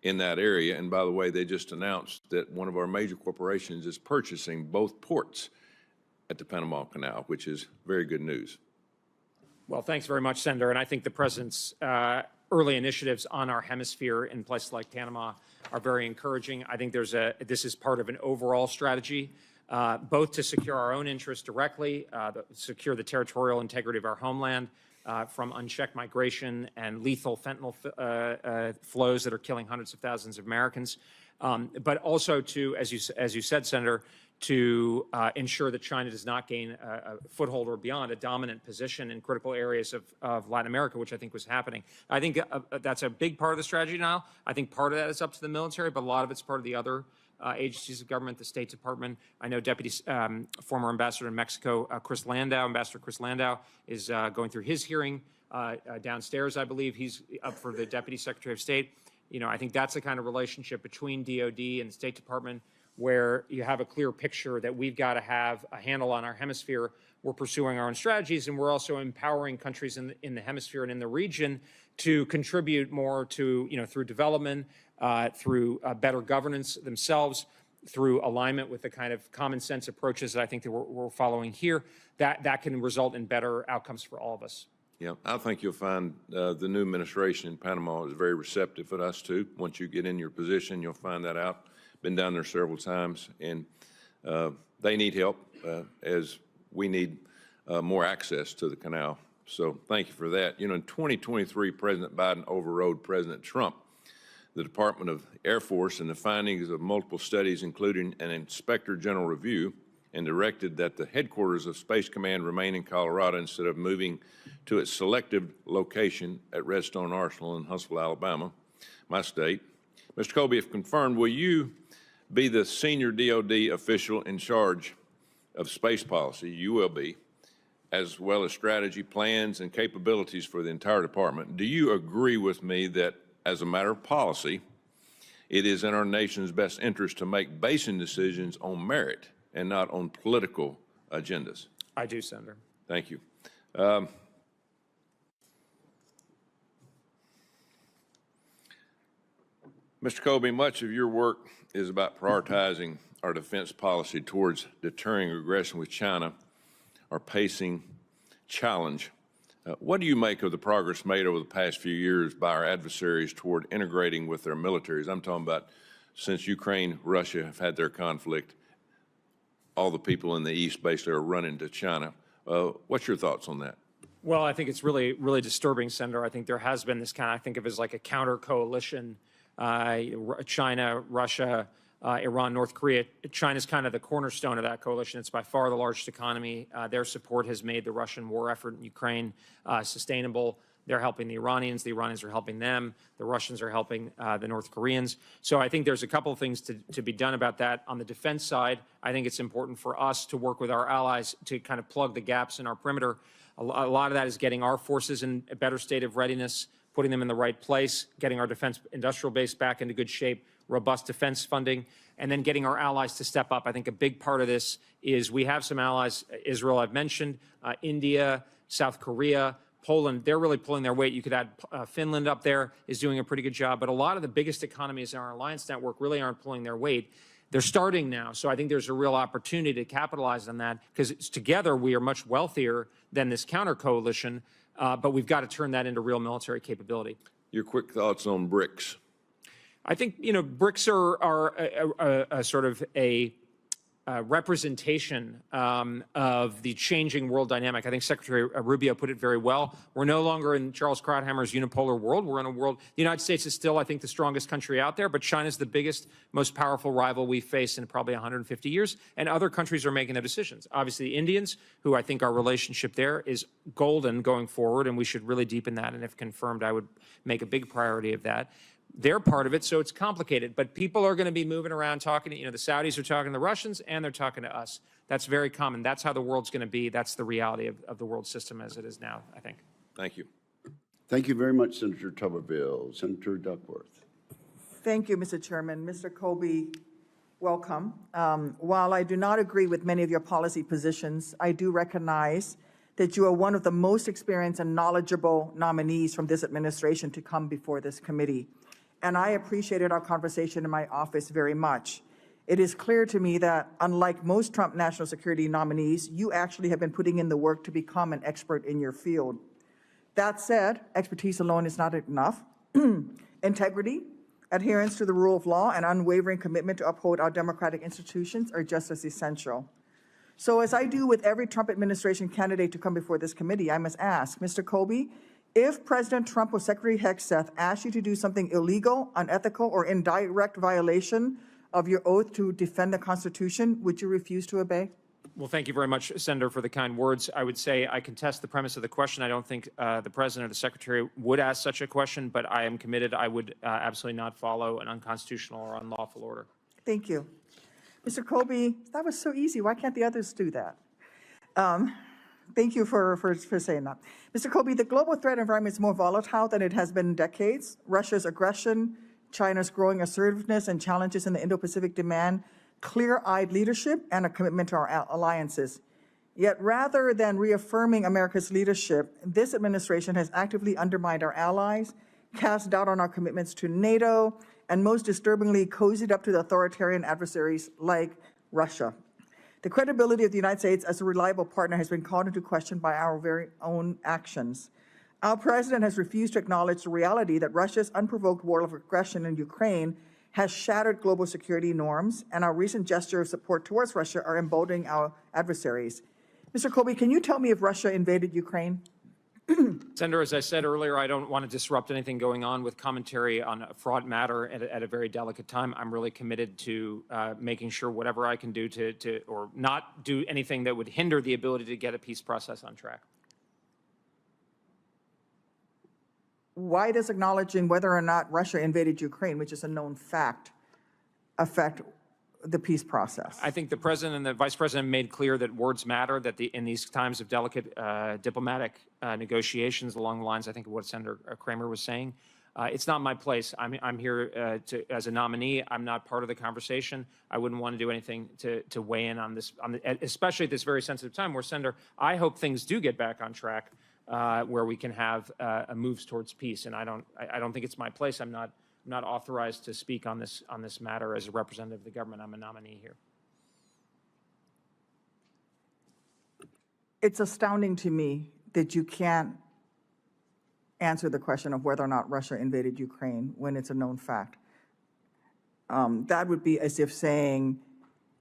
in that area? And by the way, they just announced that one of our major corporations is purchasing both ports at the Panama Canal, which is very good news. Well, thanks very much, Senator. And I think the President's early initiatives on our hemisphere in places like Panama are very encouraging. I think this is part of an overall strategy both to secure our own interests directly, secure the territorial integrity of our homeland from unchecked migration and lethal fentanyl flows that are killing hundreds of thousands of Americans, but also to, as you said, Senator, to ensure that China does not gain a foothold or beyond a dominant position in critical areas of Latin America, which I think was happening. I think that's a big part of the strategy now. I think part of that is up to the military, but a lot of it's part of the other agencies of government, the State Department. I know former Ambassador in Mexico, Ambassador Chris Landau, is going through his hearing downstairs, I believe. He's up for the Deputy Secretary of State. You know, I think that's the kind of relationship between DOD and the State Department where you have a clear picture that we've got to have a handle on our hemisphere. We're pursuing our own strategies, and we're also empowering countries in the hemisphere and in the region to contribute more to, through development, through better governance themselves, through alignment with the kind of common sense approaches that I think that we're following here, that can result in better outcomes for all of us. Yeah, I think you'll find the new administration in Panama is very receptive for us too. Once you get in your position, you'll find that out. Been down there several times, and they need help as we need more access to the canal. So thank you for that. You know, in 2023, President Biden overrode President Trump, the Department of Air Force, and the findings of multiple studies, including an Inspector General review, and directed that the headquarters of Space Command remain in Colorado instead of moving to its selective location at Redstone Arsenal in Huntsville, Alabama, my state. Mr. Colby, if confirmed, will you be the senior DOD official in charge of space policy? You will be, as well as strategy, plans, and capabilities for the entire department. Do you agree with me that, as a matter of policy, it is in our nation's best interest to make basing decisions on merit and not on political agendas? I do, Senator. Thank you. Mr. Colby, much of your work is about prioritizing our defense policy towards deterring aggression with China, our pacing challenge. What do you make of the progress made over the past few years by our adversaries toward integrating with their militaries? I'm talking about since Ukraine, Russia have had their conflict, all the people in the East basically are running to China. What's your thoughts on that? Well, I think it's really, really disturbing, Senator. I think there has been this kind of, I think of as like a counter coalition, China, Russia, Iran, North Korea. China's kind of the cornerstone of that coalition. It's by far the largest economy. Their support has made the Russian war effort in Ukraine sustainable. They're helping the Iranians are helping them. The Russians are helping the North Koreans. So I think there's a couple of things to be done about that. On the defense side, I think it's important for us to work with our allies to kind of plug the gaps in our perimeter. A lot of that is getting our forces in a better state of readiness, putting them in the right place, getting our defense industrial base back into good shape, robust defense funding, and then getting our allies to step up. I think a big part of this is we have some allies, Israel I've mentioned, India, South Korea, Poland, they're really pulling their weight. You could add Finland up there is doing a pretty good job, but a lot of the biggest economies in our alliance network really aren't pulling their weight. They're starting now, so I think there's a real opportunity to capitalize on that because together we are much wealthier than this counter coalition, but we've got to turn that into real military capability. Your quick thoughts on BRICS? I think, BRICS are a sort of a representation of the changing world dynamic. I think Secretary Rubio put it very well. We're no longer in Charles Krauthammer's unipolar world. We're in a world, the United States is still, I think, the strongest country out there, but China's the biggest, most powerful rival we've faced in probably 150 years, and other countries are making their decisions. Obviously, the Indians, who I think our relationship there is golden going forward, and we should really deepen that, and if confirmed, I would make a big priority of that. They're part of it, so it's complicated. But people are going to be moving around talking to, the Saudis are talking to the Russians, and they're talking to us. That's very common. That's how the world's going to be. That's the reality of the world system as it is now, I think. Thank you. Thank you very much, Senator Tuberville. Senator Duckworth. Thank you, Mr. Chairman. Mr. Colby, welcome. While I do not agree with many of your policy positions, I do recognize that you are one of the most experienced and knowledgeable nominees from this administration to come before this committee. And I appreciated our conversation in my office very much. It is clear to me that, unlike most Trump national security nominees, you actually have been putting in the work to become an expert in your field. That said, expertise alone is not enough. Integrity, Adherence to the rule of law and unwavering commitment to uphold our democratic institutions are just as essential. So as I do with every Trump administration candidate to come before this committee, I must ask, Mr. Colby, if President Trump or Secretary Hegseth asked you to do something illegal, unethical, or in direct violation of your oath to defend the Constitution, would you refuse to obey? Well, thank you very much, Senator, for the kind words. I would say I contest the premise of the question. I don't think the President or the Secretary would ask such a question, but I am committed. I would absolutely not follow an unconstitutional or unlawful order. Thank you. Mr. Colby, that was so easy. Why can't the others do that? Thank you for saying that. Mr. Colby, the global threat environment is more volatile than it has been in decades. Russia's aggression, China's growing assertiveness, and challenges in the Indo-Pacific demand clear-eyed leadership and a commitment to our alliances. Yet rather than reaffirming America's leadership, this administration has actively undermined our allies, cast doubt on our commitments to NATO, and most disturbingly, cozied up to the authoritarian adversaries like Russia. The credibility of the United States as a reliable partner has been called into question by our very own actions. Our president has refused to acknowledge the reality that Russia's unprovoked war of aggression in Ukraine has shattered global security norms, and our recent gesture of support towards Russia are emboldening our adversaries. Mr. Colby, can you tell me if Russia invaded Ukraine? Senator, as I said earlier, I don't want to disrupt anything going on with commentary on a fraught matter at a very delicate time. I'm really committed to making sure whatever I can do or not do anything that would hinder the ability to get a peace process on track. Why does acknowledging whether or not Russia invaded Ukraine, which is a known fact, affect the peace process? I think the president and the vice president made clear that words matter, that in these times of delicate diplomatic negotiations along the lines, I think, of what Senator Kramer was saying. It's not my place. I'm here as a nominee. I'm not part of the conversation. I wouldn't want to do anything to weigh in on this, especially at this very sensitive time where, Senator, I hope things do get back on track where we can have moves towards peace. And I don't think it's my place. I'm not authorized to speak on this matter as a representative of the government. I'm a nominee here. It's astounding to me that you can't answer the question of whether or not Russia invaded Ukraine when it's a known fact. That would be as if saying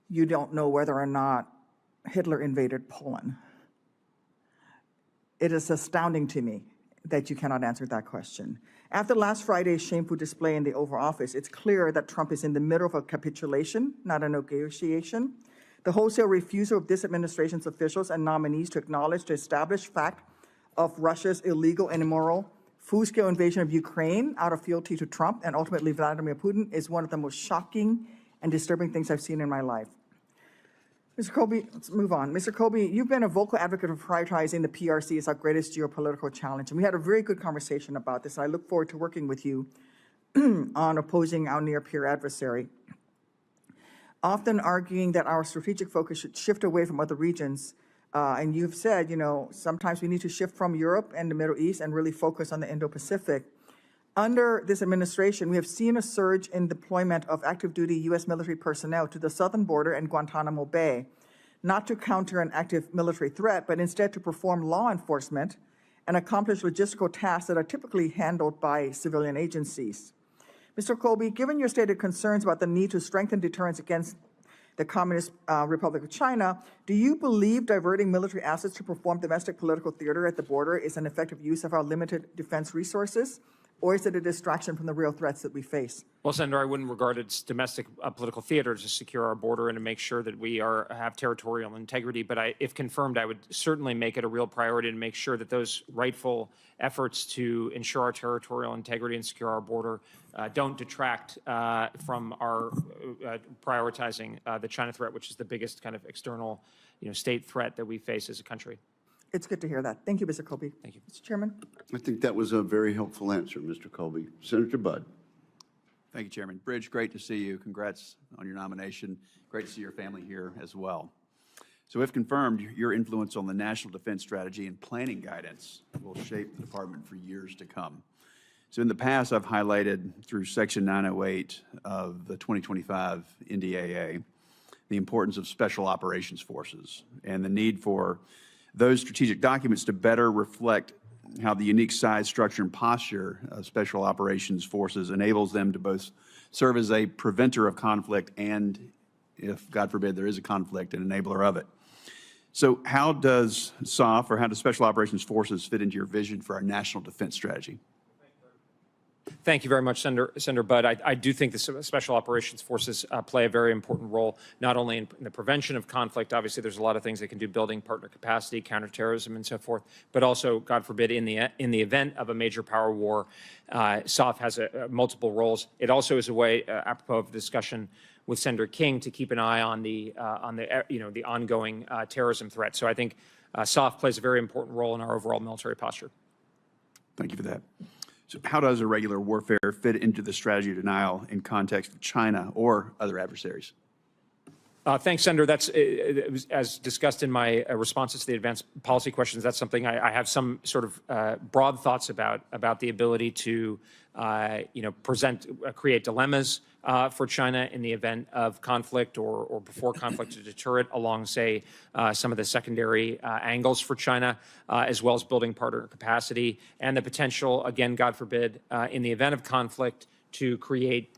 you don't know whether or not Hitler invaded Poland. It is astounding to me that you cannot answer that question. After last Friday's shameful display in the Oval Office, it's clear that Trump is in the middle of a capitulation, not a negotiation. The wholesale refusal of this administration's officials and nominees to acknowledge the established fact of Russia's illegal and immoral full-scale invasion of Ukraine out of fealty to Trump and ultimately Vladimir Putin is one of the most shocking and disturbing things I've seen in my life. Mr. Colby, let's move on. Mr. Colby, you've been a vocal advocate of prioritizing the PRC as our greatest geopolitical challenge, and we had a very good conversation about this. I look forward to working with you on opposing our near-peer adversary. Often arguing that our strategic focus should shift away from other regions, and you've said, sometimes we need to shift from Europe and the Middle East and really focus on the Indo-Pacific. Under this administration, we have seen a surge in deployment of active duty U.S. military personnel to the southern border and Guantanamo Bay, not to counter an active military threat, but instead to perform law enforcement and accomplish logistical tasks that are typically handled by civilian agencies. Mr. Colby, given your stated concerns about the need to strengthen deterrence against the Communist Republic of China, do you believe diverting military assets to perform domestic political theater at the border is an effective use of our limited defense resources? Or is it a distraction from the real threats that we face? Well, Senator, I wouldn't regard it as domestic political theater to secure our border and to make sure that we have territorial integrity. But if confirmed, I would certainly make it a real priority to make sure that those rightful efforts to ensure our territorial integrity and secure our border don't detract from our prioritizing the China threat, which is the biggest kind of external, state threat that we face as a country. It's good to hear that. Thank you, Mr. Colby. Thank you. Mr. Chairman. I think that was a very helpful answer, Mr. Colby. Senator Budd. Thank you, Chairman. Bridge, great to see you. Congrats on your nomination. Great to see your family here as well. So if confirmed, your influence on the national defense strategy and planning guidance will shape the department for years to come. So in the past, I've highlighted through Section 908 of the 2025 NDAA the importance of special operations forces and the need for those strategic documents to better reflect how the unique size, structure, and posture of Special Operations Forces enables them to both serve as a preventer of conflict and, if God forbid there is a conflict, an enabler of it. So how does SOF, or how does Special Operations Forces fit into your vision for our national defense strategy? Thank you very much, Senator Budd. I do think the Special Operations Forces play a very important role, not only in the prevention of conflict. Obviously, there's a lot of things they can do, building partner capacity, counterterrorism, and so forth. But also, God forbid, in the event of a major power war, SOF has multiple roles. It also is a way, apropos of the discussion with Senator King, to keep an eye on the ongoing terrorism threat. So I think SOF plays a very important role in our overall military posture. Thank you for that. So how does irregular warfare fit into the strategy of denial in context of China or other adversaries? Thanks, Senator. That's, as discussed in my responses to the advanced policy questions, that's something I have some sort of broad thoughts about the ability to, create dilemmas for China in the event of conflict or before conflict to deter it along, say, some of the secondary angles for China, as well as building partner capacity and the potential, again, God forbid, in the event of conflict to create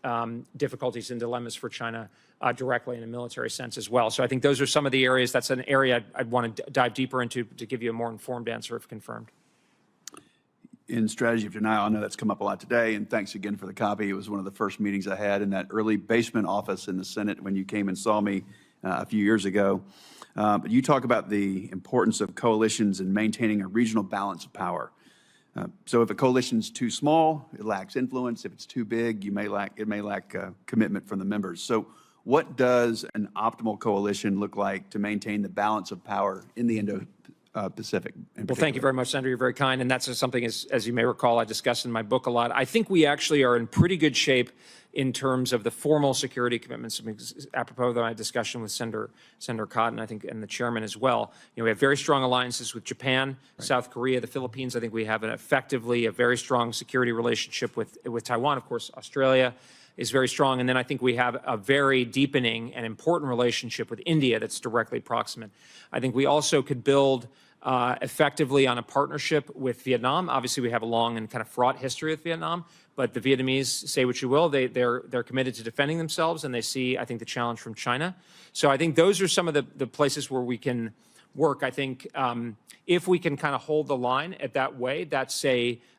difficulties and dilemmas for China directly in a military sense as well. So I think those are some of the areas. That's an area I'd want to dive deeper into to give you a more informed answer if confirmed. In strategy of denial, I know that's come up a lot today, and thanks again for the copy. It was one of the first meetings I had in that early basement office in the Senate when you came and saw me a few years ago. But you talk about the importance of coalitions and maintaining a regional balance of power. So if a coalition's too small, it lacks influence. If it's too big, it may lack commitment from the members. So what does an optimal coalition look like to maintain the balance of power in the Indo-Pacific? Well, thank you very much, Senator. You're very kind. And that's something, as you may recall, I discussed in my book a lot. I think we actually are in pretty good shape in terms of the formal security commitments. Apropos of my discussion with Senator Cotton, I think, and the chairman as well. We have very strong alliances with Japan, South Korea, the Philippines. I think we have effectively a very strong security relationship with Taiwan. Of course, Australia is very strong. And then I think we have a very deepening and important relationship with India that's directly proximate. I think we also could build effectively on a partnership with Vietnam. Obviously, we have a long and kind of fraught history with Vietnam, but the Vietnamese, say what you will, they're committed to defending themselves, and they see, I think, the challenge from China. So I think those are some of the places where we can work. I think if we can kind of hold the line at that way,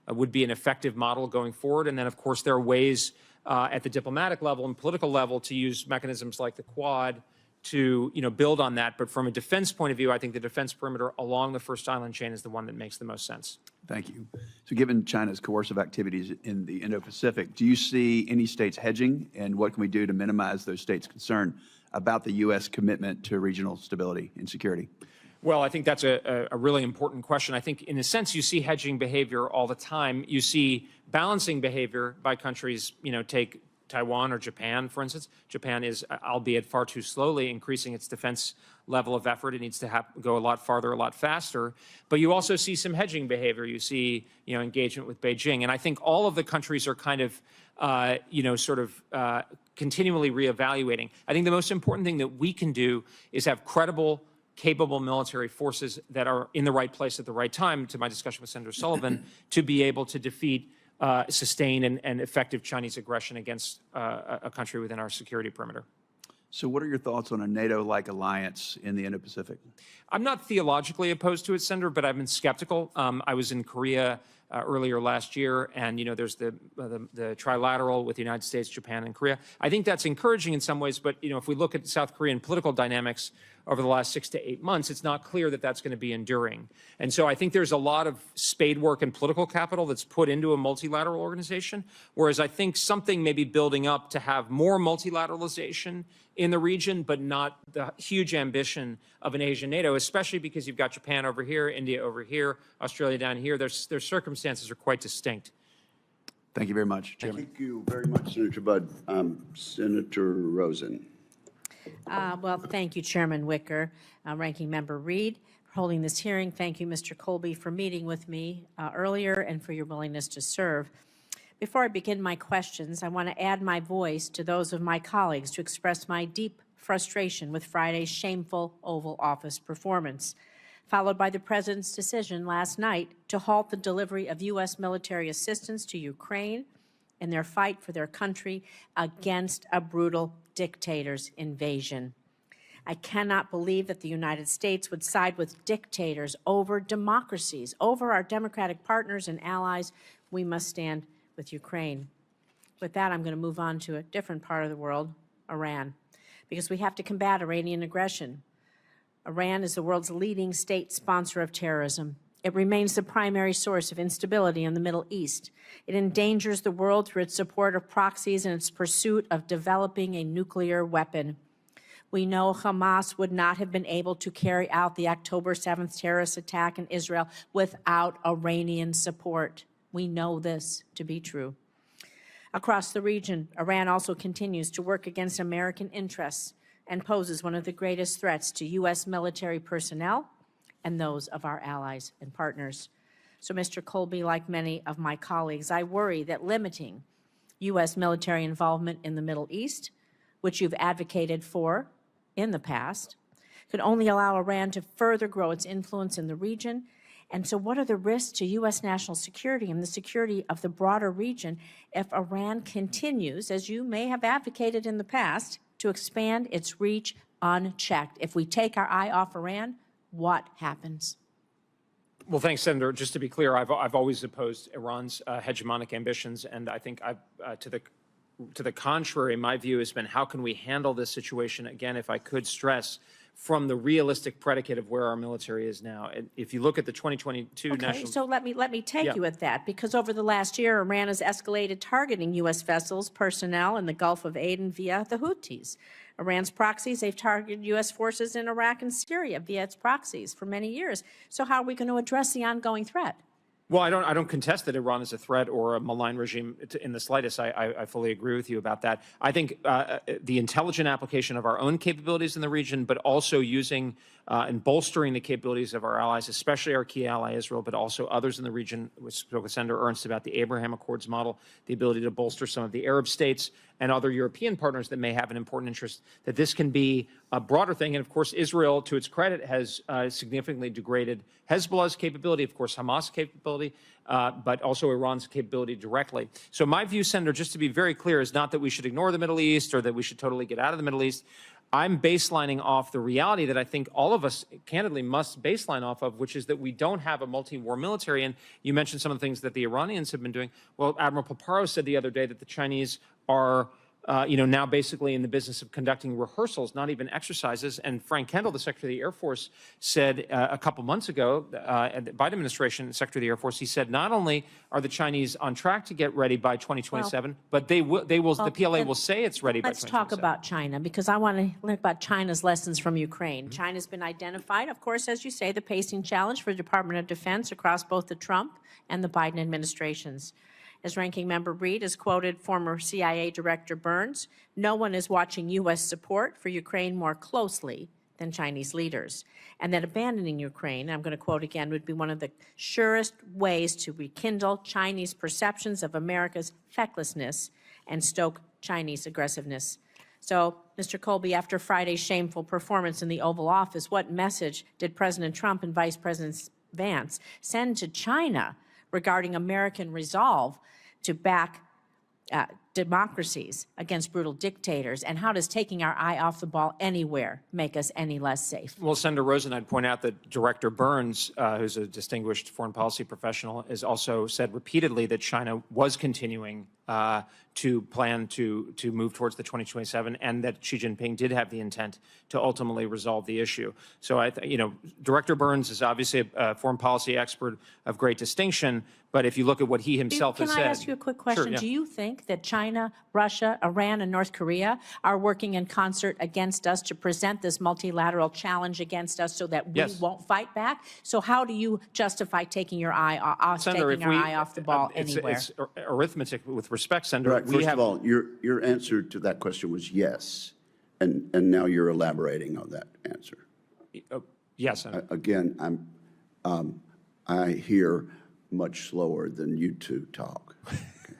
would be an effective model going forward. And then, of course, there are ways at the diplomatic level and political level to use mechanisms like the Quad to build on that. But from a defense point of view, I think the defense perimeter along the first island chain is the one that makes the most sense. Thank you. So given China's coercive activities in the Indo-Pacific, do you see any states hedging, and what can we do to minimize those states' concern about the U.S. commitment to regional stability and security? Well, I think that's a really important question. I think, in a sense, you see hedging behavior all the time. You see balancing behavior by countries, take Taiwan or Japan, for instance. Japan is, albeit far too slowly, increasing its defense level of effort. It needs to go a lot farther, a lot faster. But you also see some hedging behavior. You see, engagement with Beijing. And I think all of the countries are kind of, continually reevaluating. I think the most important thing that we can do is have credible, capable military forces that are in the right place at the right time, to my discussion with Senator Sullivan, to be able to defeat sustained and effective Chinese aggression against a country within our security perimeter. So what are your thoughts on a NATO-like alliance in the Indo-Pacific? I'm not theologically opposed to it, Senator, but I've been skeptical. I was in Korea earlier last year, and there's the trilateral with the United States, Japan, and Korea. I think that's encouraging in some ways, but if we look at South Korean political dynamics over the last 6 to 8 months, it's not clear that that's going to be enduring. And so I think there's a lot of spade work and political capital that's put into a multilateral organization, whereas I think something may be building up to have more multilateralization in the region, but not the huge ambition of an Asian NATO, especially because you've got Japan over here, India over here, Australia down here. Their circumstances are quite distinct. Thank you very much, Chairman. Thank you very much, Senator Budd. Senator Rosen. Well, thank you, Chairman Wicker, Ranking Member Reed, for holding this hearing. Thank you, Mr. Colby, for meeting with me earlier and for your willingness to serve. Before I begin my questions, I want to add my voice to those of my colleagues to express my deep frustration with Friday's shameful Oval Office performance. followed by the President's decision last night to halt the delivery of U.S. military assistance to Ukraine in their fight for their country against a brutal dictator's invasion. I cannot believe that the United States would side with dictators over democracies, over our democratic partners and allies. We must stand with Ukraine. With that, I'm going to move on to a different part of the world, Iran, because we have to combat Iranian aggression. Iran is the world's leading state sponsor of terrorism. It remains the primary source of instability in the Middle East. It endangers the world through its support of proxies and its pursuit of developing a nuclear weapon. We know Hamas would not have been able to carry out the October 7th terrorist attack in Israel without Iranian support. We know this to be true. Across the region, Iran also continues to work against American interests and poses one of the greatest threats to U.S. military personnel and those of our allies and partners. So, Mr. Colby, like many of my colleagues, I worry that limiting U.S. military involvement in the Middle East, which you've advocated for in the past, could only allow Iran to further grow its influence in the region. And so what are the risks to U.S. national security and the security of the broader region if Iran continues, as you may have advocated in the past, to expand its reach unchecked? If we take our eye off Iran, what happens? Well, thanks, Senator. Just to be clear, I've always opposed Iran's hegemonic ambitions, and I think to the contrary, my view has been how can we handle this situation, again, if I could stress, from the realistic predicate of where our military is now. And if you look at the 2022 national... So let me take you at that, because over the last year, Iran has escalated targeting U.S. vessels, personnel in the Gulf of Aden via the Houthis. Iran's proxies, they've targeted U.S. forces in Iraq and Syria via its proxies for many years. So how are we going to address the ongoing threat? Well, I don't contest that Iran is a threat or a malign regime in the slightest. I fully agree with you about that. I think the intelligent application of our own capabilities in the region, but also using and bolstering the capabilities of our allies, especially our key ally Israel, but also others in the region. We spoke with Senator Ernst about the Abraham Accords model, the ability to bolster some of the Arab states and other European partners that may have an important interest, that this can be a broader thing. And of course, Israel, to its credit, has significantly degraded Hezbollah's capability, of course, Hamas' capability, but also Iran's capability directly. So my view, Senator, just to be very clear, is not that we should ignore the Middle East or that we should totally get out of the Middle East. I'm baselining off the reality that I think all of us, candidly, must baseline off of, which is that we don't have a multi-war military. And you mentioned some of the things that the Iranians have been doing. Well, Admiral Paparo said the other day that the Chinese are now basically in the business of conducting rehearsals, not even exercises. And Frank Kendall, the Secretary of the Air Force, said a couple months ago, at the Biden administration, Secretary of the Air Force, he said not only are the Chinese on track to get ready by 2027, but the PLA will say it's ready by 2027. Let's talk about China, because I want to learn about China's lessons from Ukraine. China's been identified, of course, as you say, the pacing challenge for the Department of Defense across both the Trump and the Biden administrations. As Ranking Member Reed has quoted former CIA Director Burns, no one is watching U.S. support for Ukraine more closely than Chinese leaders, and that abandoning Ukraine, I'm going to quote again, would be one of the surest ways to rekindle Chinese perceptions of America's fecklessness and stoke Chinese aggressiveness. So, Mr. Colby, after Friday's shameful performance in the Oval Office, what message did President Trump and Vice President Vance send to China regarding American resolve to back democracies against brutal dictators? And how does taking our eye off the ball anywhere make us any less safe? Well, Senator Rosen, I'd point out that Director Burns, who's a distinguished foreign policy professional, has also said repeatedly that China was continuing to plan to move towards the 2027, and that Xi Jinping did have the intent to ultimately resolve the issue. So, Director Burns is obviously a foreign policy expert of great distinction, but if you look at what he himself has said... Can I ask you a quick question? Sure, yeah. Do you think that China, Russia, Iran, and North Korea are working in concert against us to present this multilateral challenge against us so that we won't fight back? So how do you justify taking your eye off, Senator, eye off the ball anywhere? It's arithmetic with respect, Senator. Right. First of all, your answer to that question was yes, and now you're elaborating on that answer. Yes, Senator. Again, I hear much slower than you two talk.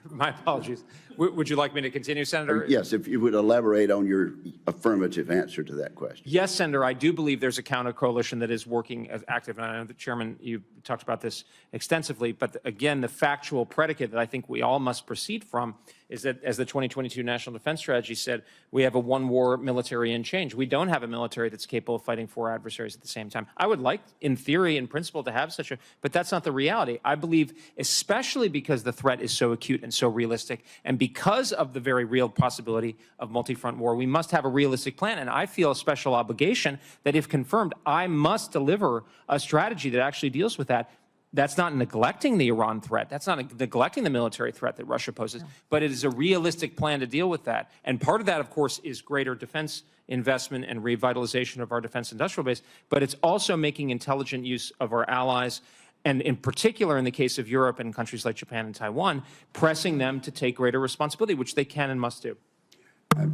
My apologies. Would you like me to continue, Senator? Yes, if you would elaborate on your affirmative answer to that question. Yes, Senator, I do believe there's a counter coalition that is working as active. And I know the Chairman, you talked about this extensively. But again, the factual predicate that I think we all must proceed from is that, as the 2022 National Defense Strategy said, we have a one-war military in change. We don't have a military that's capable of fighting four adversaries at the same time. I would like, in theory, in principle, to have such a, but that's not the reality. I believe, especially because the threat is so acute and so realistic, and because of the very real possibility of multi-front war, we must have a realistic plan. And I feel a special obligation that, if confirmed, I must deliver a strategy that actually deals with that. That's not neglecting the Iran threat. That's not neglecting the military threat that Russia poses, but it is a realistic plan to deal with that. And part of that, of course, is greater defense investment and revitalization of our defense industrial base, but it's also making intelligent use of our allies, and in particular, in the case of Europe and countries like Japan and Taiwan, pressing them to take greater responsibility, which they can and must do.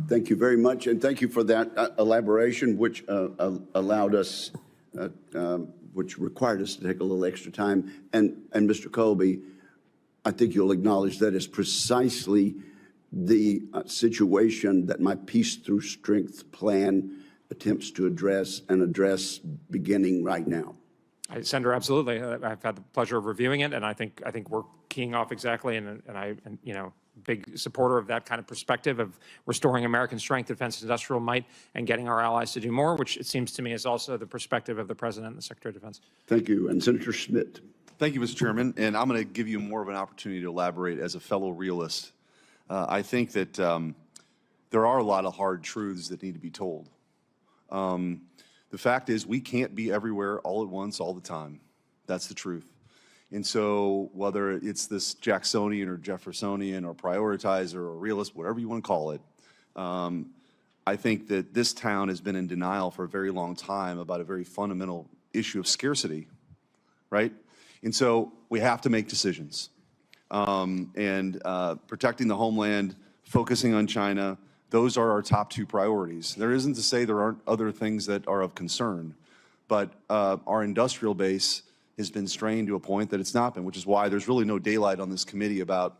Thank you very much, and thank you for that elaboration, which allowed us which required us to take a little extra time. And Mr. Colby, I think you'll acknowledge that is precisely the situation that my Peace Through Strength plan attempts to address beginning right now. Senator, absolutely. I've had the pleasure of reviewing it, and I think we're keying off exactly, and you know, big supporter of that kind of perspective of restoring American strength, defense, industrial might, and getting our allies to do more, which it seems to me is also the perspective of the President and the Secretary of Defense. Thank you. And Senator Schmidt. Thank you, Mr. Chairman. And I'm going to give you more of an opportunity to elaborate as a fellow realist. I think that there are a lot of hard truths that need to be told. The fact is, we can't be everywhere all at once all the time. That's the truth. And so whether it's this Jacksonian or Jeffersonian or prioritizer or realist, whatever you want to call it, I think that this town has been in denial for a very long time about a very fundamental issue of scarcity, right? And so we have to make decisions. Protecting the homeland, focusing on China, those are our top two priorities. There isn't to say there aren't other things that are of concern, but our industrial base has been strained to a point that it's not been, which is why there's really no daylight on this committee about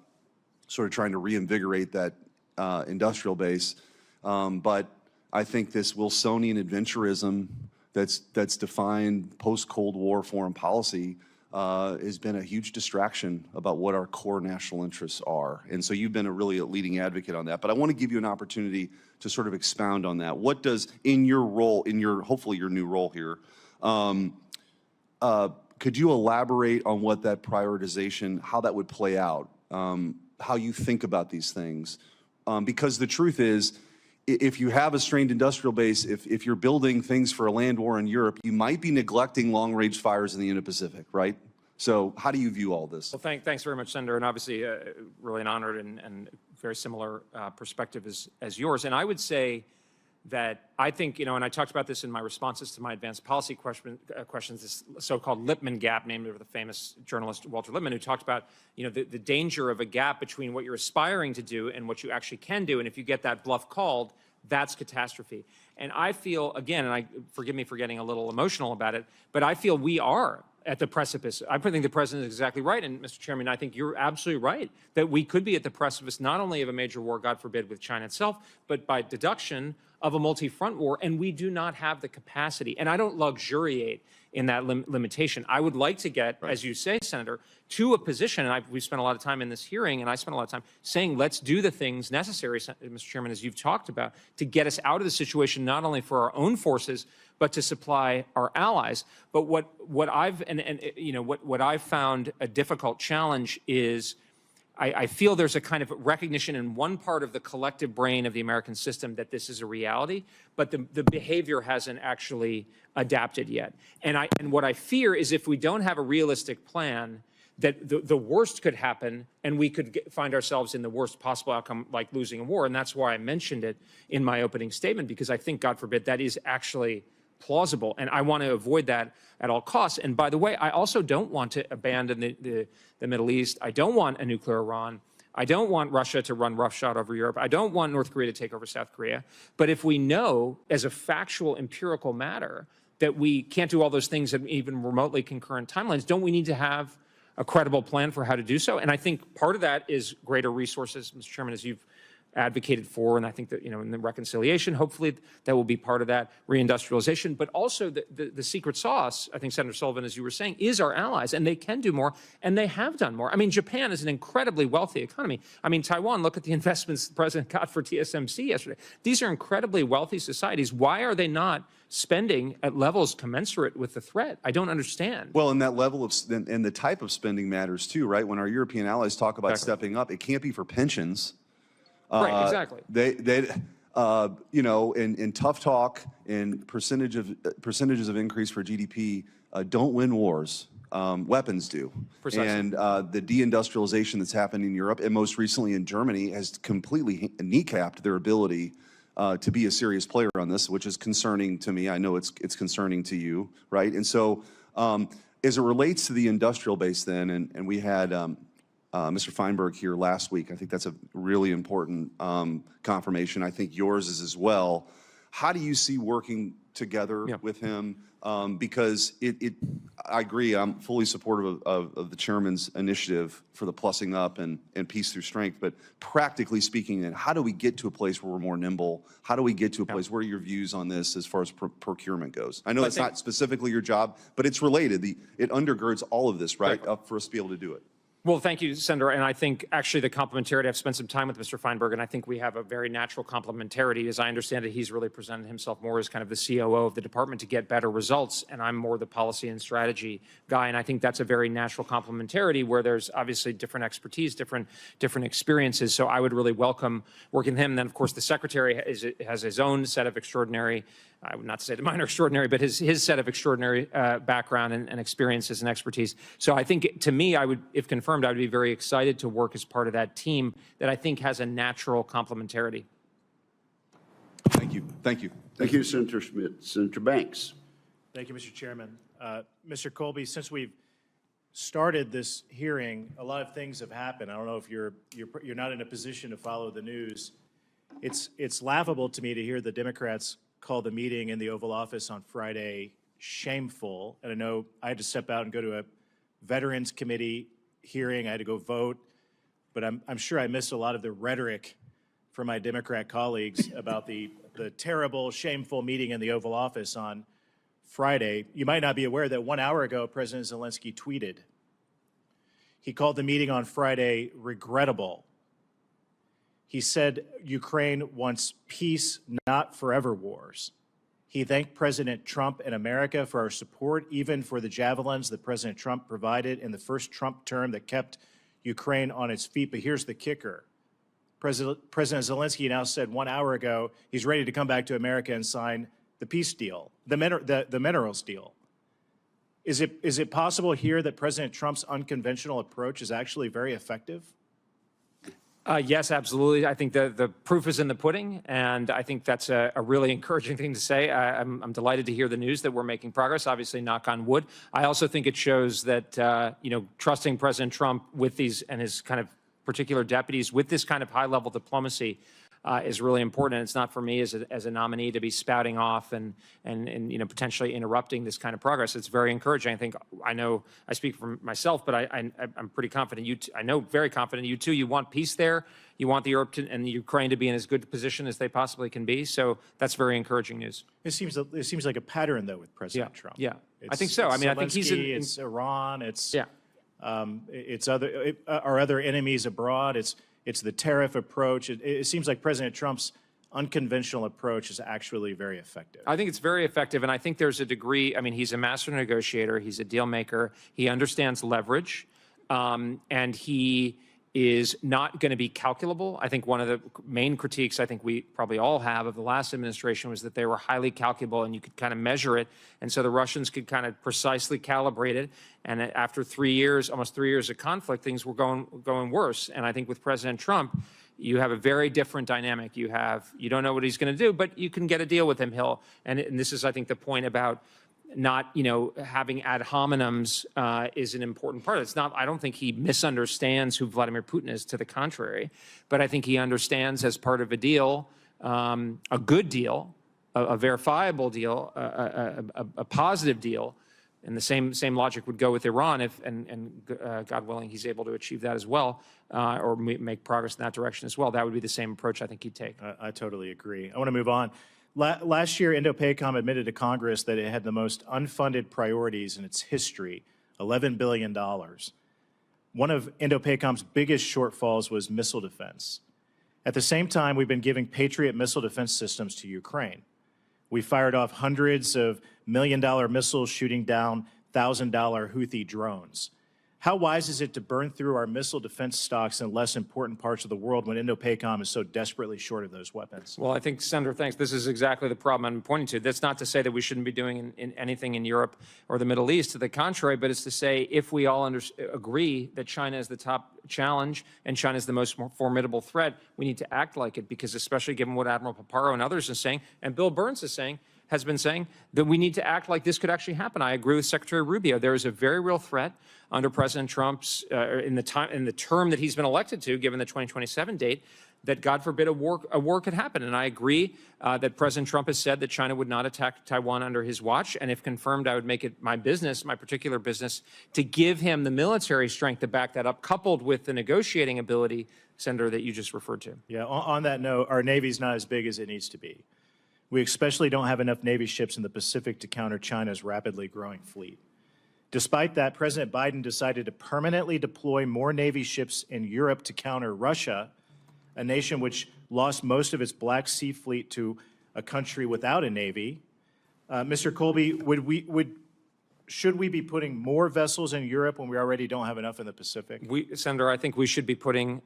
sort of trying to reinvigorate that industrial base. But I think this Wilsonian adventurism that's defined post-Cold War foreign policy has been a huge distraction about what our core national interests are. And so you've been a really leading advocate on that. But I want to give you an opportunity to sort of expound on that. What does, in your role, in your, hopefully your new role here, could you elaborate on what that prioritization, how that would play out, how you think about these things? Because the truth is, if you have a strained industrial base, if you're building things for a land war in Europe, you might be neglecting long-range fires in the Indo-Pacific, right? So how do you view all this? Well, thanks very much, Senator, and obviously really an honored and very similar perspective as yours. And I would say that I think, you know, and I talked about this in my responses to my advanced policy questions, this so-called Lippmann gap, named after the famous journalist Walter Lippmann, who talked about, you know, the danger of a gap between what you're aspiring to do and what you actually can do. And if you get that bluff called, that's catastrophe. And I feel, again, and forgive me for getting a little emotional about it, but I feel we are at the precipice. I think the President is exactly right. And Mr. Chairman, I think you're absolutely right that we could be at the precipice not only of a major war, God forbid, with China itself, but by deduction of a multi-front war, and we do not have the capacity. And I don't luxuriate in that limitation. I would like to get, as you say, Senator, to a position, and we spent a lot of time in this hearing, and I spent a lot of time saying, let's do the things necessary, Mr. Chairman, as you've talked about, to get us out of the situation, not only for our own forces, but to supply our allies. But what I've found a difficult challenge is I feel there's a kind of recognition in one part of the collective brain of the American system that this is a reality, but the behavior hasn't actually adapted yet. And what I fear is if we don't have a realistic plan, that the worst could happen and we could find ourselves in the worst possible outcome, like losing a war. And that's why I mentioned it in my opening statement, because I think, God forbid, that is actually plausible, and I want to avoid that at all costs. And by the way, I also don't want to abandon the Middle East. I don't want a nuclear Iran. I don't want Russia to run roughshod over Europe. I don't want North Korea to take over South Korea. But if we know, as a factual, empirical matter, that we can't do all those things at even remotely concurrent timelines, don't we need to have a credible plan for how to do so. And I think part of that is greater resources, Mr. Chairman, as you've advocated for, and I think that, in the reconciliation, hopefully that will be part of that reindustrialization, but also the secret sauce, I think, Senator Sullivan, as you were saying, is our allies, and they can do more, and they have done more. I mean, Japan is an incredibly wealthy economy. I mean, Taiwan, look at the investments the president got for TSMC yesterday. These are incredibly wealthy societies. Why are they not spending at levels commensurate with the threat? I don't understand. Well, and that level of, and the type of spending matters too, right? When our European allies talk about stepping up, it can't be for pensions. Right, exactly. In tough talk and percentages of increase for GDP don't win wars. Weapons do. Precisely. And the deindustrialization that's happened in Europe, and most recently in Germany, has completely kneecapped their ability to be a serious player on this, which is concerning to me. I know it's concerning to you, right? And so as it relates to the industrial base then, and we had Mr. Feinberg here last week. I think that's a really important confirmation. I think yours is as well. How do you see working together with him? Because I agree, I'm fully supportive of the chairman's initiative for the plussing up and peace through strength. But practically speaking, then, how do we get to a place where we're more nimble? How do we get to a place? What are your views on this as far as procurement goes? I know it's not specifically your job, but it's related. It undergirds all of this, right, up for us to be able to do it. Well, thank you, Senator. And I think actually the complementarity, I've spent some time with Mr. Feinberg, and I think we have a very natural complementarity. As I understand it, he's really presented himself more as kind of the COO of the department to get better results, and I'm more the policy and strategy guy. And I think that's a very natural complementarity where there's obviously different expertise, different experiences. So I would really welcome working with him. And then, of course, the secretary has his own set of extraordinary, I would not say that mine are extraordinary, but his set of extraordinary background and experiences and expertise. So I think, to me, I would, if confirmed, I would be very excited to work as part of that team that I think has a natural complementarity. Thank you. Thank you. Thank you, Senator Schmidt. Senator Banks. Thank you, Mr. Chairman. Mr. Colby, since we've started this hearing, a lot of things have happened. I don't know if you're not in a position to follow the news. It's laughable to me to hear the Democrats call the meeting in the Oval Office on Friday shameful. And I know I had to step out and go to a Veterans Committee hearing. I had to go vote. But I'm sure I missed a lot of the rhetoric from my Democrat colleagues about the terrible, shameful meeting in the Oval Office on Friday. You might not be aware that 1 hour ago, President Zelensky tweeted. He called the meeting on Friday regrettable. He said Ukraine wants peace, not forever wars. He thanked President Trump and America for our support, even for the javelins that President Trump provided in the first Trump term that kept Ukraine on its feet. But here's the kicker. President Zelensky now said 1 hour ago he's ready to come back to America and sign the peace deal, the minerals deal. Is it possible here that President Trump's unconventional approach is actually very effective? Yes, absolutely. I think the proof is in the pudding, and I think that's a really encouraging thing to say. I'm delighted to hear the news that we're making progress, obviously, knock on wood. I also think it shows that, trusting President Trump with these and his kind of particular deputies with this kind of high-level diplomacy is really important. And it's not for me as a nominee to be spouting off and potentially interrupting this kind of progress. It's very encouraging. I know I speak for myself, but I'm pretty confident I know very confident you too. You want peace there. You want the Europe and the Ukraine to be in as good a position as they possibly can be. So that's very encouraging news. It seems like a pattern though with President Trump. Yeah, I think so. I mean, I think he's it's Iran. It's our other enemies abroad. It's the tariff approach. It seems like President Trump's unconventional approach is actually very effective. I think it's very effective, and I think there's a degree, I mean, he's a master negotiator, he's a deal maker, he understands leverage, and he is not going to be calculable. I think one of the main critiques I think we probably all have of the last administration was that they were highly calculable and you could kind of measure it. And so the Russians could kind of precisely calibrate it. And after 3 years, almost 3 years of conflict, things were going worse. And I think with President Trump, you have a very different dynamic. You don't know what he's going to do, but you can get a deal with him. And this is, I think, the point about not, having ad hominems is an important part. It's not, I don't think he misunderstands who Vladimir Putin is, to the contrary, but I think he understands as part of a deal, a good deal, a verifiable deal, a positive deal, And the same logic would go with Iran if, God willing, he's able to achieve that as well, or make progress in that direction as well. That would be the same approach I think he'd take. I totally agree. I want to move on. Last year, INDOPACOM admitted to Congress that it had the most unfunded priorities in its history, $11 billion. One of INDOPACOM's biggest shortfalls was missile defense. At the same time, we've been giving Patriot missile defense systems to Ukraine. We fired off hundreds of million-dollar missiles shooting down $1,000 Houthi drones. How wise is it to burn through our missile defense stocks in less important parts of the world when INDOPACOM is so desperately short of those weapons? Well, I think, Senator, thanks. This is exactly the problem I'm pointing to. That's not to say that we shouldn't be doing anything in Europe or the Middle East. To the contrary, but it's to say if we all agree that China is the top challenge and China is the most formidable threat, we need to act like it, because especially given what Admiral Paparo and others are saying, and Bill Burns has been saying, that we need to act like this could actually happen. I agree with Secretary Rubio. There is a very real threat under President Trump's, in the term that he's been elected to, given the 2027 date, that God forbid a war could happen. And I agree that President Trump has said that China would not attack Taiwan under his watch. And if confirmed, I would make it my business, my particular business, to give him the military strength to back that up, coupled with the negotiating ability, Senator, that you just referred to. Yeah, on that note, our Navy's not as big as it needs to be. We especially don't have enough Navy ships in the Pacific to counter China's rapidly growing fleet. Despite that, President Biden decided to permanently deploy more Navy ships in Europe to counter Russia, a nation which lost most of its Black Sea fleet to a country without a Navy. Mr. Colby, should we be putting more vessels in Europe when we already don't have enough in the Pacific? Senator, I think we should be putting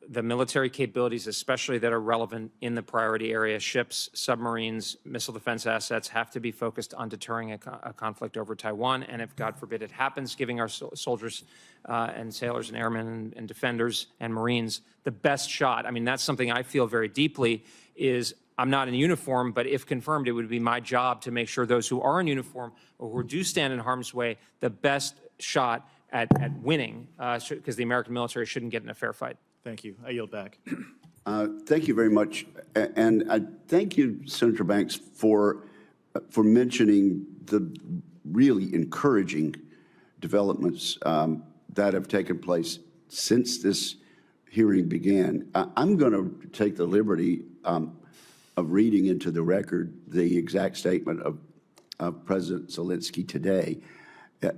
the military capabilities, especially that are relevant in the priority area, ships, submarines, missile defense assets, have to be focused on deterring a conflict over Taiwan. And if, God forbid, it happens, giving our soldiers and sailors and airmen and defenders and Marines the best shot. I mean, that's something I feel very deeply is I'm not in uniform, but if confirmed, it would be my job to make sure those who are in uniform or who do stand in harm's way, the best shot at winning, because the American military shouldn't get in a fair fight. Thank you. I yield back. Thank you very much. And I thank you, Senator Banks, for mentioning the really encouraging developments that have taken place since this hearing began. I'm going to take the liberty of reading into the record the exact statement of President Zelensky today.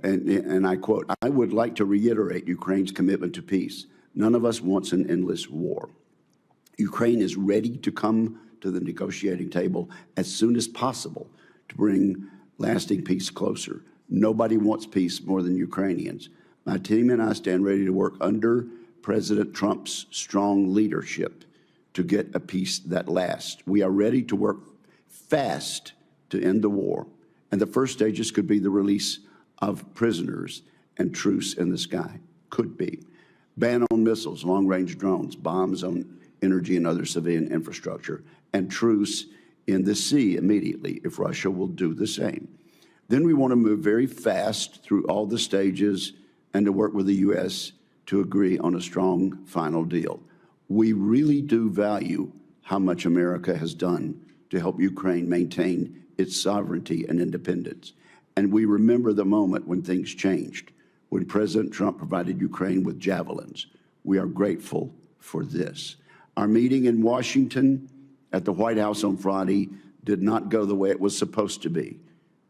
And I quote, "I would like to reiterate Ukraine's commitment to peace. None of us wants an endless war. Ukraine is ready to come to the negotiating table as soon as possible to bring lasting peace closer. Nobody wants peace more than Ukrainians. My team and I stand ready to work under President Trump's strong leadership to get a peace that lasts. We are ready to work fast to end the war, and the first stages could be the release of prisoners and truce in the sky. Could be. Ban on missiles, long-range drones, bombs on energy and other civilian infrastructure, and truce in the sea immediately if Russia will do the same. Then we want to move very fast through all the stages and to work with the U.S. to agree on a strong final deal. We really do value how much America has done to help Ukraine maintain its sovereignty and independence. And we remember the moment when things changed, when President Trump provided Ukraine with javelins. We are grateful for this. Our meeting in Washington at the White House on Friday did not go the way it was supposed to be.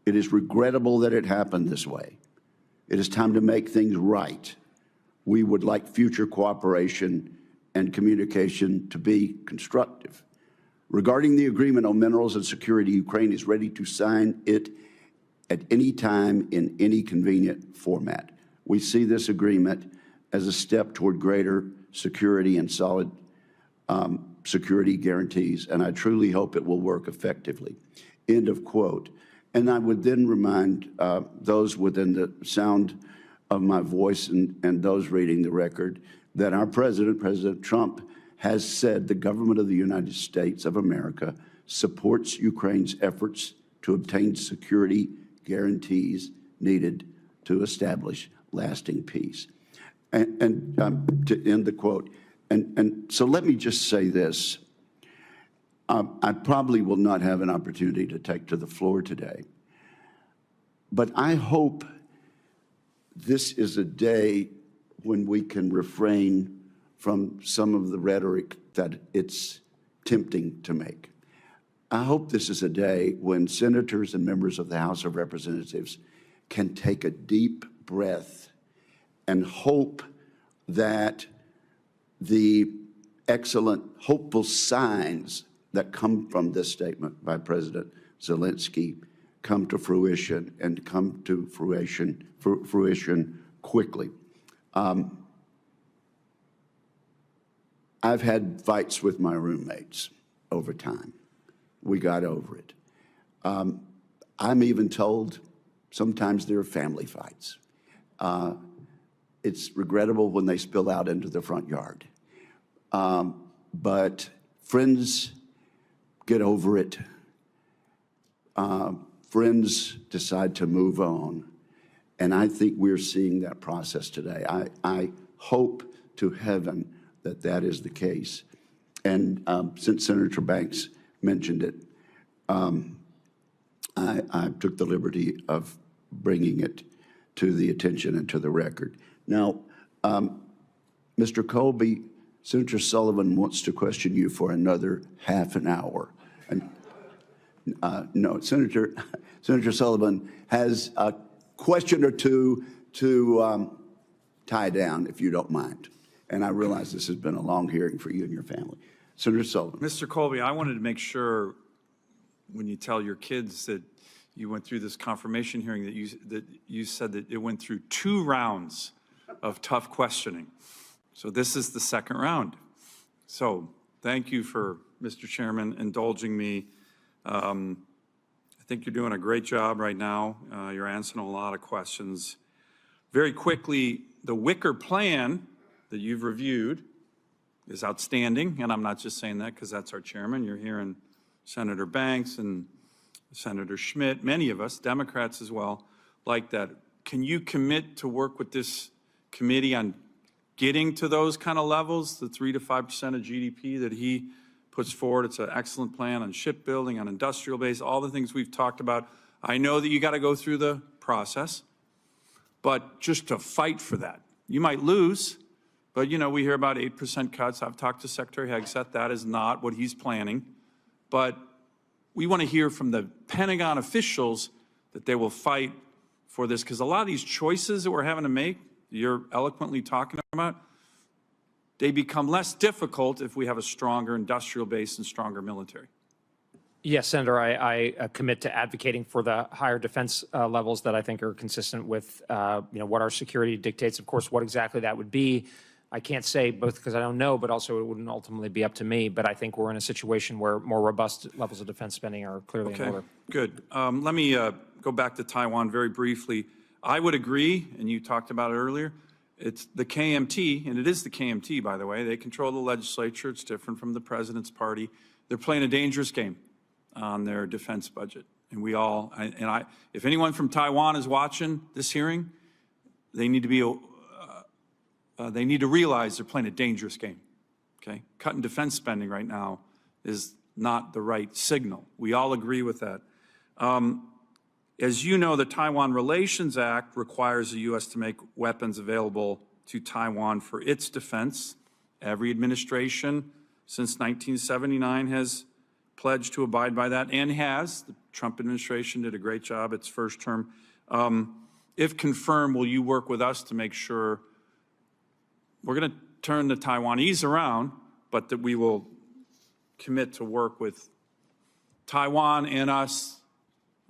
It is regrettable that it happened this way. It is time to make things right. We would like future cooperation and communication to be constructive. Regarding the agreement on minerals and security, Ukraine is ready to sign it at any time in any convenient format. We see this agreement as a step toward greater security and solid security guarantees, and I truly hope it will work effectively." End of quote. And I would then remind those within the sound of my voice and those reading the record that our president, President Trump, has said the government of the United States of America supports Ukraine's efforts to obtain security guarantees needed to establish lasting peace. And to end the quote, and so let me just say this. I probably will not have an opportunity to take to the floor today, but I hope this is a day when we can refrain from some of the rhetoric that it's tempting to make. I hope this is a day when senators and members of the House of Representatives can take a deep breath and hope that the excellent, hopeful signs that come from this statement by President Zelensky come to fruition and come to fruition quickly. I've had fights with my roommates over time. We got over it. I'm even told sometimes there are family fights. It's regrettable when they spill out into the front yard. But friends get over it. Friends decide to move on. And I think we're seeing that process today. I hope to heaven that that is the case. And since Senator Banks mentioned it, I took the liberty of bringing it to the attention and to the record. Now, Mr. Colby, Senator Sullivan wants to question you for another half an hour. And no, Senator Sullivan has a question or two to tie down, if you don't mind. And I realize this has been a long hearing for you and your family. Senator Sullivan. Mr. Colby, I wanted to make sure when you tell your kids that you went through this confirmation hearing that you said that it went through 2 rounds of tough questioning. So this is the second round. So thank you for, Mr. Chairman, indulging me. I think you're doing a great job right now. You're answering a lot of questions. Very quickly, the Wicker plan that you've reviewed is outstanding, and I'm not just saying that because that's our chairman. You're hearing Senator Banks and Senator Schmidt, many of us, Democrats as well, like that. Can you commit to work with this committee on getting to those kind of levels, the 3 to 5% of GDP that he puts forward? It's an excellent plan on shipbuilding, on industrial base, all the things we've talked about. I know that you got to go through the process, but just to fight for that. You might lose, but you know, we hear about 8% cuts. I've talked to Secretary Hegseth. That is not what he's planning. But we want to hear from the Pentagon officials that they will fight for this, because a lot of these choices that we're having to make, you're eloquently talking about, they become less difficult if we have a stronger industrial base and stronger military. Yes, Senator, I commit to advocating for the higher defense levels that I think are consistent with what our security dictates. Of course, what exactly that would be, I can't say, both because I don't know, but also it wouldn't ultimately be up to me. But I think we're in a situation where more robust levels of defense spending are clearly in order. Good. Let me go back to Taiwan very briefly. I would agree, and you talked about it earlier, it's the KMT, and it is the KMT, by the way. They control the legislature. It's different from the president's party. They're playing a dangerous game on their defense budget. And we all, if anyone from Taiwan is watching this hearing, they need to be, they need to realize they're playing a dangerous game, okay? Cutting defense spending right now is not the right signal. We all agree with that. As you know, the Taiwan Relations Act requires the U.S. to make weapons available to Taiwan for its defense. Every administration since 1979 has pledged to abide by that, and has. The Trump administration did a great job its first term. If confirmed, will you work with us to make sure we're going to turn the Taiwanese around, but that we will commit to work with Taiwan and us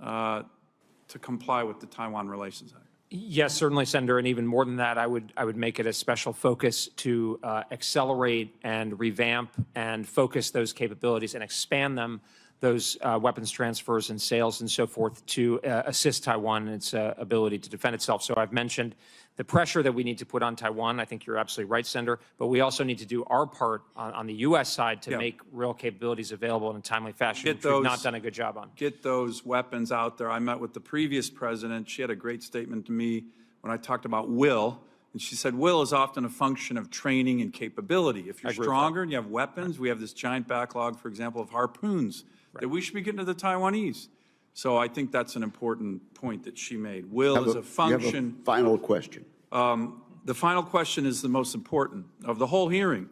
to comply with the Taiwan Relations Act? Yes, certainly, Senator, and even more than that, I would make it a special focus to accelerate and revamp and focus those capabilities and expand them, those weapons transfers and sales and so forth, to assist Taiwan in its ability to defend itself. So I've mentioned the pressure that we need to put on Taiwan. I think you're absolutely right, Senator, but we also need to do our part on the U.S. side to make real capabilities available in a timely fashion, which we've not done a good job on. Get those weapons out there. I met with the previous president. She had a great statement to me when I talked about will, and she said will is often a function of training and capability. If you're stronger and you have weapons, we have this giant backlog, for example, of harpoons that we should be getting to the Taiwanese. So I think that's an important point that she made. Will is a function. You have a final question. The final question is the most important of the whole hearing.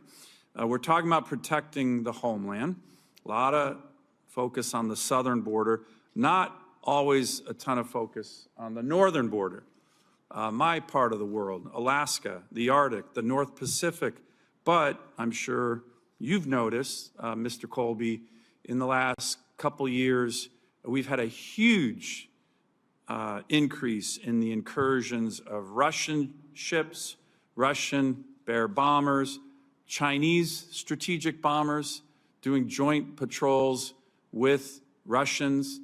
We're talking about protecting the homeland. A lot of focus on the southern border, not always a ton of focus on the northern border. My part of the world, Alaska, the Arctic, the North Pacific. But I'm sure you've noticed, Mr. Colby, in the last couple years, we've had a huge increase in the incursions of Russian ships, Russian Bear bombers, Chinese strategic bombers doing joint patrols with Russians,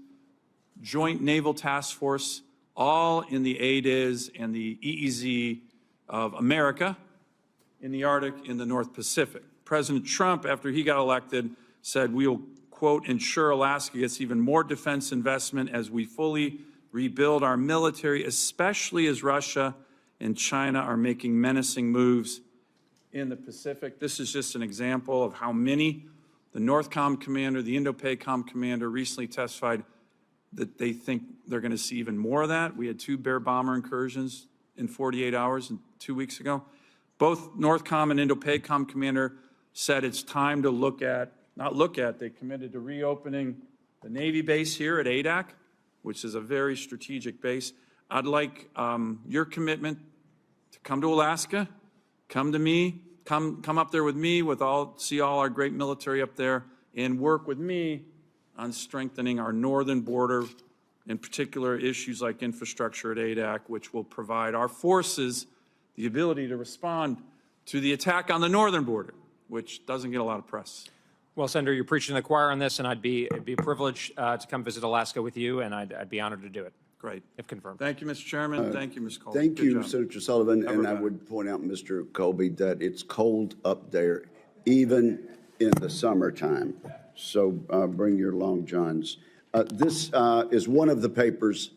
joint naval task force, all in the ADIZ and the EEZ of America, in the Arctic, in the North Pacific. President Trump, after he got elected, said we'll, quote, ensure Alaska gets even more defense investment as we fully rebuild our military, especially as Russia and China are making menacing moves in the Pacific. This is just an example of how many. The NORTHCOM commander, the INDOPACOM commander recently testified that they think they're going to see even more of that. We had 2 Bear bomber incursions in 48 hours 2 weeks ago. Both NORTHCOM and INDOPACOM commander said it's time to they committed to reopening the Navy base here at ADAC, which is a very strategic base. I'd like your commitment to come to Alaska, come to me, come up there with me, see all our great military up there, and work with me on strengthening our northern border, in particular issues like infrastructure at ADAC, which will provide our forces the ability to respond to the attack on the northern border, which doesn't get a lot of press. Well, Senator, you're preaching to the choir on this, and it'd be a privilege to come visit Alaska with you, and I'd be honored to do it. Great. If confirmed. Thank you, Mr. Chairman. Thank you, Ms. Colby. Thank Good you, job. Senator Sullivan. And I would point out, Mr. Colby, that it's cold up there, even in the summertime. So bring your long johns. This is one of the papers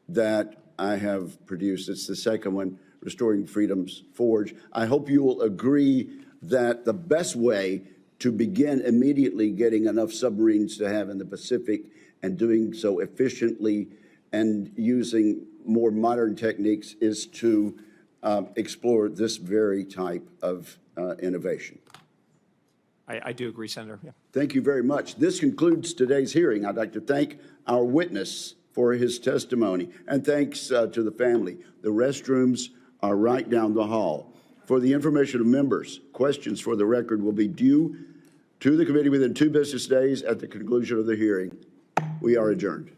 that I have produced. It's the second one, Restoring Freedom's Forge. I hope you will agree that the best way to begin immediately getting enough submarines to have in the Pacific and doing so efficiently and using more modern techniques is to explore this very type of innovation. I do agree, Senator. Yeah. Thank you very much. This concludes today's hearing. I'd like to thank our witness for his testimony, and thanks to the family. The restrooms are right down the hall. For the information of members, questions for the record will be due to the committee within 2 business days at the conclusion of the hearing. We are adjourned.